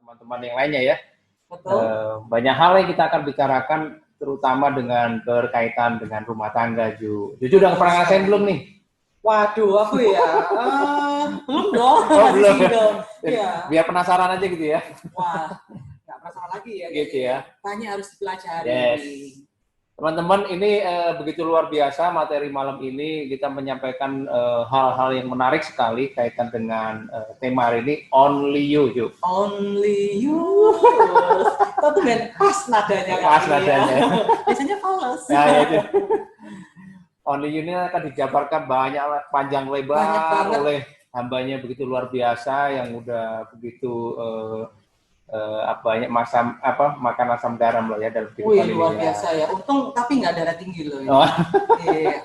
teman-teman yang lainnya ya. Betul. Banyak hal yang kita akan bicarakan, terutama dengan berkaitan dengan rumah tangga, Ju. Juju udah pernah ngerasain belum nih? Waduh, aku ya, belum dong. Oh, belum. Ya. Biar penasaran aja gitu ya. Wah, nggak penasaran lagi ya. Gitu ya. Banyak harus dipelajari. Yes. Teman-teman, ini begitu luar biasa materi malam ini. Kita menyampaikan hal-hal yang menarik sekali kaitan dengan tema hari ini, Only You, Ju. Only You. Itu tuh pas nadanya. Pas nadanya. Ya. Biasanya fals. Ya, itu. Only You ini akan dijabarkan banyak, panjang lebar oleh hambanya begitu luar biasa yang udah begitu makan asam garam loh ya dalam kehidupan ini. Luar biasa ya. Untung tapi nggak darah tinggi loh. Oh. Iya.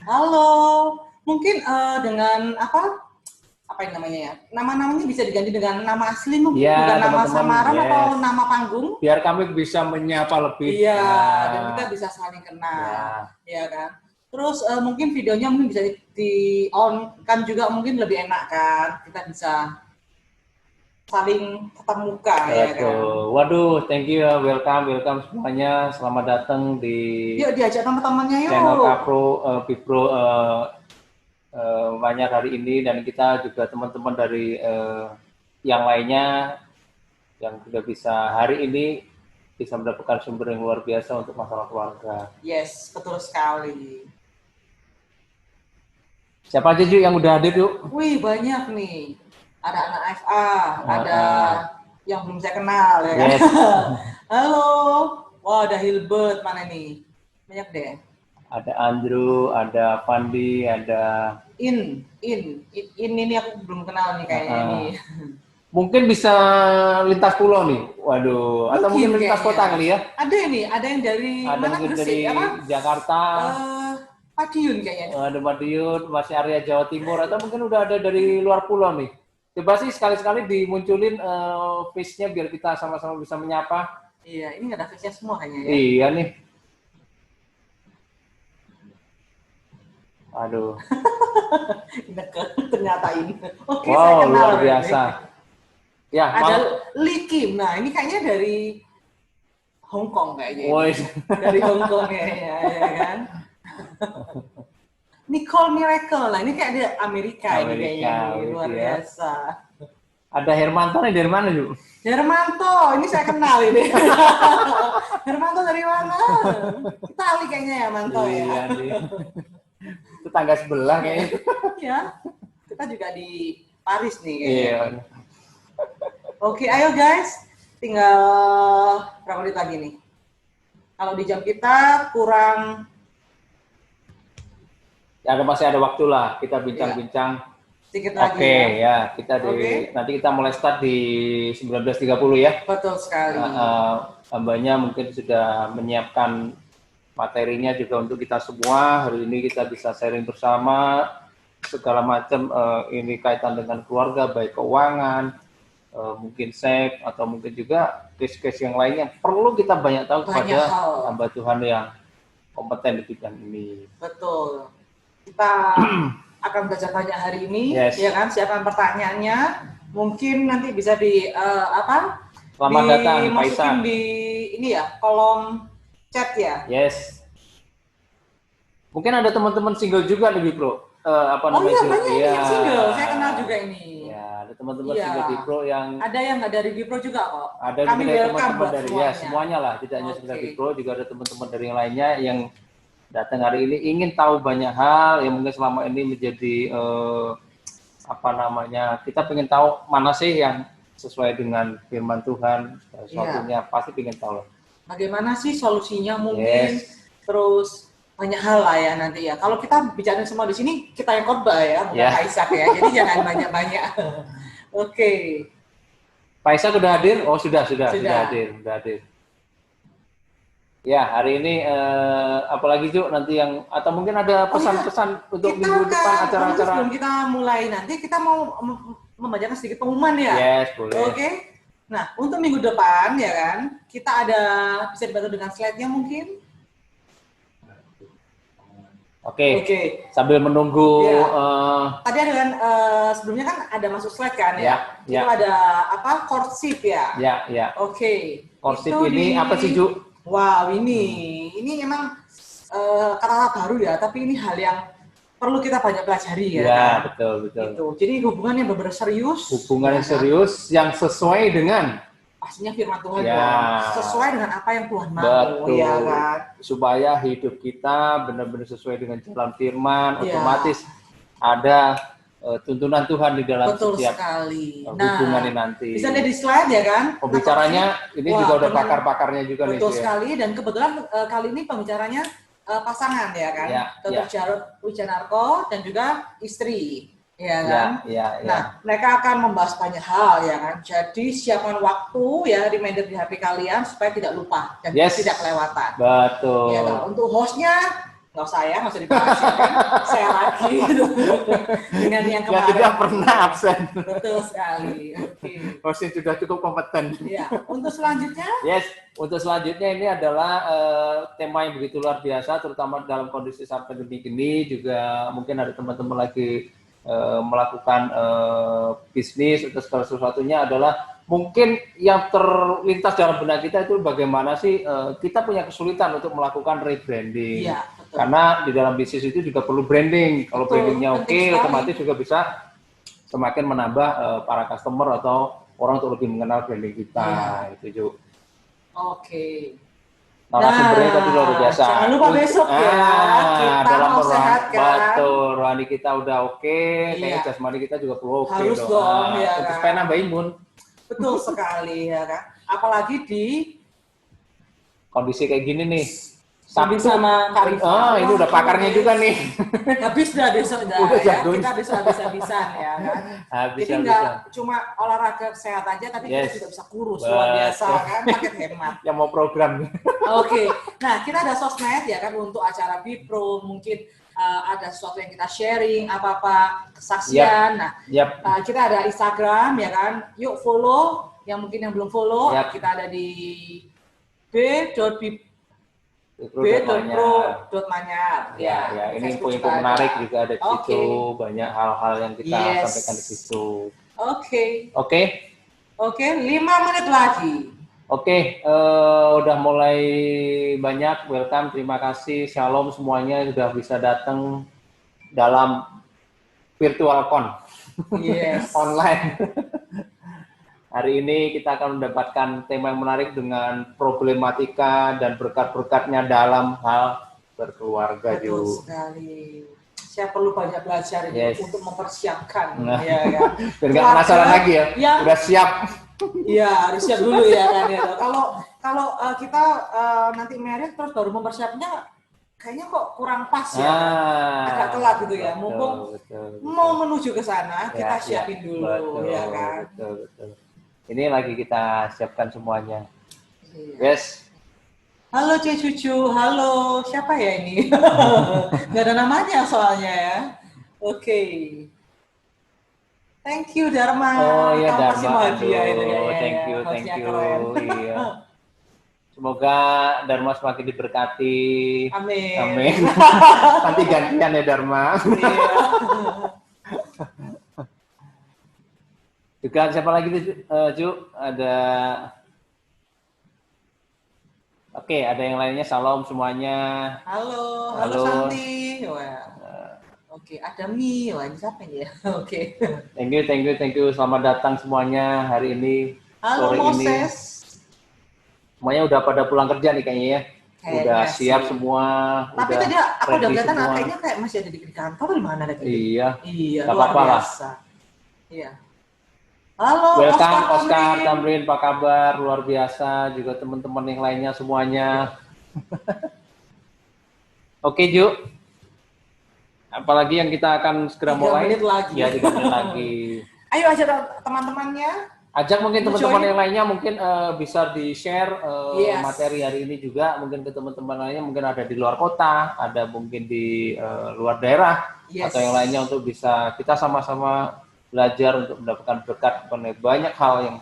Halo, mungkin dengan apa yang namanya ya? Nama-namanya bisa diganti dengan nama asli mungkin, ya, bukan nama samaran atau nama panggung. Biar kami bisa menyapa lebih. Iya, dan kita bisa saling kenal. Ya kan? Terus mungkin videonya mungkin bisa di-on kan juga mungkin lebih enak kan. Kita bisa saling ketemu muka ya kan. Waduh, thank you, welcome semuanya. Selamat datang di Yuk diajak teman-temannya yuk. Channel Kapro, Bipro banyak hari ini, dan kita juga teman-teman dari yang lainnya yang sudah bisa hari ini bisa mendapatkan sumber yang luar biasa untuk masalah keluarga. Yes, betul sekali. Siapa aja Ju yang udah hadir yuk? Wih, banyak nih. Ada anak FA, ada yang belum saya kenal ya kan. Yes. Halo. Wah, ada Hilbert mana nih? Banyak deh. Ada Andrew, ada Pandi, ada In ini aku belum kenal nih kayaknya nih. Mungkin bisa lintas pulau nih. Waduh, atau mungkin lintas kota kali ya. Ada nih, ada yang dari mana Gresik dari Jakarta. Madiun kayaknya. Ada Madiun, masih area Jawa Timur, atau mungkin udah ada dari luar pulau nih. Coba sih sekali-sekali dimunculin face-nya biar kita sama-sama bisa menyapa. Iya, ini ada face-nya semua kayaknya ya. Iya nih. Aduh. Ternyata ini. Oke, wow, saya kenal luar biasa. Ini. Ya, ada Lee Kim. Nah, ini kayaknya dari Hong Kong kayaknya. Dari Hong Kong ya kan. Nicole Miracle, nah ini kayak di Amerika ini kayaknya, luar biasa. Ada Hermanto nih, dari mana Ju? Hermanto, ini saya kenal ini. Hermanto dari mana? Itali kayaknya ya, Manto ya. Iya, itu tangga sebelah kayaknya. Iya, kita juga di Paris nih kayaknya. Iya. Oke, ayo guys, tinggal berapa menit lagi nih? Kalau di jam kita kurang ya, masih ada waktu lah, kita bincang-bincang. Sedikit lagi ya. Kita nanti kita mulai start di 19.30 ya. Betul sekali. Hambanya mungkin sudah menyiapkan materinya juga untuk kita semua. Hari ini kita bisa sharing bersama segala macam ini kaitan dengan keluarga, baik keuangan, mungkin seks, atau mungkin juga case-case yang lain yang perlu kita banyak tahu kepada hamba Tuhan yang kompeten di bidang ini. Betul. Kita akan belajar banyak hari ini, ya kan? Siapkan pertanyaannya. Mungkin nanti bisa Selamat datang, dimasukin di ini ya, kolom chat ya. Yes. Mungkin ada teman-teman single juga nih, Bro. Banyak yang single. Saya kenal juga ini. Ya, ada teman-teman single di Pro yang ada yang nggak dari Bipro juga kok. Ada juga teman-teman dari semuanya lah, tidak hanya sekedar Bipro, juga ada teman-teman dari yang lainnya yang datang hari ini ingin tahu banyak hal yang mungkin selama ini menjadi kita pengen tahu mana sih yang sesuai dengan firman Tuhan, satunya pasti pengen tahu. Bagaimana sih solusinya mungkin, terus banyak hal lah ya nanti ya. Kalau kita bicara semua di sini kita yang khotbah ya, bukan Pak Ishak ya. Jadi jangan banyak-banyak. Oke. Pak Ishak sudah hadir? Oh sudah hadir. Ya, hari ini apalagi Ju nanti yang atau mungkin ada pesan-pesan untuk minggu depan acara-acara. Sebelum kita mulai nanti kita mau membacakan sedikit pengumuman ya. Yes, boleh. Oke. Nah, untuk minggu depan ya kan, kita ada bisa dibantu dengan slide-nya mungkin. Oke. Sambil menunggu. Tadi ada kan sebelumnya kan ada masuk slide kan ya? Itu ya. ada apa? Courtship ya? Ya. Oke. Courtship ini apa sih, Ju? Wow, ini memang kata baru ya, tapi ini hal yang perlu kita banyak pelajari ya. Ya, kan? betul. Gitu. Jadi hubungan yang benar-benar serius. Hubungan yang serius yang sesuai dengan pastinya firman Tuhan ya, dong, sesuai dengan apa yang Tuhan mau. Betul. Ya kan? Supaya hidup kita benar-benar sesuai dengan jalan firman, otomatis ada tuntunan Tuhan di dalam setiap hubungan ini nanti. Bisa lihat di slide ya kan? Pembicaranya ini juga udah pakar-pakarnya juga nih. Betul sekali, dan kebetulan kali ini pembicaranya pasangan ya kan? Dr. Jarod Wijanarko dan juga istri. Ya kan? Nah, mereka akan membahas banyak hal ya kan. Jadi siapkan waktu ya, reminder di HP kalian supaya tidak lupa dan tidak kelewatan. Betul. Ya kan? Untuk hostnya nggak usah dibahas ya kan. Saya lagi dengan yang kemarin. Ya, tidak pernah absen. Betul sekali. Hostnya sudah cukup kompeten. Ya. Untuk selanjutnya? Untuk selanjutnya ini adalah tema yang begitu luar biasa, terutama dalam kondisi saat pandemi ini. Juga mungkin ada teman-teman lagi melakukan bisnis atau segala sesuatunya, adalah mungkin yang terlintas dalam benak kita itu bagaimana sih kita punya kesulitan untuk melakukan rebranding. Karena di dalam bisnis itu juga perlu branding. Kalau brandingnya oke, otomatis juga bisa semakin menambah para customer atau orang untuk lebih mengenal branding kita. Itu juga. Narasumbernya tadi luar biasa. Jangan lupa besok ya. Kita dalam mau sehat kan. Betul, rohani kita udah oke, kayaknya jasmani kita juga perlu oke. Harus dong ya kan. Kan. Supaya nambah imun. Betul sekali ya kan. Apalagi di kondisi kayak gini nih. Sabtu sama Karifan. Ini udah pakarnya juga nih. Habis dah besok udah ya. Kita besok habis-habisan ya kan. Jadi nggak cuma olahraga sehat aja, tapi kita juga bisa kurus luar biasa kan, paket hemat. Yang mau program. Nah kita ada sosmed ya kan untuk acara Bipro, mungkin ada sesuatu yang kita sharing, apa-apa kesaksian. Kita ada Instagram ya kan. Yuk follow, yang mungkin yang belum follow, kita ada di b.pro.manyar. Ini info-info menarik juga ada di situ, banyak hal-hal yang kita sampaikan di situ. Oke, 5 menit lagi. Udah mulai banyak, welcome, terima kasih, shalom semuanya sudah bisa datang dalam virtual con, online. Hari ini kita akan mendapatkan tema yang menarik dengan problematika dan berkat-berkatnya dalam hal berkeluarga. Betul sekali. Saya perlu banyak belajar untuk mempersiapkan. Ya. Biar nggak penasaran lagi ya. Udah siap. Iya, harus siap dulu ya kan. Kalau kita nanti married terus baru mempersiapnya, kayaknya kok kurang pas ya. Agak telat gitu ya. Mumpung mau menuju ke sana, kita siapin dulu ya kan. Betul. Ini lagi kita siapkan semuanya. Halo Cucu, halo. Siapa ya ini? Nggak ada namanya soalnya ya. Thank you Dharma. Dharma. Thank you. Iya. Semoga Dharma semakin diberkati. Amin. Nanti gantian ya Dharma. Juga siapa lagi Ju? Ada. Ada yang lainnya. Salam semuanya. Halo Santi. Ada Mi. Ini siapa ini ya? Thank you. Selamat datang semuanya hari ini. Halo sore Moses. Ini. Semuanya udah pada pulang kerja nih kayaknya ya. Udah siap semua. Tapi tadi aku udah kelihatan kayaknya kayak masih ada di kantor, di mana ada Iya. Luar biasa. Iya. Halo, Oscar, Tamrin, apa kabar? Luar biasa, juga teman-teman yang lainnya semuanya. Ju. Apalagi yang kita akan segera mulai? 3 menit lagi. 3 menit lagi. Ayo ajak teman-temannya. Ajak mungkin teman-teman yang lainnya, mungkin bisa di-share materi hari ini juga. Mungkin ke teman-teman lainnya, mungkin ada di luar kota, ada mungkin di luar daerah, atau yang lainnya untuk bisa kita sama-sama belajar untuk mendapatkan berkat. Banyak hal yang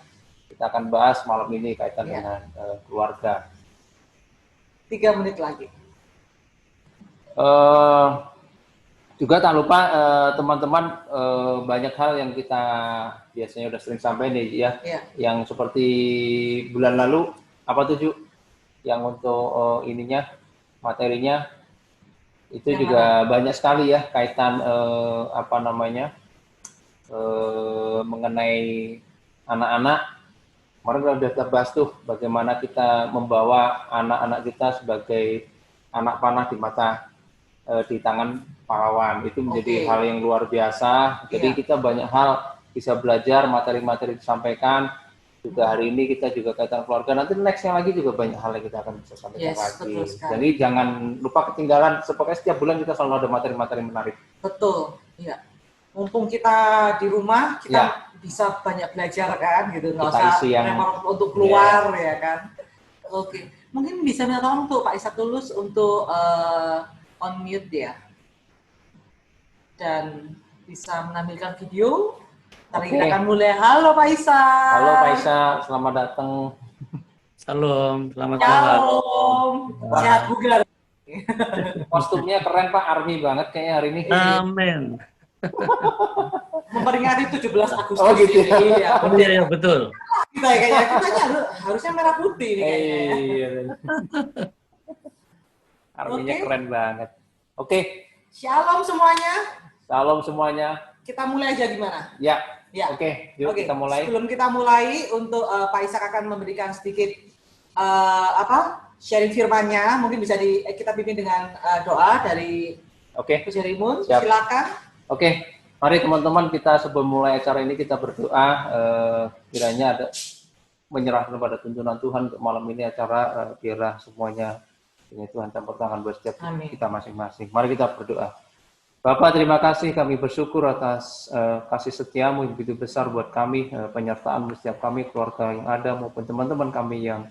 kita akan bahas malam ini kaitan dengan keluarga. 3 menit lagi. Eh, Juga tak lupa teman-teman banyak hal yang kita biasanya udah sering sampaikan ya, yang seperti bulan lalu apa tuh Ju? Yang untuk ininya materinya itu yang juga banyak sekali ya kaitan apa namanya mengenai anak-anak. Kemarin udah kita bahas tuh bagaimana kita membawa anak-anak kita sebagai anak panah di mata di tangan pahlawan. Itu menjadi hal yang luar biasa. Jadi kita banyak hal bisa belajar, materi-materi disampaikan. Juga hari ini kita juga kaitan keluarga. Nanti nextnya lagi juga banyak hal yang kita akan bisa sampaikan lagi. Jadi jangan lupa ketinggalan. Pokoknya setiap bulan kita selalu ada materi-materi menarik. Betul, iya. Mumpung kita di rumah, kita bisa banyak belajar kan, gitu. Nggak usah memang untuk keluar ya kan. Oke, mungkin bisa minta tolong untuk Pak Ishak Tulus untuk on mute ya, dan bisa menampilkan video. Kita akan mulai. Halo Pak Ishak. Halo Pak Ishak, selamat datang. Salam, selamat malam. Shalom, sehat bugar. Kostumnya keren Pak, army banget kayaknya hari ini. Amin. Memperingati 17 Agustus. Oh gitu ya. Iya, betul. Kita harusnya merah putih nih kayaknya. Iya. Arminya keren banget. Oke. Shalom semuanya. Salam semuanya. Kita mulai aja gimana? Ya. Oke, yuk kita mulai. Sebelum kita mulai, untuk Pak Ishak akan memberikan sedikit sharing firman-nya. Mungkin bisa kita pimpin dengan doa dari Coach Herimun. Silakan. Oke, mari teman-teman kita sebelum mulai acara ini kita berdoa. Kiranya ada menyerahkan pada tuntunan Tuhan untuk malam ini acara. Biarlah semuanya ini Tuhan campur tangan buat setiap kita masing-masing. Mari kita berdoa. Bapak, terima kasih, kami bersyukur atas kasih setiamu yang begitu besar buat kami, penyertaan setiap kami, keluarga yang ada, maupun teman-teman kami yang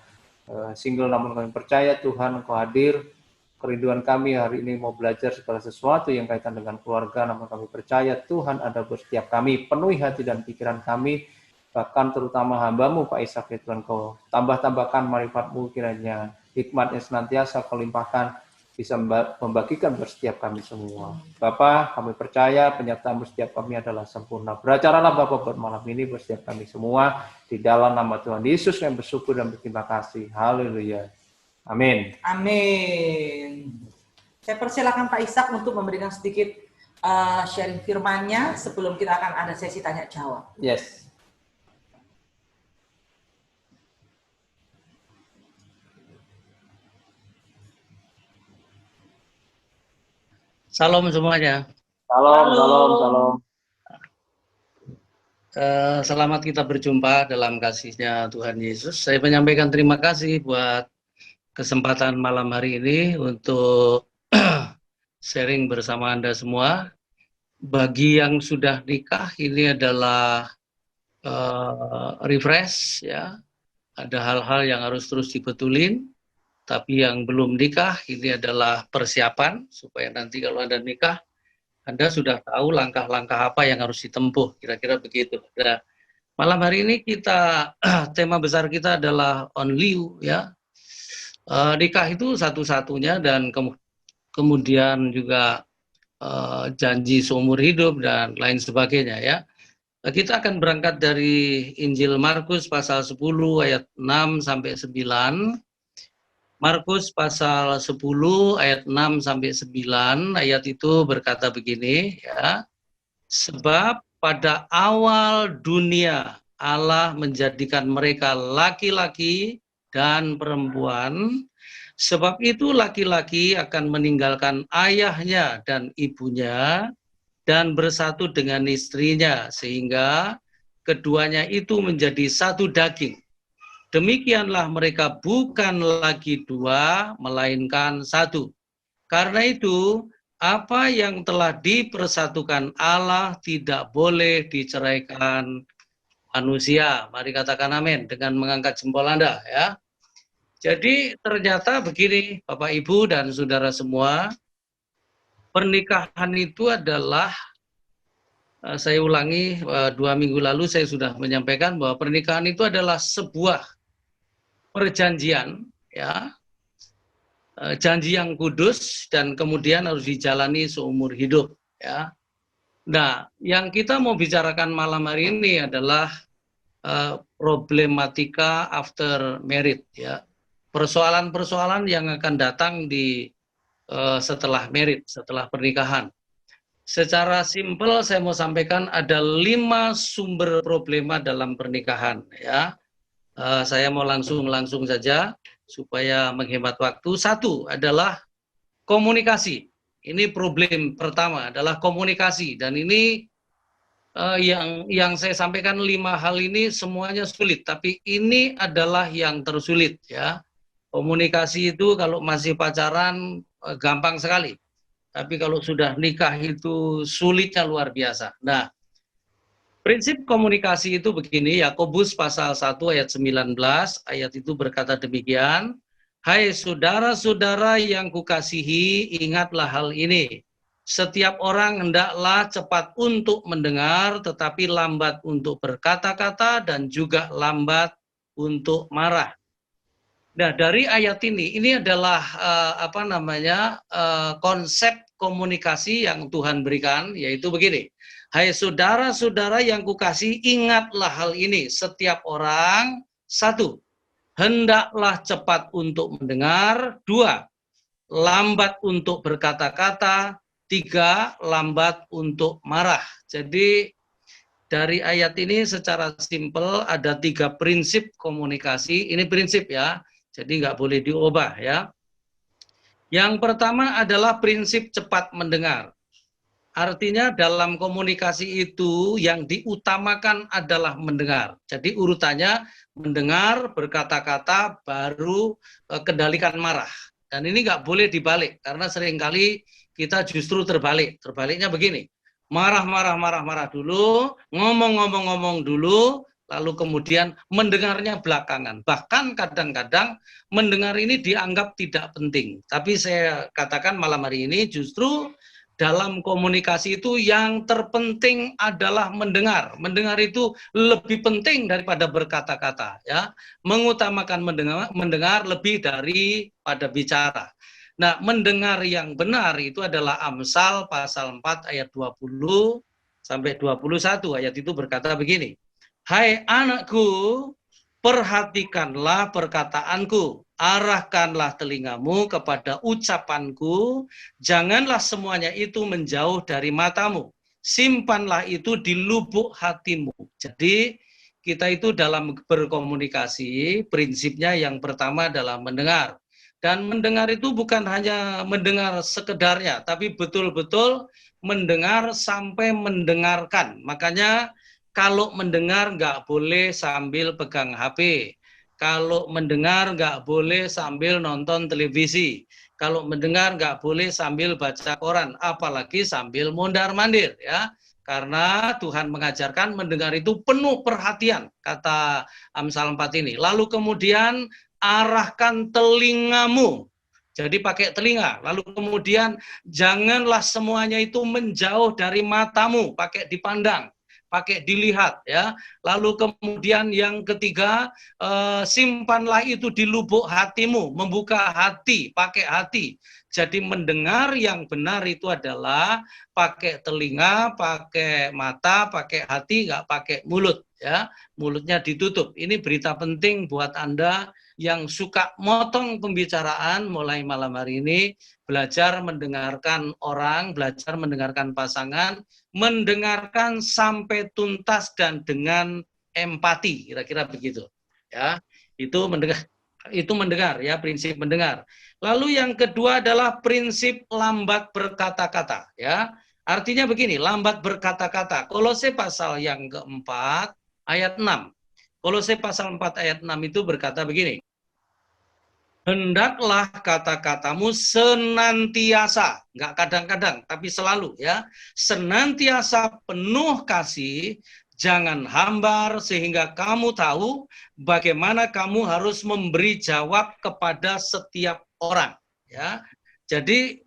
single, namun kami percaya Tuhan Engkau hadir. Kerinduan kami hari ini mau belajar segala sesuatu yang kaitan dengan keluarga, namun kami percaya Tuhan ada buat setiap kami, penuhi hati dan pikiran kami, bahkan terutama hamba-Mu Pak Ishak, ya Tuhan Kau tambah-tambahkan marifat-Mu, kiranya hikmatnya senantiasa Kau limpahkan, bisa membagikan buat setiap kami semua. Bapa, kami percaya penyertaan setiap kami adalah sempurna. Beracaralah Bapa buat malam ini buat setiap kami semua. Di dalam nama Tuhan Yesus yang bersyukur dan berterima kasih. Haleluya. Amin. Amin. Saya persilakan Pak Ishak untuk memberikan sedikit sharing firman-nya sebelum kita akan ada sesi tanya jawab. Yes. Salam semuanya. Salam. Selamat kita berjumpa dalam kasih-Nya Tuhan Yesus. Saya menyampaikan terima kasih buat kesempatan malam hari ini untuk sharing bersama Anda semua. Bagi yang sudah nikah, ini adalah refresh ya. Ada hal-hal yang harus terus dibetulin. Tapi yang belum nikah, ini adalah persiapan, supaya nanti kalau Anda nikah, Anda sudah tahu langkah-langkah apa yang harus ditempuh, kira-kira begitu. Nah, malam hari ini tema besar kita adalah on liu, ya. Nikah itu satu-satunya, dan kemudian juga janji seumur hidup, dan lain sebagainya, ya. Kita akan berangkat dari Injil Markus pasal 10 ayat 6-9. Markus pasal 10 ayat 6-9, ayat itu berkata begini, ya. Sebab pada awal dunia Allah menjadikan mereka laki-laki dan perempuan, sebab itu laki-laki akan meninggalkan ayahnya dan ibunya dan bersatu dengan istrinya, sehingga keduanya itu menjadi satu daging. Demikianlah mereka bukan lagi dua, melainkan satu. Karena itu, apa yang telah dipersatukan Allah tidak boleh diceraikan manusia. Mari katakan amin dengan mengangkat jempol Anda, ya. Jadi ternyata begini, Bapak Ibu dan saudara semua, pernikahan itu adalah, saya ulangi, 2 minggu lalu saya sudah menyampaikan bahwa pernikahan itu adalah sebuah perjanjian, ya, janji yang kudus dan kemudian harus dijalani seumur hidup, ya. Nah, yang kita mau bicarakan malam hari ini adalah problematika after marriage, ya. Persoalan-persoalan yang akan datang di setelah marriage, setelah pernikahan. Secara simpel saya mau sampaikan ada 5 sumber problema dalam pernikahan, ya. Saya mau langsung saja supaya menghemat waktu. 1 adalah komunikasi. Ini problem pertama adalah komunikasi, dan ini yang saya sampaikan 5 hal ini semuanya sulit, tapi ini adalah yang tersulit, ya. Komunikasi itu kalau masih pacaran gampang sekali. Tapi kalau sudah nikah itu sulitnya luar biasa. Nah, prinsip komunikasi itu begini, Yakobus pasal 1 ayat 19, ayat itu berkata demikian, "Hai saudara-saudara yang kukasihi, ingatlah hal ini. Setiap orang hendaklah cepat untuk mendengar, tetapi lambat untuk berkata-kata dan juga lambat untuk marah." Nah, dari ayat ini adalah konsep komunikasi yang Tuhan berikan, yaitu begini. Hai saudara-saudara yang kukasihi, ingatlah hal ini. Setiap orang, 1, hendaklah cepat untuk mendengar. 2, lambat untuk berkata-kata. 3, lambat untuk marah. Jadi dari ayat ini secara simpel ada 3 prinsip komunikasi. Ini prinsip, ya. Jadi nggak boleh diubah, ya. Yang pertama adalah prinsip cepat mendengar. Artinya dalam komunikasi itu yang diutamakan adalah mendengar. Jadi urutannya mendengar, berkata-kata, baru kendalikan marah. Dan ini nggak boleh dibalik, karena seringkali kita justru terbalik. Terbaliknya begini, marah dulu, ngomong dulu, lalu kemudian mendengarnya belakangan. Bahkan kadang-kadang mendengar ini dianggap tidak penting. Tapi saya katakan malam hari ini justru dalam komunikasi itu yang terpenting adalah mendengar. Mendengar itu lebih penting daripada berkata-kata, ya. Mengutamakan mendengar lebih daripada bicara. Nah, mendengar yang benar itu adalah Amsal pasal 4 ayat 20 sampai 21. Ayat itu berkata begini. Hai anakku, perhatikanlah perkataanku, arahkanlah telingamu kepada ucapanku, janganlah semuanya itu menjauh dari matamu, simpanlah itu di lubuk hatimu. Jadi kita itu dalam berkomunikasi, prinsipnya yang pertama adalah mendengar. Dan mendengar itu bukan hanya mendengar sekedarnya, tapi betul-betul mendengar sampai mendengarkan. Makanya kalau mendengar nggak boleh sambil pegang HP. Kalau mendengar nggak boleh sambil nonton televisi. Kalau mendengar nggak boleh sambil baca koran, apalagi sambil mondar-mandir, ya. Karena Tuhan mengajarkan mendengar itu penuh perhatian, kata Amsal 4 ini. Lalu kemudian arahkan telingamu. Jadi pakai telinga. Lalu kemudian janganlah semuanya itu menjauh dari matamu, pakai dipandang, pakai dilihat, ya. Lalu kemudian yang ketiga, simpanlah itu di lubuk hatimu, membuka hati, pakai hati. Jadi mendengar yang benar itu adalah pakai telinga, pakai mata, pakai hati, nggak pakai mulut, ya. Mulutnya ditutup. Ini berita penting buat Anda yang suka motong pembicaraan mulai malam hari ini, belajar mendengarkan orang, belajar mendengarkan pasangan, mendengarkan sampai tuntas dan dengan empati, kira-kira begitu, ya. Itu mendengar, ya, prinsip mendengar. Lalu yang kedua adalah prinsip lambat berkata-kata, ya. Artinya begini, lambat berkata-kata. Kolose pasal yang keempat ayat 6. Kolose pasal 4 ayat 6 itu berkata begini. Hendaklah kata-katamu senantiasa, enggak kadang-kadang, tapi selalu, ya. Senantiasa penuh kasih, jangan hambar, sehingga kamu tahu bagaimana kamu harus memberi jawab kepada setiap orang, ya. Jadi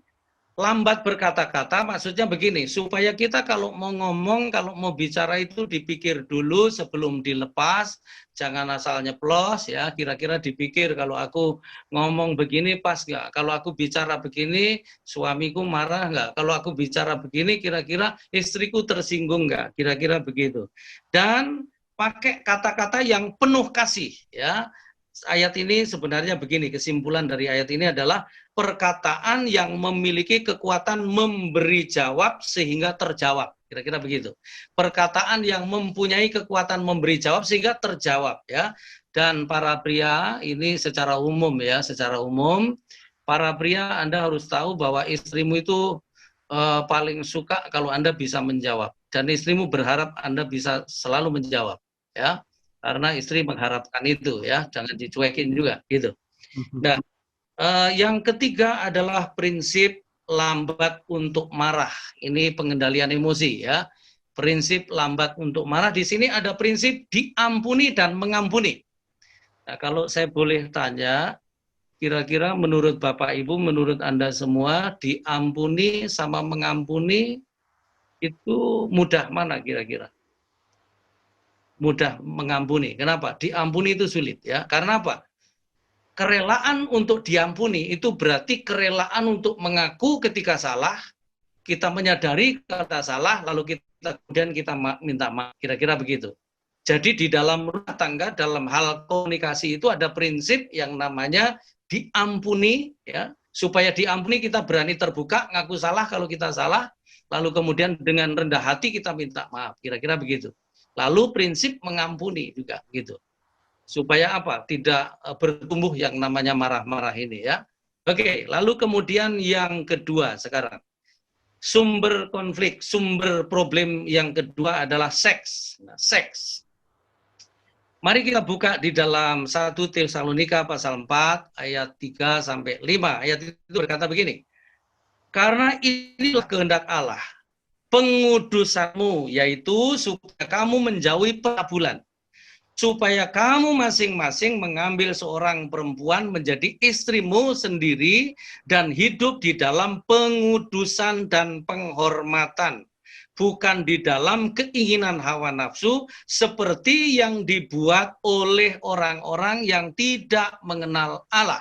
lambat berkata-kata maksudnya begini, supaya kita kalau mau ngomong, kalau mau bicara itu dipikir dulu sebelum dilepas, jangan asal nyeplos ya, kira-kira dipikir kalau aku ngomong begini pas nggak, kalau aku bicara begini suamiku marah nggak, kalau aku bicara begini kira-kira istriku tersinggung nggak, kira-kira begitu. Dan pakai kata-kata yang penuh kasih ya. Ayat ini sebenarnya begini, kesimpulan dari ayat ini adalah perkataan yang memiliki kekuatan memberi jawab sehingga terjawab. Kira-kira begitu. Perkataan yang mempunyai kekuatan memberi jawab sehingga terjawab ya. Dan para pria ini secara umum ya, secara umum para pria Anda harus tahu bahwa istrimu itu paling suka kalau Anda bisa menjawab, dan istrimu berharap Anda bisa selalu menjawab ya. Karena istri mengharapkan itu ya, jangan dicuekin juga gitu. Nah, yang ketiga adalah prinsip lambat untuk marah. Ini pengendalian emosi ya. Prinsip lambat untuk marah, di sini ada prinsip diampuni dan mengampuni. Nah, kalau saya boleh tanya, kira-kira menurut Bapak Ibu, menurut Anda semua, diampuni sama mengampuni itu mudah mana kira-kira? Mudah mengampuni. Kenapa? Diampuni itu sulit ya. Karena apa? Kerelaan untuk diampuni itu berarti kerelaan untuk mengaku ketika salah, kita menyadari kita salah, lalu kemudian kita minta maaf. Kira-kira begitu. Jadi di dalam rumah tangga, dalam hal komunikasi itu ada prinsip yang namanya diampuni ya. Supaya diampuni kita berani terbuka, ngaku salah kalau kita salah, lalu kemudian dengan rendah hati kita minta maaf. Kira-kira begitu. Lalu prinsip mengampuni juga gitu. Supaya apa? Tidak bertumbuh yang namanya marah-marah ini ya. Oke, lalu kemudian yang kedua sekarang. Sumber konflik, sumber problem yang kedua adalah seks. Nah, seks. Mari kita buka di dalam 1 Tesalonika pasal 4 ayat 3 sampai 5. Ayat itu berkata begini. Karena inilah kehendak Allah, pengudusanmu, yaitu supaya kamu menjauhi pencabulan, supaya kamu masing-masing mengambil seorang perempuan menjadi istrimu sendiri dan hidup di dalam pengudusan dan penghormatan, bukan di dalam keinginan hawa nafsu seperti yang dibuat oleh orang-orang yang tidak mengenal Allah.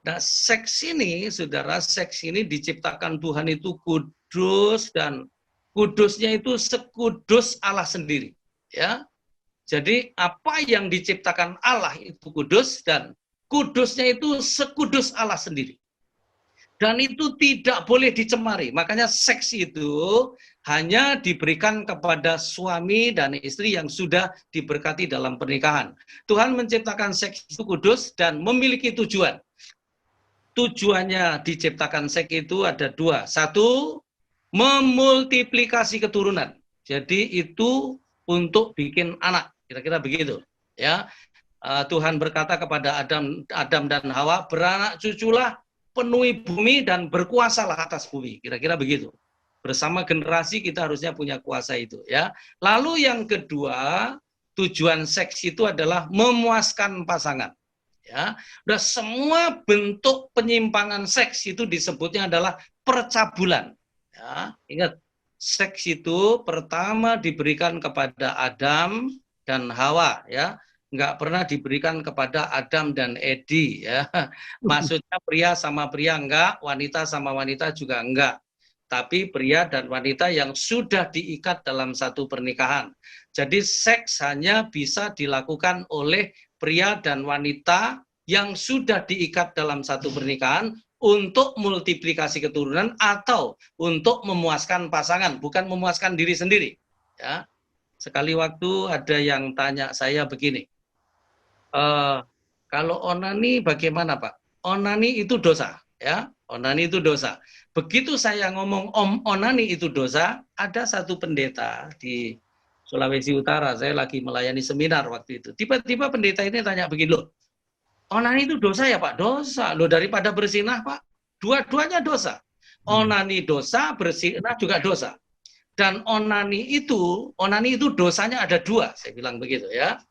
Nah, seks ini, saudara, seks ini diciptakan Tuhan itu kudus, dan kudusnya itu sekudus Allah sendiri. Ya, jadi apa yang diciptakan Allah itu kudus, dan kudusnya itu sekudus Allah sendiri. Dan itu tidak boleh dicemari. Makanya seks itu hanya diberikan kepada suami dan istri yang sudah diberkati dalam pernikahan. Tuhan menciptakan seks itu kudus dan memiliki tujuan. Tujuannya diciptakan seks itu ada dua. Satu, memultiplikasi keturunan. Jadi itu untuk bikin anak. Kira-kira begitu. Ya, Tuhan berkata kepada Adam dan Hawa, beranak cuculah, penuhi bumi dan berkuasalah atas bumi. Kira-kira begitu. Bersama generasi kita harusnya punya kuasa itu. Ya. Lalu yang kedua, tujuan seks itu adalah memuaskan pasangan. Ya, udah semua bentuk penyimpangan seks itu disebutnya adalah percabulan. Ya, ingat, seks itu pertama diberikan kepada Adam dan Hawa, ya, nggak pernah diberikan kepada Adam dan Edi, ya. Maksudnya pria sama pria enggak, wanita sama wanita juga enggak. Tapi pria dan wanita yang sudah diikat dalam satu pernikahan. Jadi seks hanya bisa dilakukan oleh pria dan wanita yang sudah diikat dalam satu pernikahan untuk multiplikasi keturunan atau untuk memuaskan pasangan, bukan memuaskan diri sendiri. Ya. Sekali waktu ada yang tanya saya begini, kalau onani bagaimana Pak? Onani itu dosa, ya. Onani itu dosa. Begitu saya ngomong onani itu dosa, ada satu pendeta di Sulawesi Utara, saya lagi melayani seminar waktu itu. Tiba-tiba pendeta ini tanya begini, loh, onani itu dosa ya Pak? Dosa. Loh, daripada berzinah Pak? Dua-duanya dosa. Onani dosa, berzinah juga dosa. Dan onani itu dosanya ada dua, saya bilang begitu ya.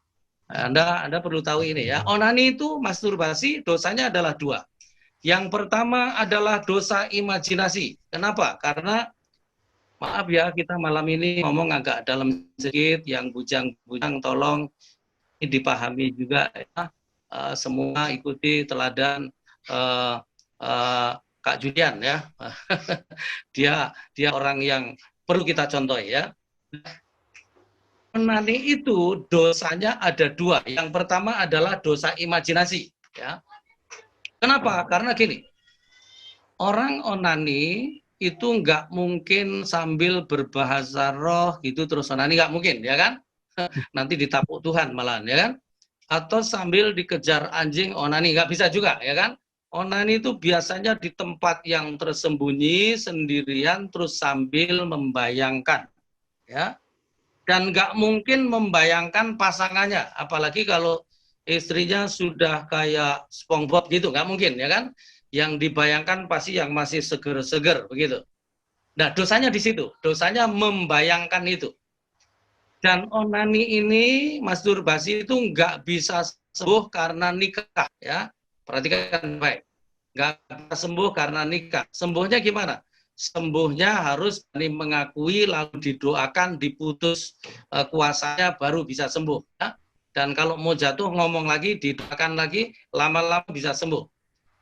Anda perlu tahu ini ya. Onani itu masturbasi, dosanya adalah dua. Yang pertama adalah dosa imajinasi. Kenapa? Karena maaf ya, kita malam ini ngomong agak dalam sedikit, yang bujang-bujang tolong dipahami juga ya. Semua ikuti teladan Kak Julian ya. dia orang yang perlu kita contoh ya. Onani itu dosanya ada dua. Yang pertama adalah dosa imajinasi ya. Kenapa? Karena gini, orang onani itu nggak mungkin sambil berbahasa roh gitu terus onani, nggak mungkin, ya kan? Nanti ditapuk Tuhan malahan, ya kan? Atau sambil dikejar anjing onani, nggak bisa juga, ya kan? Onani itu biasanya di tempat yang tersembunyi, sendirian, terus sambil membayangkan, ya. Dan nggak mungkin membayangkan pasangannya, apalagi kalau istrinya sudah kayak SpongeBob gitu, nggak mungkin, ya kan? Yang dibayangkan pasti yang masih seger-seger, begitu. Nah, dosanya di situ, dosanya membayangkan itu. Dan onani ini, masturbasi itu nggak bisa sembuh karena nikah, ya. Perhatikan baik, nggak bisa sembuh karena nikah. Sembuhnya gimana? Sembuhnya harus mengakui, lalu didoakan, diputus kuasanya, baru bisa sembuh. Ya? Dan kalau mau jatuh, ngomong lagi, didoakan lagi, lama-lama bisa sembuh.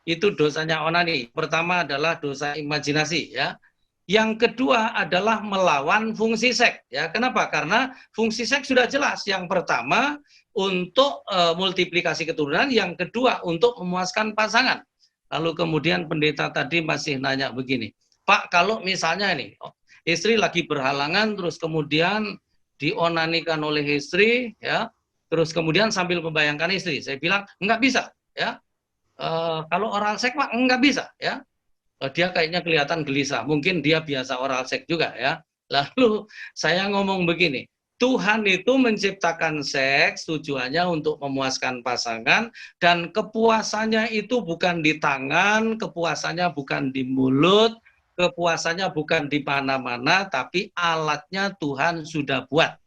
Itu dosanya onani. Pertama adalah dosa imajinasi, ya. Yang kedua adalah melawan fungsi seks, ya. Kenapa? Karena fungsi seks sudah jelas. Yang pertama untuk multiplikasi keturunan, yang kedua untuk memuaskan pasangan. Lalu kemudian pendeta tadi masih nanya begini, Pak, kalau misalnya ini istri lagi berhalangan, terus kemudian dionanikan oleh istri, ya, terus kemudian sambil membayangkan istri, saya bilang nggak bisa, ya. Kalau oral seks Pak nggak bisa, ya. Dia kayaknya kelihatan gelisah, mungkin dia biasa oral seks juga, ya. Lalu saya ngomong begini, Tuhan itu menciptakan seks tujuannya untuk memuaskan pasangan, dan kepuasannya itu bukan di tangan, kepuasannya bukan di mulut, kepuasannya bukan di mana-mana, tapi alatnya Tuhan sudah buat.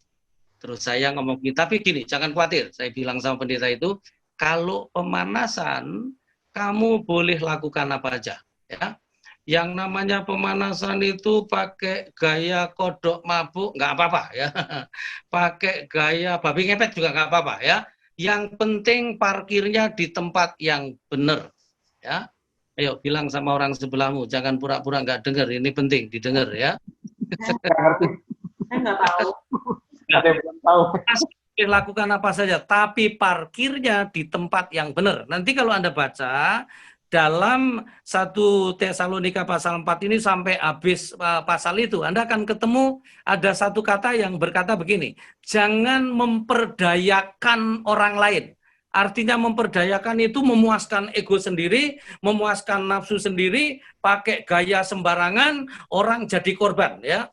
Terus saya ngomong, tapi gini, jangan khawatir. Saya bilang sama pendeta itu, kalau pemanasan, kamu boleh lakukan apa aja. Ya. Yang namanya pemanasan itu pakai gaya kodok mabuk, nggak apa-apa. Ya. Pakai gaya babi ngepet juga nggak apa-apa. Ya. Yang penting parkirnya di tempat yang benar. Ya. Ayo bilang sama orang sebelahmu, jangan pura-pura nggak dengar, ini penting didengar ya. Saya nggak tahu. Ada yang belum tahu. Lakukan apa saja, tapi parkirnya di tempat yang benar. Nanti kalau Anda baca dalam 1 Tesalonika pasal 4 ini sampai habis pasal itu, Anda akan ketemu ada satu kata yang berkata begini, jangan memperdayakan orang lain. Artinya memperdayakan itu memuaskan ego sendiri, memuaskan nafsu sendiri, pakai gaya sembarangan, orang jadi korban. Ya,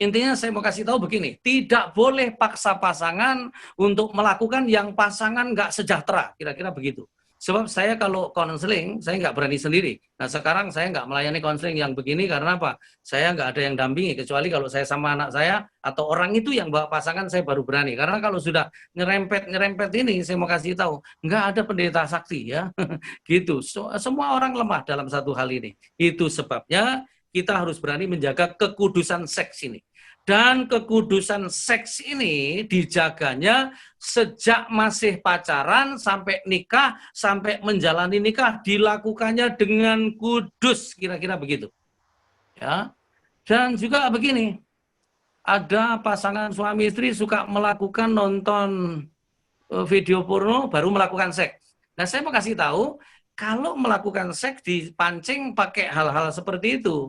intinya saya mau kasih tahu begini, tidak boleh paksa pasangan untuk melakukan yang pasangan nggak sejahtera, kira-kira begitu. Sebab saya kalau konseling, saya nggak berani sendiri. Nah sekarang saya nggak melayani konseling yang begini karena apa? Saya nggak ada yang dampingi, kecuali kalau saya sama anak saya atau orang itu yang bawa pasangan, saya baru berani. Karena kalau sudah nyerempet ini, saya mau kasih tahu, nggak ada pendeta sakti ya. Gitu, semua orang lemah dalam satu hal ini. Itu sebabnya kita harus berani menjaga kekudusan seks ini. Dan kekudusan seks ini dijaganya sejak masih pacaran sampai nikah, sampai menjalani nikah, dilakukannya dengan kudus, kira-kira begitu. Ya. Dan juga begini, ada pasangan suami istri suka melakukan nonton video porno baru melakukan seks. Nah, saya mau kasih tahu, kalau melakukan seks dipancing pakai hal-hal seperti itu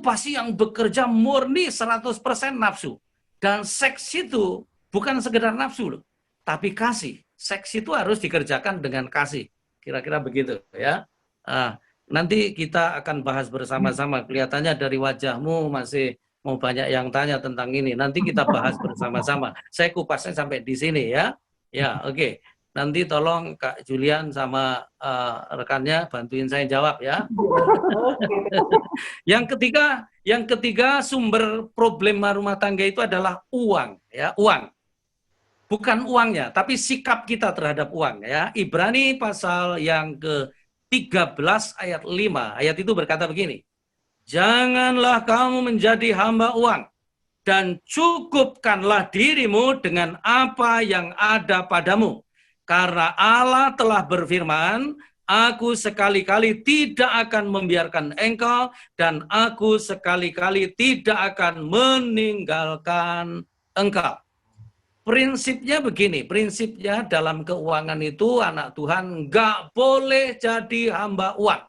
pasti yang bekerja murni 100% nafsu. Dan seks itu bukan sekedar nafsu loh, tapi kasih. Seks itu harus dikerjakan dengan kasih. Kira-kira begitu ya. Nanti kita akan bahas bersama-sama. Kelihatannya dari wajahmu masih mau banyak yang tanya tentang ini. Nanti kita bahas bersama-sama. Saya kupasnya sampai di sini ya. Ya, oke. Nanti tolong Kak Julian sama rekannya bantuin saya jawab ya. Yang ketiga sumber problema rumah tangga itu adalah uang ya, uang. Bukan uangnya, tapi sikap kita terhadap uang ya. Ibrani pasal yang 13 ayat 5. Ayat itu berkata begini, janganlah kamu menjadi hamba uang, dan cukupkanlah dirimu dengan apa yang ada padamu. Karena Allah telah berfirman, aku sekali-kali tidak akan membiarkan engkau, dan aku sekali-kali tidak akan meninggalkan engkau. Prinsipnya begini, prinsipnya dalam keuangan itu anak Tuhan nggak boleh jadi hamba uang.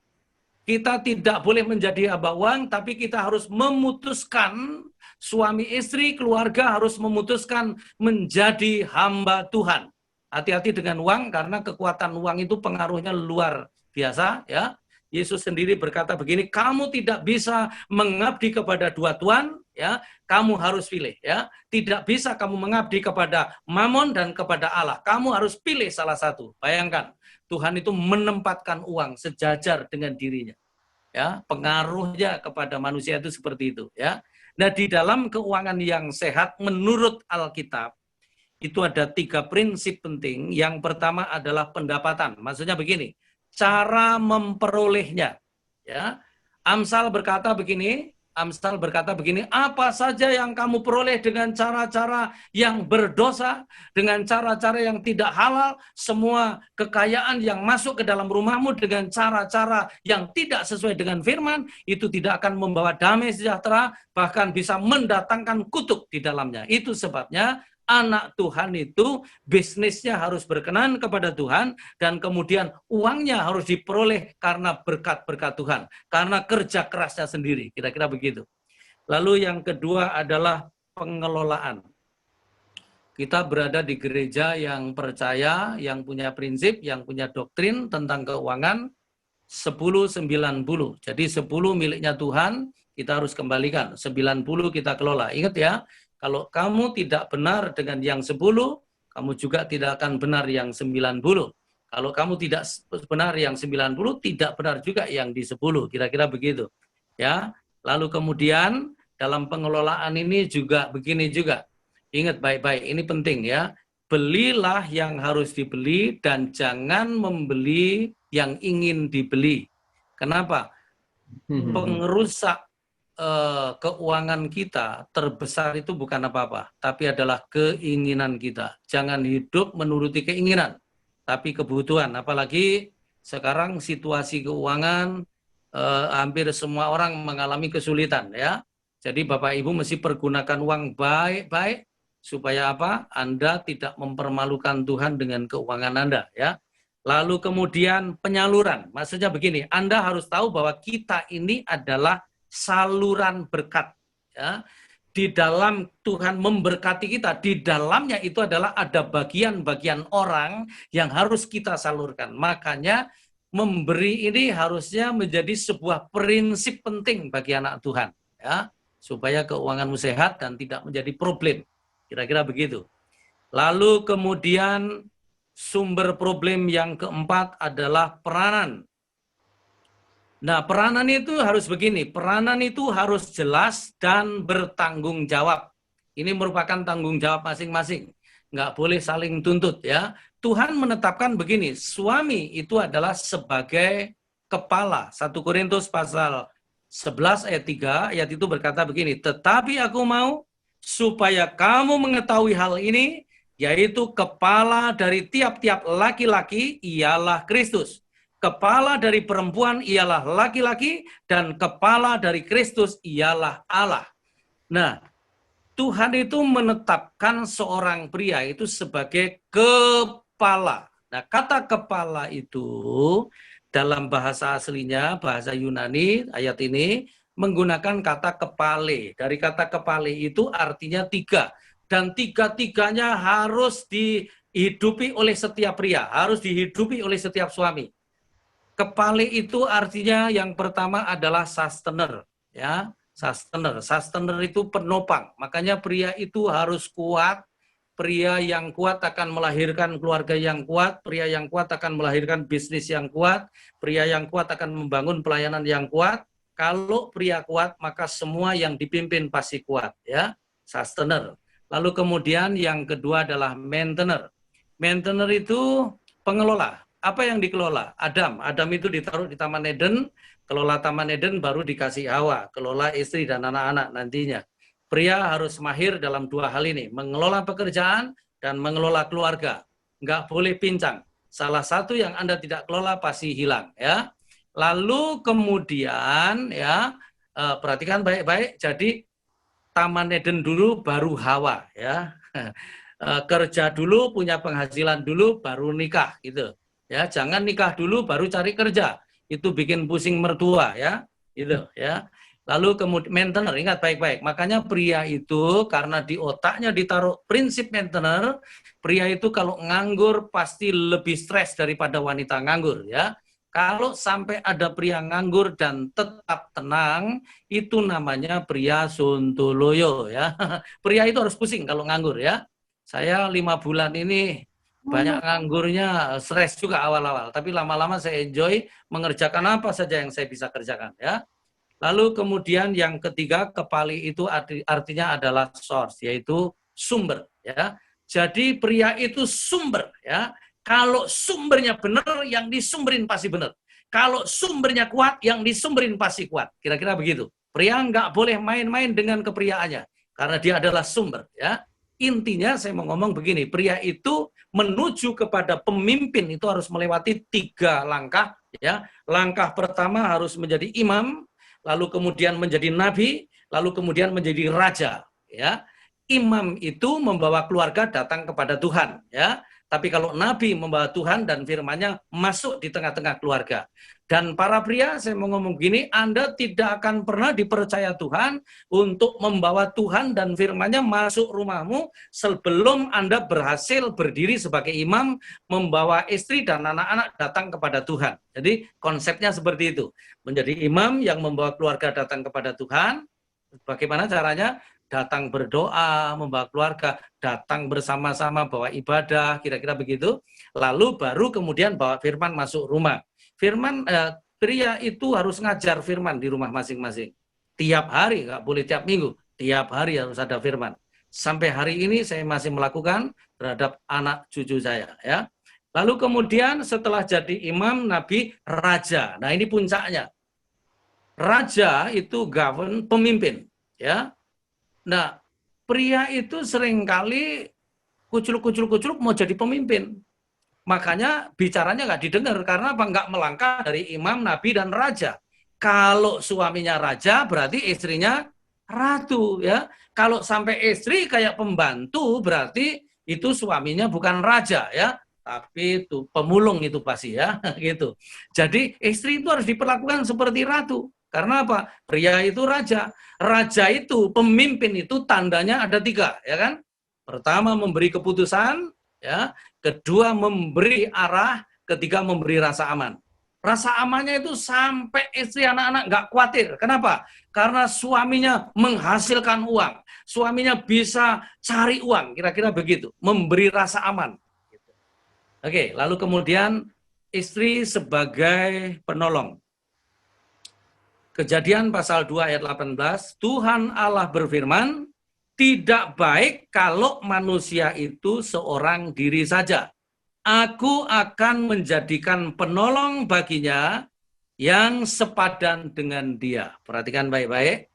Kita tidak boleh menjadi hamba uang, tapi kita harus memutuskan, suami istri, keluarga harus memutuskan menjadi hamba Tuhan. Hati-hati dengan uang, karena kekuatan uang itu pengaruhnya luar biasa. Ya, Yesus sendiri berkata begini, kamu tidak bisa mengabdi kepada dua tuan, ya, kamu harus pilih. Ya, tidak bisa kamu mengabdi kepada Mamon dan kepada Allah. Kamu harus pilih salah satu. Bayangkan, Tuhan itu menempatkan uang sejajar dengan dirinya. Ya, pengaruhnya kepada manusia itu seperti itu. Ya, nah di dalam keuangan yang sehat menurut Alkitab itu ada 3 prinsip penting. Yang pertama adalah pendapatan. Maksudnya begini, cara memperolehnya. Ya, Amsal berkata begini, apa saja yang kamu peroleh dengan cara-cara yang berdosa, dengan cara-cara yang tidak halal, semua kekayaan yang masuk ke dalam rumahmu dengan cara-cara yang tidak sesuai dengan firman, itu tidak akan membawa damai sejahtera, bahkan bisa mendatangkan kutuk di dalamnya. Itu sebabnya anak Tuhan itu bisnisnya harus berkenan kepada Tuhan, dan kemudian uangnya harus diperoleh karena berkat-berkat Tuhan, karena kerja kerasnya sendiri, kira-kira begitu. Lalu yang kedua adalah pengelolaan. Kita berada di gereja yang percaya, yang punya prinsip, yang punya doktrin tentang keuangan 10-90. Jadi 10 miliknya Tuhan, kita harus kembalikan, 90 kita kelola. Ingat ya, kalau kamu tidak benar dengan yang 10, kamu juga tidak akan benar yang 90. Kalau kamu tidak benar yang 90, tidak benar juga yang di 10. Kira-kira begitu. Ya. Lalu kemudian dalam pengelolaan ini juga begini juga. Ingat baik-baik, ini penting ya. Belilah yang harus dibeli dan jangan membeli yang ingin dibeli. Kenapa? Pengerusak keuangan kita terbesar itu bukan apa-apa, tapi adalah keinginan kita. Jangan hidup menuruti keinginan, tapi kebutuhan. Apalagi sekarang situasi keuangan hampir semua orang mengalami kesulitan ya. Jadi Bapak Ibu mesti pergunakan uang baik-baik supaya apa? Anda tidak mempermalukan Tuhan dengan keuangan Anda ya. Lalu kemudian penyaluran. Maksudnya begini, Anda harus tahu bahwa kita ini adalah saluran berkat ya. Di dalam Tuhan memberkati kita, di dalamnya itu adalah ada bagian-bagian orang yang harus kita salurkan. Makanya memberi ini harusnya menjadi sebuah prinsip penting bagi anak Tuhan ya, supaya keuanganmu sehat dan tidak menjadi problem. Kira-kira begitu. Lalu kemudian sumber problem yang keempat adalah peranan. Nah, peranan itu harus begini, peranan itu harus jelas dan bertanggung jawab. Ini merupakan tanggung jawab masing-masing. Nggak boleh saling tuntut ya. Tuhan menetapkan begini, suami itu adalah sebagai kepala. 1 Korintus pasal 11 ayat 3, ayat itu berkata begini, tetapi aku mau supaya kamu mengetahui hal ini, yaitu kepala dari tiap-tiap laki-laki ialah Kristus. Kepala dari perempuan ialah laki-laki, dan kepala dari Kristus ialah Allah. Nah, Tuhan itu menetapkan seorang pria itu sebagai kepala. Nah, kata kepala itu dalam bahasa aslinya, bahasa Yunani, ayat ini menggunakan kata kepale. Dari kata kepale itu artinya 3. Dan 3-tiganya harus dihidupi oleh setiap pria, harus dihidupi oleh setiap suami. Kepale itu artinya yang pertama adalah sustainer, ya, sustainer. Sustainer itu penopang. Makanya pria itu harus kuat. Pria yang kuat akan melahirkan keluarga yang kuat. Pria yang kuat akan melahirkan bisnis yang kuat. Pria yang kuat akan membangun pelayanan yang kuat. Kalau pria kuat, maka semua yang dipimpin pasti kuat, ya. Sustainer. Lalu kemudian yang kedua adalah maintainer. Maintainer itu pengelola. apa yang dikelola? Adam itu ditaruh di Taman Eden, kelola Taman Eden baru dikasih Hawa, kelola istri dan anak-anak nantinya. Pria harus mahir dalam dua hal ini, mengelola pekerjaan dan mengelola keluarga. Nggak boleh pincang. Salah satu yang Anda tidak kelola pasti hilang, ya. Lalu kemudian ya perhatikan baik-baik. Jadi Taman Eden dulu baru Hawa, ya. Kerja dulu, punya penghasilan dulu, baru nikah, gitu. Ya, jangan nikah dulu baru cari kerja. Itu bikin pusing mertua, ya. Gitu, ya. Lalu kemudian maintenance, ingat baik-baik. Makanya pria itu karena di otaknya ditaruh prinsip maintenance, pria itu kalau nganggur pasti lebih stres daripada wanita nganggur, ya. Kalau sampai ada pria nganggur dan tetap tenang, itu namanya pria sontoloyo, ya. Pria itu harus pusing kalau nganggur, ya. Saya 5 bulan ini banyak nganggurnya, stres juga awal-awal. Tapi lama-lama saya enjoy mengerjakan apa saja yang saya bisa kerjakan, ya. Lalu kemudian yang ketiga, kepali itu artinya adalah source, yaitu sumber, ya. Jadi pria itu sumber, ya. Kalau sumbernya benar, yang disumberin pasti benar. Kalau sumbernya kuat, yang disumberin pasti kuat. Kira-kira begitu. Pria nggak boleh main-main dengan kepriaannya, karena dia adalah sumber, ya. Intinya saya mau ngomong begini, pria itu menuju kepada pemimpin itu harus melewati 3 langkah, ya. Langkah pertama harus menjadi imam, lalu kemudian menjadi nabi, lalu kemudian menjadi raja, ya. Imam itu membawa keluarga datang kepada Tuhan, ya. Tapi kalau nabi membawa Tuhan dan firman-Nya masuk di tengah-tengah keluarga. Dan para pria, saya mau ngomong gini, Anda tidak akan pernah dipercaya Tuhan untuk membawa Tuhan dan firman-Nya masuk rumahmu sebelum Anda berhasil berdiri sebagai imam, membawa istri dan anak-anak datang kepada Tuhan. Jadi konsepnya seperti itu. Menjadi imam yang membawa keluarga datang kepada Tuhan. Bagaimana caranya? Datang berdoa, membawa keluarga, datang bersama-sama, bawa ibadah, kira-kira begitu. Lalu baru kemudian bawa firman masuk rumah. Firman, pria itu harus ngajar firman di rumah masing-masing. Tiap hari, nggak boleh tiap minggu. Tiap hari harus ada firman. Sampai hari ini saya masih melakukan terhadap anak cucu saya, ya. Lalu kemudian setelah jadi imam, nabi, raja. Nah ini puncaknya. Raja itu govern, pemimpin, ya. Nah, pria itu seringkali kucluk-kucluk mau jadi pemimpin. Makanya bicaranya nggak didengar, karena apa? Nggak melangkah dari imam, nabi, dan raja. Kalau suaminya raja, berarti istrinya ratu, ya. Kalau sampai istri kayak pembantu, berarti itu suaminya bukan raja, ya. Tapi itu pemulung itu pasti, ya. Gitu. Jadi istri itu harus diperlakukan seperti ratu. Karena apa? Pria itu raja. Raja itu, pemimpin itu tandanya ada 3, ya kan? Pertama memberi keputusan, ya. Kedua memberi arah, ketiga memberi rasa aman. Rasa amannya itu sampai istri anak-anak nggak khawatir. Kenapa? Karena suaminya menghasilkan uang. Suaminya bisa cari uang, kira-kira begitu. Memberi rasa aman. Oke, lalu kemudian istri sebagai penolong. Kejadian pasal 2 ayat 18, Tuhan Allah berfirman, tidak baik kalau manusia itu seorang diri saja. Aku akan menjadikan penolong baginya yang sepadan dengan dia. Perhatikan baik-baik.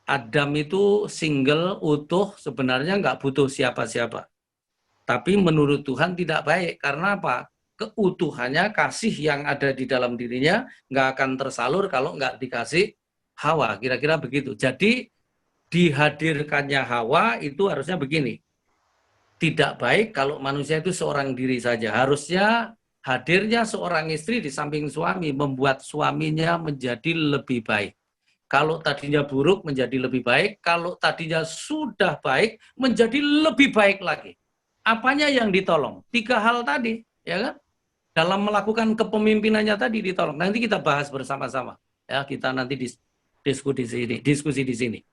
Adam itu single, utuh, sebenarnya nggak butuh siapa-siapa. Tapi menurut Tuhan tidak baik. Karena apa? Keutuhannya, kasih yang ada di dalam dirinya nggak akan tersalur kalau nggak dikasih Hawa, kira-kira begitu. Jadi dihadirkannya Hawa itu harusnya begini, tidak baik kalau manusia itu seorang diri saja. Harusnya hadirnya seorang istri di samping suami membuat suaminya menjadi lebih baik. Kalau tadinya buruk menjadi lebih baik, kalau tadinya sudah baik menjadi lebih baik lagi. Apanya yang ditolong? 3 hal tadi, ya kan? Dalam melakukan kepemimpinannya tadi ditolong. Nanti kita bahas bersama-sama. Ya, kita nanti diskusi di sini.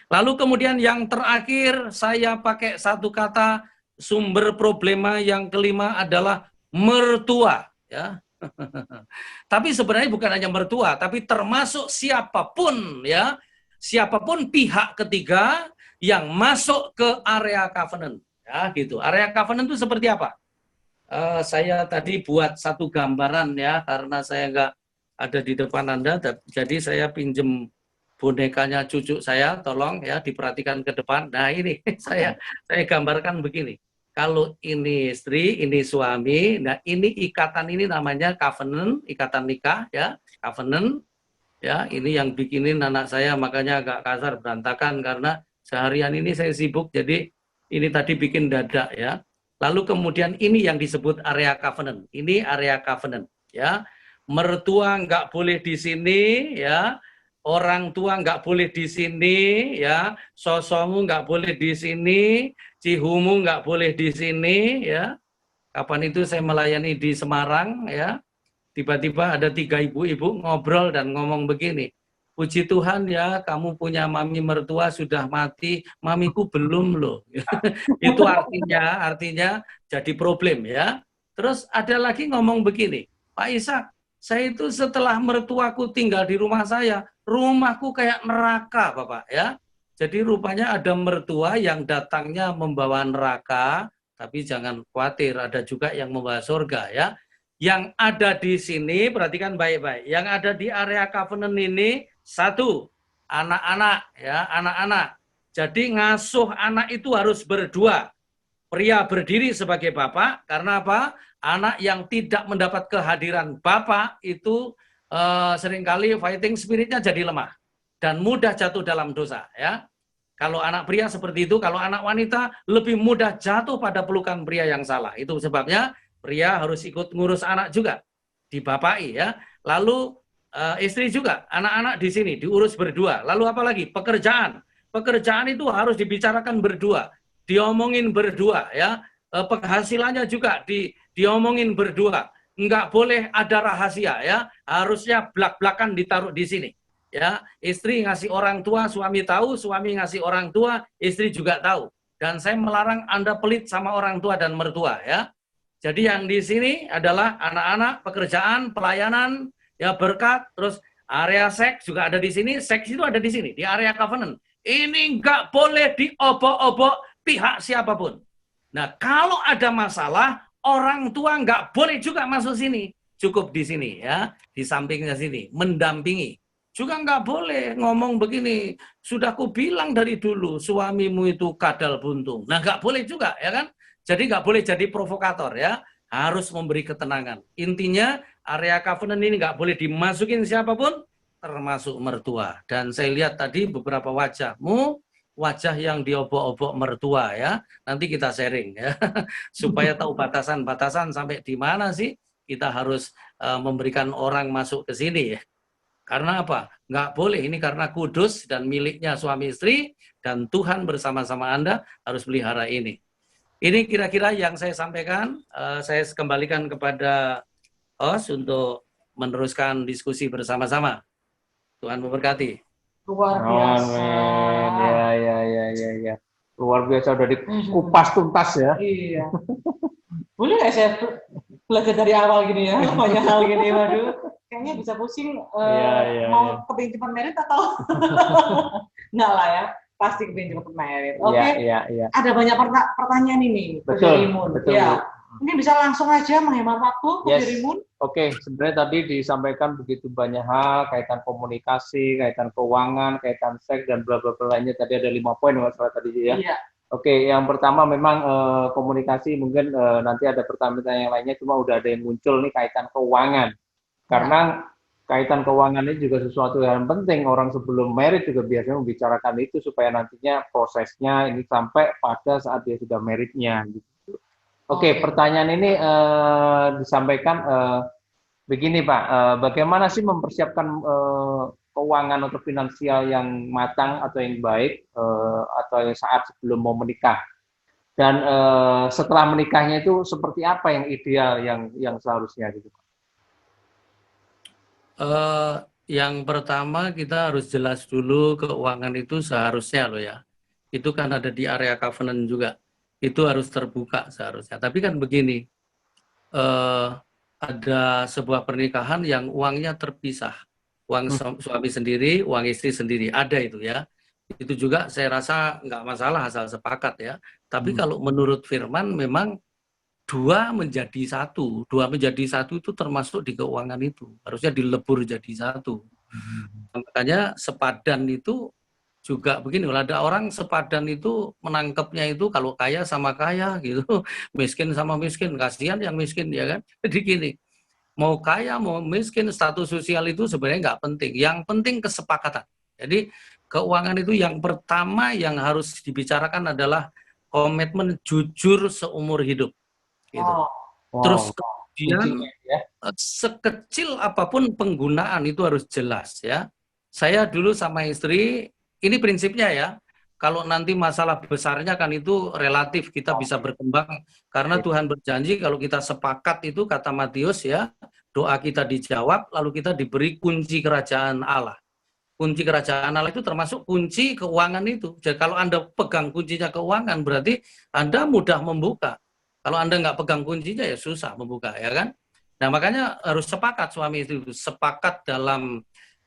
Lalu kemudian yang terakhir saya pakai satu kata, sumber problema yang kelima adalah mertua, ya. Tapi sebenarnya bukan hanya mertua, tapi termasuk siapapun, ya. Siapapun pihak ketiga yang masuk ke area covenant, ya gitu. Area covenant itu seperti apa? Saya tadi buat satu gambaran ya, karena saya nggak ada di depan Anda, jadi saya pinjem bonekanya cucu saya, tolong ya diperhatikan ke depan. Nah ini saya gambarkan begini. Kalau ini istri, ini suami, nah ini ikatan ini namanya covenant, ikatan nikah ya, covenant. Ya, ini yang bikinin anak saya, makanya agak kasar berantakan karena seharian ini saya sibuk, jadi ini tadi bikin dada ya. Lalu kemudian ini yang disebut area covenant. Ini area covenant ya. Mertua nggak boleh di sini ya. Orang tua nggak boleh di sini ya. Sosomu nggak boleh di sini. Cihumu nggak boleh di sini ya. Kapan itu saya melayani di Semarang ya. Tiba-tiba ada 3 ibu-ibu ngobrol dan ngomong begini, puji Tuhan ya kamu punya mami mertua sudah mati, mamiku belum loh. Itu artinya jadi problem ya. Terus ada lagi ngomong begini, Pak Ishak, saya itu setelah mertuaku tinggal di rumah saya, rumahku kayak neraka Bapak ya. Jadi rupanya ada mertua yang datangnya membawa neraka, tapi jangan khawatir, ada juga yang membawa surga ya. Yang ada di sini, perhatikan baik-baik. Yang ada di area covenant ini, satu, anak-anak ya, anak-anak. Jadi ngasuh anak itu harus berdua. Pria berdiri sebagai bapak, karena apa? Anak yang tidak mendapat kehadiran bapak itu seringkali fighting spiritnya jadi lemah dan mudah jatuh dalam dosa ya. Kalau anak pria seperti itu, kalau anak wanita lebih mudah jatuh pada pelukan pria yang salah. Itu sebabnya pria harus ikut ngurus anak juga, dibapai ya. Lalu istri juga, anak-anak di sini diurus berdua. Lalu apa lagi? Pekerjaan. Pekerjaan itu harus dibicarakan berdua, diomongin berdua ya. Penghasilannya juga diomongin berdua. Enggak boleh ada rahasia ya. Harusnya blak-blakan ditaruh di sini. Ya, istri ngasih orang tua, suami tahu, suami ngasih orang tua, istri juga tahu. Dan saya melarang Anda pelit sama orang tua dan mertua ya. Jadi yang di sini adalah anak-anak, pekerjaan, pelayanan, ya berkat, terus area seks juga ada di sini, seks itu ada di sini, di area covenant. Ini nggak boleh diobok-obok pihak siapapun. Nah, kalau ada masalah, orang tua nggak boleh juga masuk sini. Cukup di sini ya, di sampingnya sini, mendampingi. Juga nggak boleh ngomong begini, sudah ku bilang dari dulu, suamimu itu kadal buntung. Nah, nggak boleh juga, ya kan? Jadi nggak boleh jadi provokator ya, harus memberi ketenangan. Intinya area covenant ini nggak boleh dimasukin siapapun, termasuk mertua. Dan saya lihat tadi beberapa wajahmu, wajah yang diobok-obok mertua ya. Nanti kita sharing ya, supaya tahu batasan-batasan sampai di mana sih kita harus memberikan orang masuk ke sini ya. Karena apa? Nggak boleh, ini karena kudus dan miliknya suami istri, dan Tuhan bersama-sama Anda harus pelihara ini. Ini kira-kira yang saya sampaikan, saya kembalikan kepada host untuk meneruskan diskusi bersama-sama. Tuhan memberkati. Luar biasa. Ya. Luar biasa, udah dikupas tuntas ya. Iya. Boleh nggak saya belajar dari awal gini ya, banyak hal gini, waduh. Kayaknya bisa pusing, mau kepingin cepat merit atau enggak lah ya, pasti kepingin cepat merit. Oke. Ada banyak pertanyaan ini, betul. Ya. Ini bisa langsung aja menghemat waktu, Coach Rimun. Oke, sebenarnya tadi disampaikan begitu banyak hal, kaitan komunikasi, kaitan keuangan, kaitan seks, dan bla bla bla lainnya. Tadi ada 5 poin masalah tadi ya. Iya. Oke, yang pertama memang komunikasi, mungkin nanti ada pertanyaan yang lainnya, cuma udah ada yang muncul nih kaitan keuangan. Karena kaitan keuangan ini juga sesuatu yang penting, orang sebelum merit juga biasanya membicarakan itu supaya nantinya prosesnya ini sampai pada saat dia sudah meritnya. Gitu. Oke, pertanyaan ini disampaikan begini Pak, bagaimana sih mempersiapkan keuangan atau finansial yang matang atau yang baik atau yang saat sebelum mau menikah? Dan setelah menikahnya itu seperti apa yang ideal yang seharusnya gitu Pak? Yang pertama kita harus jelas dulu keuangan itu seharusnya loh ya. Itu kan ada di area covenant juga. Itu harus terbuka seharusnya. Tapi kan begini, ada sebuah pernikahan yang uangnya terpisah. Uang suami sendiri, uang istri sendiri. Ada itu ya. Itu juga saya rasa nggak masalah asal sepakat ya. Tapi kalau menurut firman memang dua menjadi satu. Dua menjadi satu itu termasuk di keuangan itu. Harusnya dilebur jadi satu. Makanya sepadan itu juga begini, kalau ada orang sepadan itu menangkapnya itu kalau kaya sama kaya gitu, miskin sama miskin, kasihan yang miskin ya kan. Jadi gini, mau kaya mau miskin status sosial itu sebenarnya nggak penting. Yang penting kesepakatan. Jadi keuangan itu yang pertama yang harus dibicarakan adalah komitmen jujur seumur hidup. Gitu. Terus kemudian sekecil apapun penggunaan itu harus jelas ya. Saya dulu sama istri, ini prinsipnya ya, kalau nanti masalah besarnya kan itu relatif, kita bisa berkembang. Karena Tuhan berjanji kalau kita sepakat itu, kata Matius ya, doa kita dijawab, lalu kita diberi kunci kerajaan Allah. Kunci kerajaan Allah itu termasuk kunci keuangan itu. Jadi kalau Anda pegang kuncinya keuangan, berarti Anda mudah membuka. Kalau Anda nggak pegang kuncinya ya susah membuka, ya kan? Nah makanya harus sepakat suami istri itu, sepakat dalam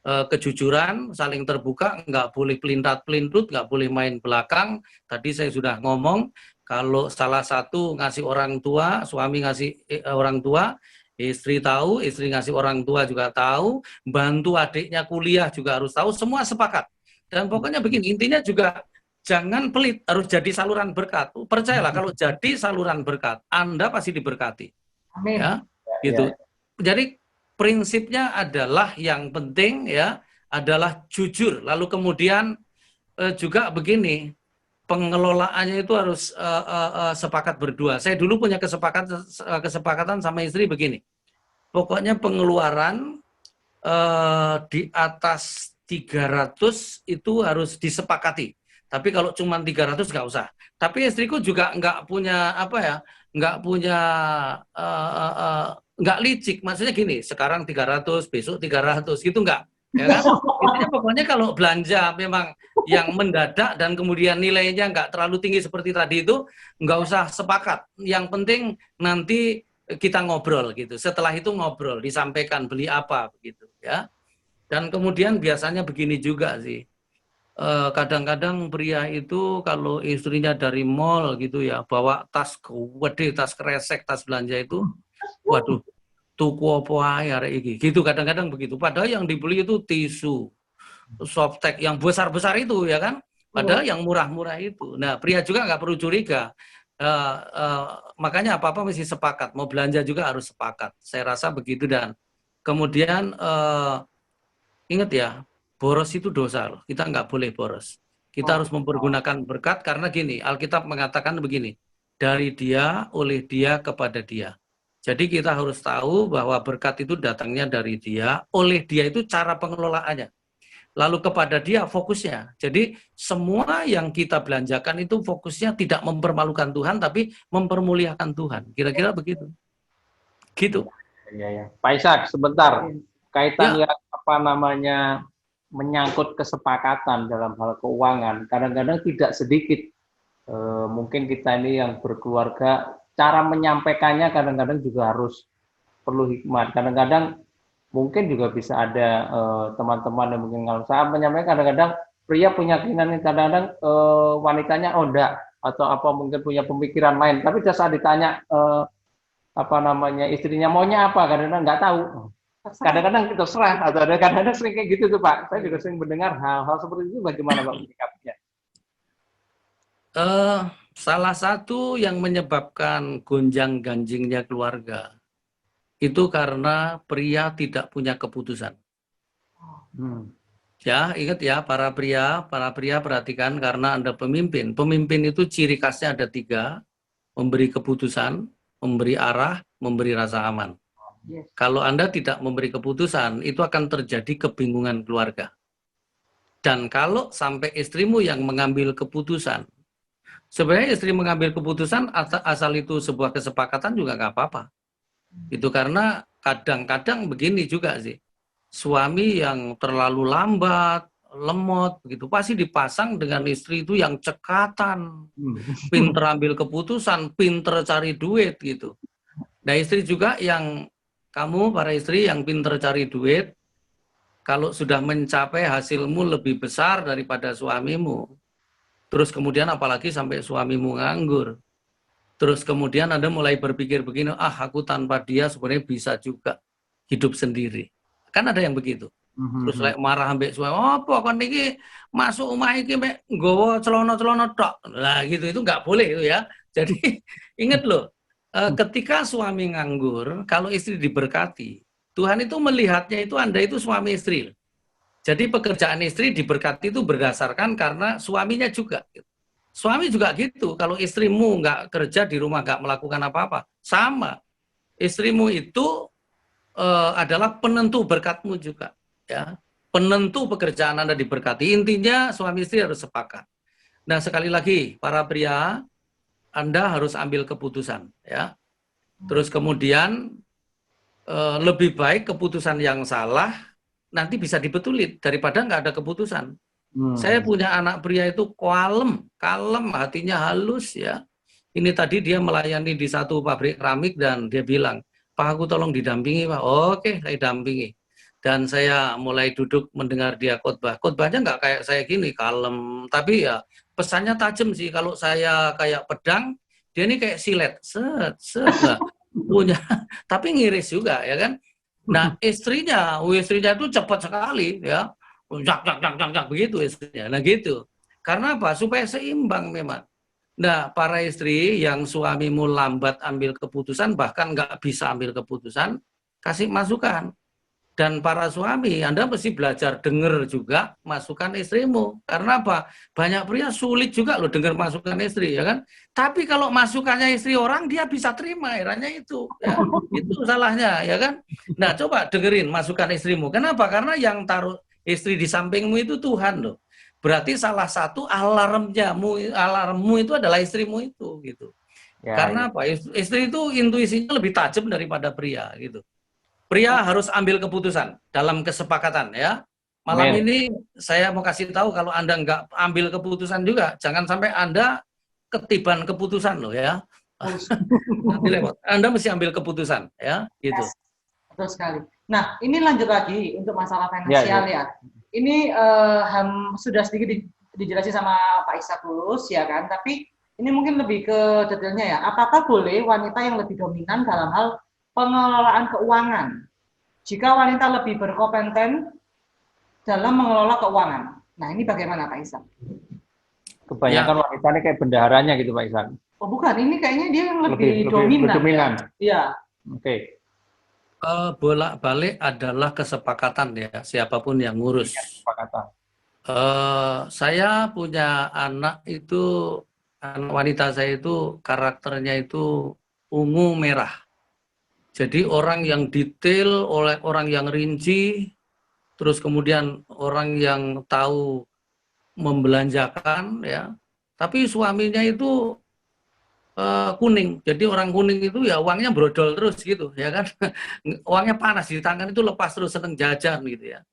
kejujuran, saling terbuka, nggak boleh pelintat-pelintut, nggak boleh main belakang. Tadi saya sudah ngomong, kalau salah satu ngasih orang tua, suami ngasih orang tua, istri tahu, istri ngasih orang tua juga tahu, bantu adiknya kuliah juga harus tahu, semua sepakat. Dan pokoknya begini, intinya juga jangan pelit, harus jadi saluran berkat. Percayalah, kalau jadi saluran berkat, Anda pasti diberkati. Amin. Ya, gitu. Jadi prinsipnya adalah yang penting ya adalah jujur. Lalu kemudian juga begini, pengelolaannya itu harus sepakat berdua. Saya dulu punya kesepakatan sama istri begini. Pokoknya pengeluaran di atas 300 itu harus disepakati. Tapi kalau cuma 300 nggak usah. Tapi istriku juga nggak punya apa ya, nggak punya nggak licik, maksudnya gini, sekarang 300, besok 300, gitu nggak, ya kan? Intinya pokoknya kalau belanja memang yang mendadak dan kemudian nilainya nggak terlalu tinggi seperti tadi itu, nggak usah sepakat. Yang penting nanti kita ngobrol gitu. Setelah itu ngobrol, disampaikan beli apa begitu, ya. Dan kemudian biasanya begini juga sih. Kadang-kadang pria itu kalau istrinya dari mall gitu ya, bawa tas gede, tas kresek, tas belanja itu, waduh, tuku apa ae arek iki. Gitu kadang-kadang begitu. Padahal yang dibeli itu tisu, softtek yang besar-besar itu ya kan. Padahal yang murah-murah itu. Nah, pria juga nggak perlu curiga. Makanya apa-apa mesti sepakat. Mau belanja juga harus sepakat. Saya rasa begitu. Dan kemudian ingat ya, boros itu dosa loh. Kita nggak boleh boros. Kita harus mempergunakan berkat karena gini, Alkitab mengatakan begini, dari dia, oleh dia, kepada dia. Jadi kita harus tahu bahwa berkat itu datangnya dari dia, oleh dia itu cara pengelolaannya. Lalu kepada dia fokusnya. Jadi semua yang kita belanjakan itu fokusnya tidak mempermalukan Tuhan, tapi mempermuliakan Tuhan. Kira-kira begitu. Gitu. Ya. Pak Ishak, sebentar. Kaitan yang apa namanya menyangkut kesepakatan dalam hal keuangan, kadang-kadang tidak sedikit. Mungkin kita ini yang berkeluarga, cara menyampaikannya kadang-kadang juga harus perlu hikmat. Kadang-kadang mungkin juga bisa ada teman-teman yang mungkin kalau saya menyampaikan, kadang-kadang pria punya keinginan, kadang-kadang wanitanya enggak, atau apa mungkin punya pemikiran lain. Tapi saat ditanya apa namanya istrinya maunya apa, kadang-kadang nggak tahu. Kadang-kadang kita serah, atau ada kadang-kadang sering kayak gitu tuh Pak. Saya juga sering mendengar hal-hal seperti itu. Bagaimana Pak menyikapinya? Salah satu yang menyebabkan gonjang-ganjingnya keluarga itu karena pria tidak punya keputusan. Ya, ingat ya para pria perhatikan, karena Anda pemimpin. Pemimpin itu ciri khasnya ada 3, memberi keputusan, memberi arah, memberi rasa aman. Kalau Anda tidak memberi keputusan, itu akan terjadi kebingungan keluarga. Dan kalau sampai istrimu yang mengambil keputusan, sebenarnya istri mengambil keputusan asal itu sebuah kesepakatan juga nggak apa-apa. Itu karena kadang-kadang begini juga sih, suami yang terlalu lambat, lemot, begitu pasti dipasang dengan istri itu yang cekatan, pinter ambil keputusan, pinter cari duit gitu. Nah istri juga yang kamu para istri yang pinter cari duit, kalau sudah mencapai hasilmu lebih besar daripada suamimu, terus kemudian apalagi sampai suamimu nganggur, Terus kemudian Anda mulai berpikir begini, aku tanpa dia sebenarnya bisa juga hidup sendiri. Kan ada yang begitu. Terus marah ambek suami, apa kon iki masuk omah iki mek nggawa celana-celana tok. Lah gitu, itu nggak boleh itu ya. Jadi ingat loh, ketika suami nganggur, kalau istri diberkati, Tuhan itu melihatnya itu Anda itu suami istri. Jadi pekerjaan istri diberkati itu berdasarkan karena suaminya juga. Suami juga gitu, kalau istrimu nggak kerja di rumah, nggak melakukan apa-apa, sama. Istrimu itu adalah penentu berkatmu juga. Ya, penentu pekerjaan Anda diberkati. Intinya suami istri harus sepakat. Nah, sekali lagi, para pria, Anda harus ambil keputusan. Ya. Terus kemudian, lebih baik keputusan yang salah, nanti bisa dibetulin, daripada nggak ada keputusan. Saya punya anak pria itu kalem, hatinya halus ya. Ini tadi dia melayani di satu pabrik keramik dan dia bilang, Pak aku tolong didampingi Pak. Oke, saya dampingi. Dan saya mulai duduk mendengar dia khotbah. Khotbahnya nggak kayak saya gini, kalem. Tapi ya pesannya tajam sih. Kalau saya kayak pedang, dia ini kayak silet. Set. Nah, punya. Tapi ngiris juga ya kan. Nah istrinya itu cepat sekali ya. Jak begitu istrinya. Nah gitu. Karena apa? Supaya seimbang memang. Nah, para istri yang suamimu lambat ambil keputusan, bahkan nggak bisa ambil keputusan, kasih masukan. Dan para suami, Anda mesti belajar dengar juga masukan istrimu. Karena apa? Banyak pria sulit juga loh dengar masukan istri, ya kan? Tapi kalau masukannya istri orang, dia bisa terima, eranya itu. Ya. Itu salahnya, ya kan? Nah, coba dengerin masukan istrimu. Kenapa? Karena yang taruh istri di sampingmu itu Tuhan loh. Berarti salah satu alarmmu itu adalah istrimu itu, gitu. Ya, karena apa? Istri itu intuisinya lebih tajam daripada pria, gitu. Pria harus ambil keputusan dalam kesepakatan ya. Malam ini saya mau kasih tahu kalau Anda nggak ambil keputusan juga, jangan sampai Anda ketiban keputusan loh ya. Nanti lewat. Anda mesti ambil keputusan ya, gitu. Yes. Betul sekali. Nah, ini lanjut lagi untuk masalah finansial ya. Ini sudah sedikit dijelasin sama Pak Ishak Lulus ya kan, tapi ini mungkin lebih ke detailnya ya. Apakah boleh wanita yang lebih dominan dalam hal pengelolaan keuangan jika wanita lebih berkompeten dalam mengelola keuangan? Nah, ini bagaimana Pak Ishak? Kebanyakan wanita ini kayak bendaharanya gitu Pak Ishak. Oh bukan, ini kayaknya dia yang lebih dominan. Iya. Oke. Bolak-balik adalah kesepakatan ya, siapapun yang ngurus. Kesepakatan. Saya punya anak itu, anak wanita saya itu karakternya itu ungu merah. Jadi orang yang detail, orang yang rinci, terus kemudian orang yang tahu membelanjakan ya. Tapi suaminya itu kuning. Jadi orang kuning itu ya uangnya brodol terus gitu ya kan. Uangnya panas di tangan itu lepas terus, seneng jajan gitu ya.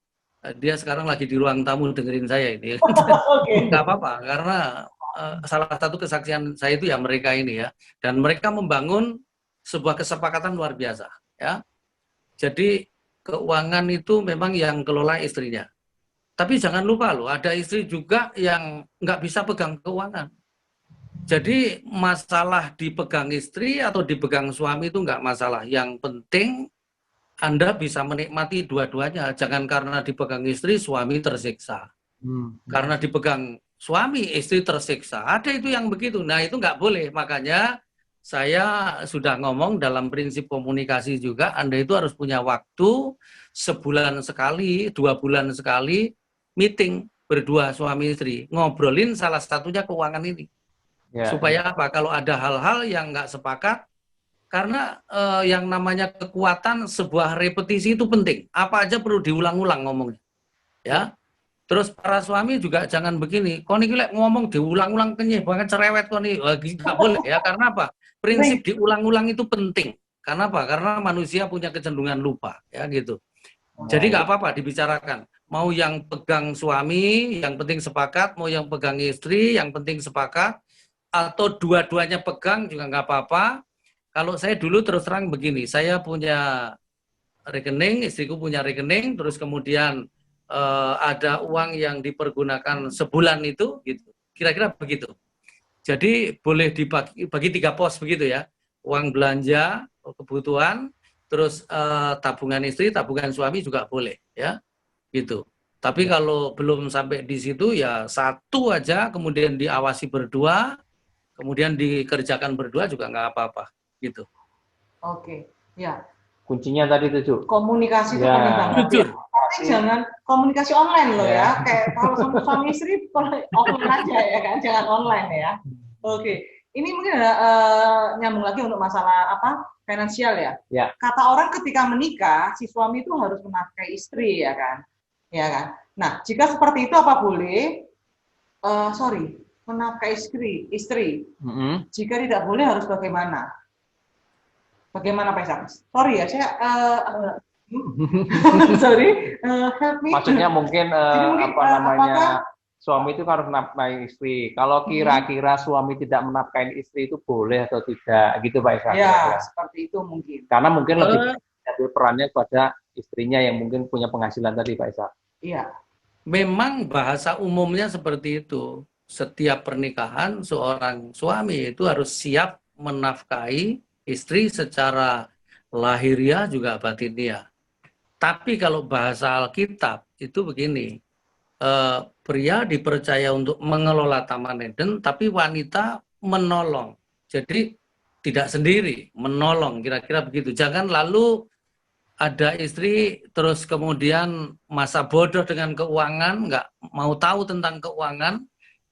Dia sekarang lagi di ruang tamu dengerin saya ini. Nggak apa-apa karena salah satu kesaksian saya itu ya mereka ini ya. Dan mereka membangun sebuah kesepakatan luar biasa ya. Jadi keuangan itu memang yang kelola istrinya. Tapi jangan lupa loh, ada istri juga yang nggak bisa pegang keuangan. Jadi masalah dipegang istri atau dipegang suami itu nggak masalah. Yang penting Anda bisa menikmati dua-duanya. Jangan karena dipegang istri, suami tersiksa. Karena dipegang suami, istri tersiksa. Ada itu yang begitu. Nah itu nggak boleh. Makanya saya sudah ngomong dalam prinsip komunikasi juga, Anda itu harus punya waktu sebulan sekali, 2 bulan sekali, meeting berdua suami istri. Ngobrolin salah satunya keuangan ini. Supaya apa? Kalau ada hal-hal yang nggak sepakat, karena yang namanya kekuatan sebuah repetisi itu penting. Apa aja perlu diulang-ulang ngomongnya. Ya. Terus para suami juga jangan begini. Koni lek ngomong diulang-ulang kenyih banget cerewet koni. Nggak boleh ya. Karena apa? Prinsip diulang-ulang itu penting. Karena apa? Karena manusia punya kecenderungan lupa. Ya gitu. Jadi nggak apa-apa dibicarakan. Mau yang pegang suami, yang penting sepakat. Mau yang pegang istri, yang penting sepakat. Atau dua-duanya pegang juga nggak apa-apa. Kalau saya dulu terus terang begini, saya punya rekening, istriku punya rekening, terus kemudian ada uang yang dipergunakan sebulan itu, gitu. Kira-kira begitu. Jadi boleh dibagi bagi 3 pos begitu ya. Uang belanja, kebutuhan, terus tabungan istri, tabungan suami juga boleh ya. Gitu. Tapi kalau belum sampai di situ ya satu aja, kemudian diawasi berdua, kemudian dikerjakan berdua juga nggak apa-apa gitu. Oke, ya. Kuncinya tadi itu, Ju. Komunikasi itu Ya. penting banget. Jujur. Tapi jangan komunikasi online loh Ya. ya. Kayak kalau sama suami istri offline aja ya kan, jangan online ya. Oke, ini mungkin nyambung lagi untuk masalah apa finansial ya. Ya. Kata orang ketika menikah si suami itu harus menafkahi istri ya kan, ya kan. Nah jika seperti itu apa boleh? Menafkahi istri. Jika tidak boleh harus bagaimana? Bagaimana Pak Isak? Sorry ya saya help me. Maksudnya mungkin, apakah suami itu harus menafkahi istri. Kalau kira-kira suami tidak menafkahi istri itu boleh atau tidak, gitu Pak Isak? Ya, seperti itu mungkin. Karena mungkin lebih ambil perannya kepada istrinya yang mungkin punya penghasilan tadi Pak Isak. Iya. Memang bahasa umumnya seperti itu. Setiap pernikahan seorang suami itu harus siap menafkahi istri secara lahiriah juga batiniah. Tapi kalau bahasa Alkitab itu begini, pria dipercaya untuk mengelola Taman Eden, tapi wanita menolong. Jadi tidak sendiri, menolong, kira-kira begitu. Jangan lalu ada istri terus kemudian masa bodoh dengan keuangan, nggak mau tahu tentang keuangan,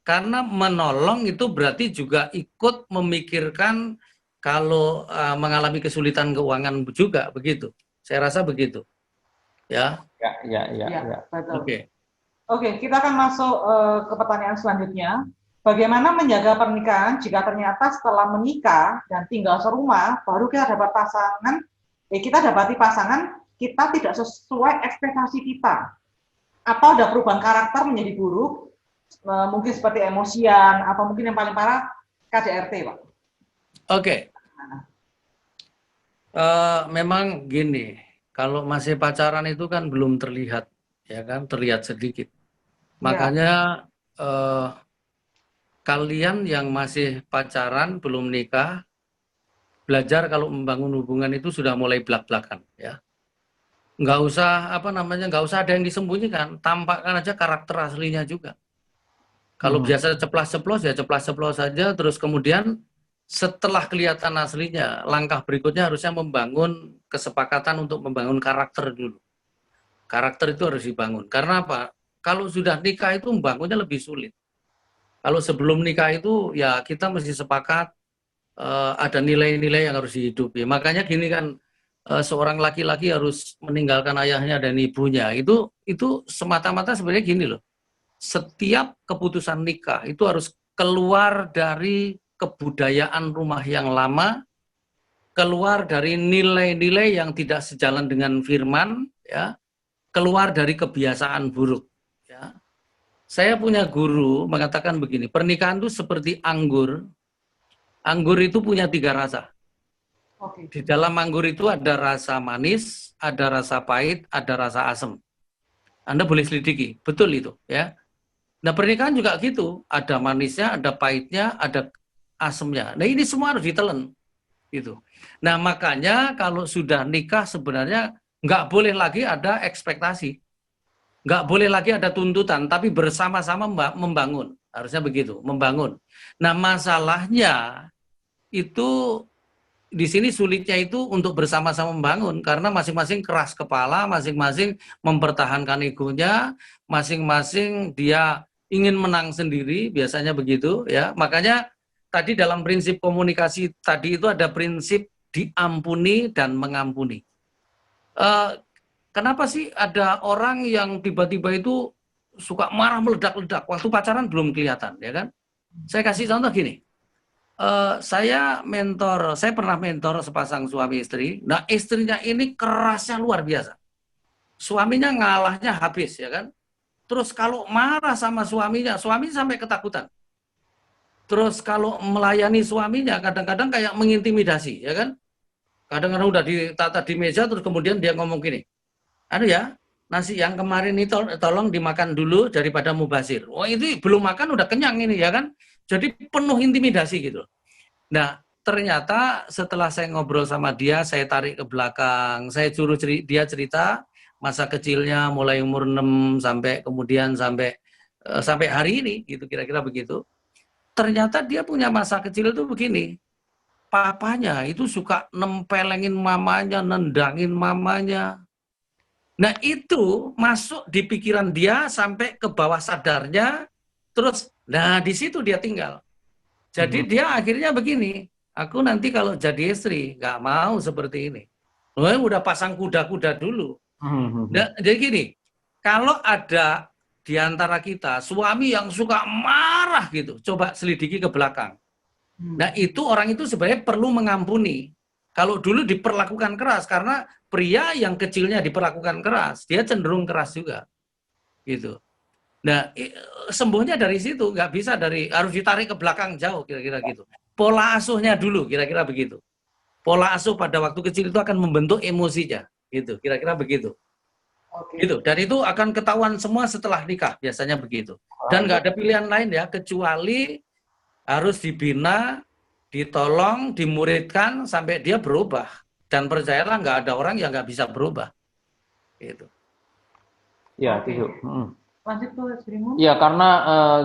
karena menolong itu berarti juga ikut memikirkan kalau mengalami kesulitan keuangan juga, begitu. Saya rasa begitu. Ya. Ya. Betul. Oke. Oke, kita akan masuk ke pertanyaan selanjutnya. Bagaimana menjaga pernikahan jika ternyata setelah menikah dan tinggal serumah, baru kita dapati pasangan kita tidak sesuai ekspektasi kita. Atau ada perubahan karakter menjadi buruk, mungkin seperti emosian, atau mungkin yang paling parah KDRT, Pak. Oke. Memang gini, kalau masih pacaran itu kan belum terlihat, ya kan, terlihat sedikit. Makanya kalian yang masih pacaran belum nikah, belajar kalau membangun hubungan itu sudah mulai belak-belakan, ya. Nggak usah ada yang disembunyikan, tampakkan aja karakter aslinya juga. Kalau biasa ceplas-ceplos ya ceplas-ceplos saja, terus kemudian setelah kelihatan aslinya, langkah berikutnya harusnya membangun kesepakatan untuk membangun karakter dulu. Karakter itu harus dibangun. Karena apa? Kalau sudah nikah itu membangunnya lebih sulit. Kalau sebelum nikah itu ya kita mesti sepakat ada nilai-nilai yang harus dihidupi. Makanya gini kan, seorang laki-laki harus meninggalkan ayahnya dan ibunya. Itu semata-mata sebenarnya gini loh. Setiap keputusan nikah itu harus keluar dari kebudayaan rumah yang lama, keluar dari nilai-nilai yang tidak sejalan dengan firman, ya, keluar dari kebiasaan buruk. Ya. Saya punya guru mengatakan begini, pernikahan itu seperti anggur. Anggur itu punya 3 rasa. Di dalam anggur itu ada rasa manis, ada rasa pahit, ada rasa asam. Anda boleh selidiki, betul itu, ya. Nah pernikahan juga gitu, ada manisnya, ada pahitnya, ada asamnya. Nah ini semua harus ditelan, gitu. Nah makanya kalau sudah nikah sebenarnya nggak boleh lagi ada ekspektasi, nggak boleh lagi ada tuntutan, tapi bersama-sama membangun, harusnya begitu, membangun. Nah masalahnya itu di sini sulitnya itu untuk bersama-sama membangun karena masing-masing keras kepala, masing-masing mempertahankan egonya, masing-masing dia ingin menang sendiri, biasanya begitu, ya. Makanya tadi dalam prinsip komunikasi tadi itu ada prinsip diampuni dan mengampuni. Kenapa sih ada orang yang tiba-tiba itu suka marah meledak-ledak waktu pacaran belum kelihatan, ya kan? Saya kasih contoh gini. Saya pernah mentor sepasang suami istri. Nah, istrinya ini kerasnya luar biasa. Suaminya ngalahnya habis, ya kan? Terus kalau marah sama suaminya sampai ketakutan. Terus kalau melayani suaminya kadang-kadang kayak mengintimidasi, ya kan? Kadang-kadang udah ditata di meja terus kemudian dia ngomong gini. Ya, nasi yang kemarin itu tolong dimakan dulu daripada mubazir. Oh, itu belum makan udah kenyang ini, ya kan? Jadi penuh intimidasi gitu. Nah, ternyata setelah saya ngobrol sama dia, saya tarik ke belakang, saya suruh dia cerita masa kecilnya mulai umur 6 sampai kemudian sampai hari ini gitu, kira-kira begitu. Ternyata dia punya masa kecil itu begini. Papanya itu suka nempelengin mamanya, nendangin mamanya. Nah, itu masuk di pikiran dia sampai ke bawah sadarnya, terus nah di situ dia tinggal. Jadi dia akhirnya begini, aku nanti kalau jadi istri nggak mau seperti ini. Udah pasang kuda-kuda dulu. Nah, jadi gini, kalau ada di antara kita suami yang suka marah gitu, coba selidiki ke belakang. Nah, itu orang itu sebenarnya perlu mengampuni. Kalau dulu diperlakukan keras, karena pria yang kecilnya diperlakukan keras, dia cenderung keras juga. Gitu. Nah, sembuhnya dari situ, nggak bisa harus ditarik ke belakang jauh, kira-kira gitu. Pola asuhnya dulu, kira-kira begitu. Pola asuh pada waktu kecil itu akan membentuk emosinya, gitu, kira-kira begitu. Gitu. Dan itu akan ketahuan semua setelah nikah, biasanya begitu. Dan nggak ada pilihan lain ya, kecuali harus dibina, ditolong, dimuridkan sampai dia berubah. Dan percayalah nggak ada orang yang nggak bisa berubah. Gitu. Ya, itu. Lanjut tuh, Srimun. Ya, karena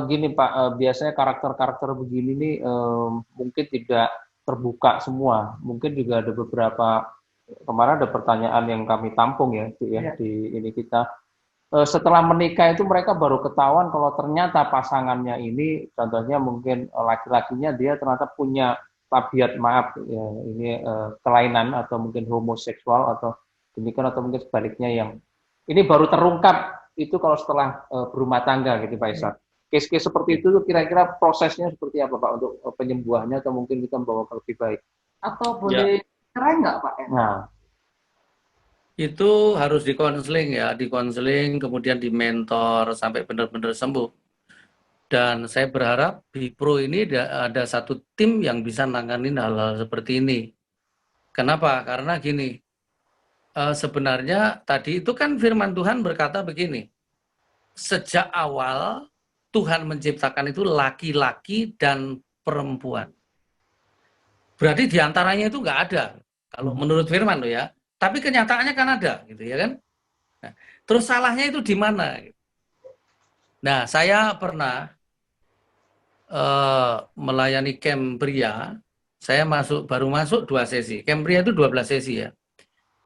gini Pak, biasanya karakter-karakter begini nih mungkin tidak terbuka semua. Mungkin juga ada beberapa, kemarin ada pertanyaan yang kami tampung ya, di ini kita. Setelah menikah itu mereka baru ketahuan kalau ternyata pasangannya ini, contohnya mungkin laki-lakinya dia ternyata punya tabiat, maaf ya, ini kelainan atau mungkin homoseksual atau demikian, atau mungkin sebaliknya, yang ini baru terungkap itu kalau setelah berumah tangga gitu Pak Ishak. Case-case seperti itu kira-kira prosesnya seperti apa Pak untuk penyembuhannya, atau mungkin kita membawa ke lebih baik? Atau boleh cerai nggak Pak? Nah, itu harus dikonseling ya, dikonseling kemudian dimentor sampai benar-benar sembuh. Dan saya berharap di Pro ini ada satu tim yang bisa nanganin hal-hal seperti ini. Kenapa? Karena gini, sebenarnya tadi itu kan firman Tuhan berkata begini, sejak awal Tuhan menciptakan itu laki-laki dan perempuan. Berarti diantaranya itu nggak ada, kalau menurut firman loh ya. Tapi kenyataannya kan ada, gitu ya kan. Nah, terus salahnya itu di mana? Nah, saya pernah melayani camp pria. Saya baru masuk 2 sesi. Camp pria itu 12 sesi ya.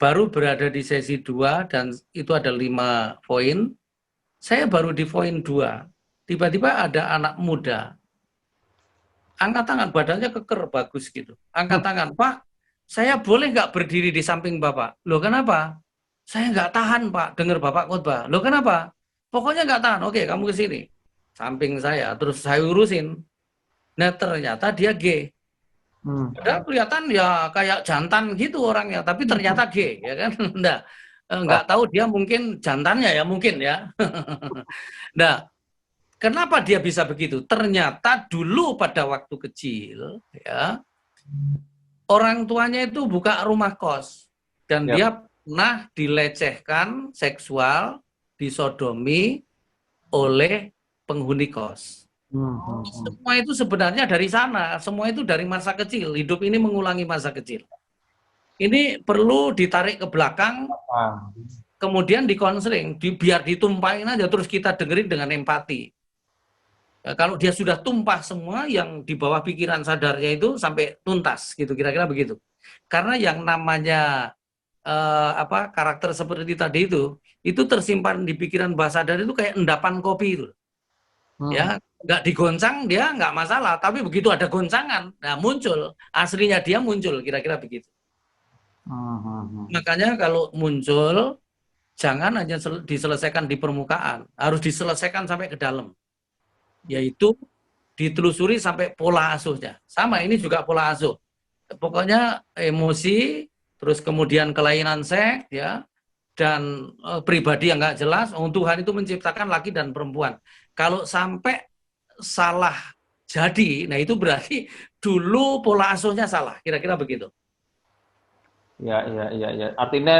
Baru berada di sesi 2 dan itu ada 5 poin. Saya baru di poin 2. Tiba-tiba ada anak muda. Angkat tangan, badannya keker, bagus gitu. Angkat tangan, Pak, saya boleh nggak berdiri di samping Bapak? Loh kenapa? Saya nggak tahan Pak, dengar Bapak khotbah. Loh kenapa? Pokoknya nggak tahan. Oke, kamu ke sini. Samping saya, terus saya urusin. Nah ternyata dia gay. Padahal kelihatan ya kayak jantan gitu orangnya, tapi ternyata gay, ya kan? Nggak tahu dia mungkin jantannya ya, mungkin ya. Nah, kenapa dia bisa begitu? Ternyata dulu pada waktu kecil, ya, orang tuanya itu buka rumah kos dan dia pernah dilecehkan seksual, disodomi oleh penghuni kos. Semua itu sebenarnya dari sana, semua itu dari masa kecil. Hidup ini mengulangi masa kecil. Ini perlu ditarik ke belakang, kemudian dikonseling, biar ditumpahin aja, terus kita dengerin dengan empati. Kalau dia sudah tumpah semua yang di bawah pikiran sadarnya itu sampai tuntas gitu, kira-kira begitu. Karena yang namanya karakter seperti tadi itu tersimpan di pikiran bawah sadar itu kayak endapan kopi itu. Ya, nggak digoncang dia nggak masalah, tapi begitu ada goncangan, nah muncul aslinya, dia muncul, kira-kira begitu. Makanya kalau muncul jangan hanya diselesaikan di permukaan, harus diselesaikan sampai ke dalam. Yaitu ditelusuri sampai pola asuhnya. Sama, ini juga pola asuh. Pokoknya emosi, terus kemudian kelainan seks, ya, dan pribadi yang nggak jelas. Tuhan itu menciptakan laki dan perempuan. Kalau sampai salah jadi, nah itu berarti dulu pola asuhnya salah. Kira-kira begitu. Ya. Artinya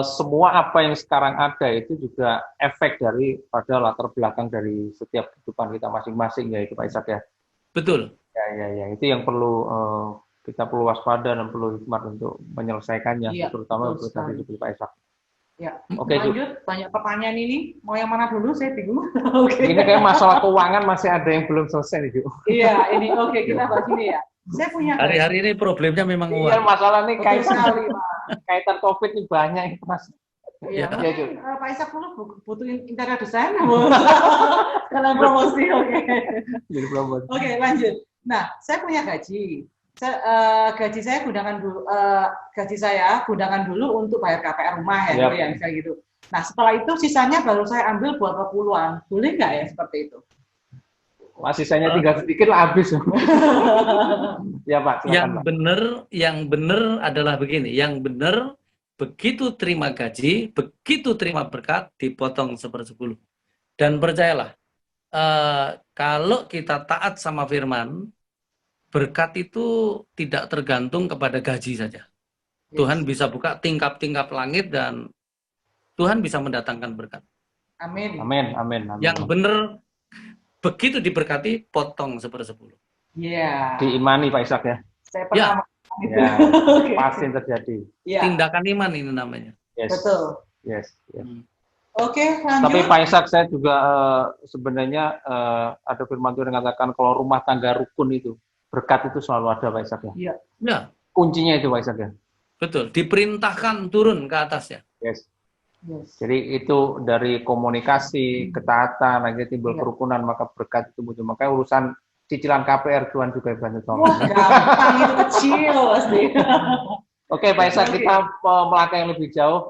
semua apa yang sekarang ada itu juga efek pada latar belakang dari setiap kehidupan kita masing-masing ya, itu Pak Ishak ya. Betul. Ya, itu yang perlu kita perlu waspada dan perlu hikmat untuk menyelesaikannya, Iya, terutama betul tadi sekali. seperti Pak Ishak. Ya, Oke, Ju. lanjut. Banyak pertanyaan ini. Mau yang mana dulu? Saya bingung. Oke. Ini kayak masalah keuangan masih ada yang belum selesai nih, Ju. Iya, ini oke, kita bahas ini ya. Saya punya Hari-hari ini problemnya memang Iya, uang. masalah ini betul sekali, Pak. kaitan COVID ini banyak ini, Mas. Iya, Ya. Iya, Ju. mungkin Pak Ishak dulu butuh interior design. Karena promosi, oke. Jadi belum buat. Oke, lanjut. Nah, saya punya gaji. Gaji saya gundakan dulu, untuk bayar KPR rumah ya, Yap. gitu ya, misalnya gitu. Nah, setelah itu sisanya baru saya ambil buat keperluan. Boleh nggak ya seperti itu? Masih sisanya tinggal sedikit lah habis. Ya, Pak, silakan, Pak. Yang benar adalah begini. Yang benar, begitu terima gaji, begitu terima berkat, dipotong 1/10. Dan percayalah, kalau kita taat sama firman, berkat itu tidak tergantung kepada gaji saja. Yes. Tuhan bisa buka tingkap-tingkap langit dan Tuhan bisa mendatangkan berkat. Amin. Yang benar, begitu diberkati, potong 1/10. Iya. Diimani, Pak Ishak ya. Saya pernah melakukan itu. Ya, Oke. pasti terjadi. Iya. Tindakan iman ini namanya. Yes. Betul. Yes. Oke, lanjut. Tapi Pak Ishak, saya juga sebenarnya ada firman Tuhan yang mengatakan kalau rumah tangga rukun itu, berkat itu selalu ada, Pak Ishak ya. Iya. Ya, Kuncinya itu, Pak Ishak ya. betul. Diperintahkan turun ke atasnya. Yes. Yes. Jadi itu dari komunikasi, ketaatan, akhirnya timbul Iya. kerukunan, maka berkat itu muncul. Makanya urusan cicilan KPR Tuhan juga bantu tolong. Wah, gampang itu kecil pasti. Oke, Pak Ishak, Oke. kita melangkah yang lebih jauh.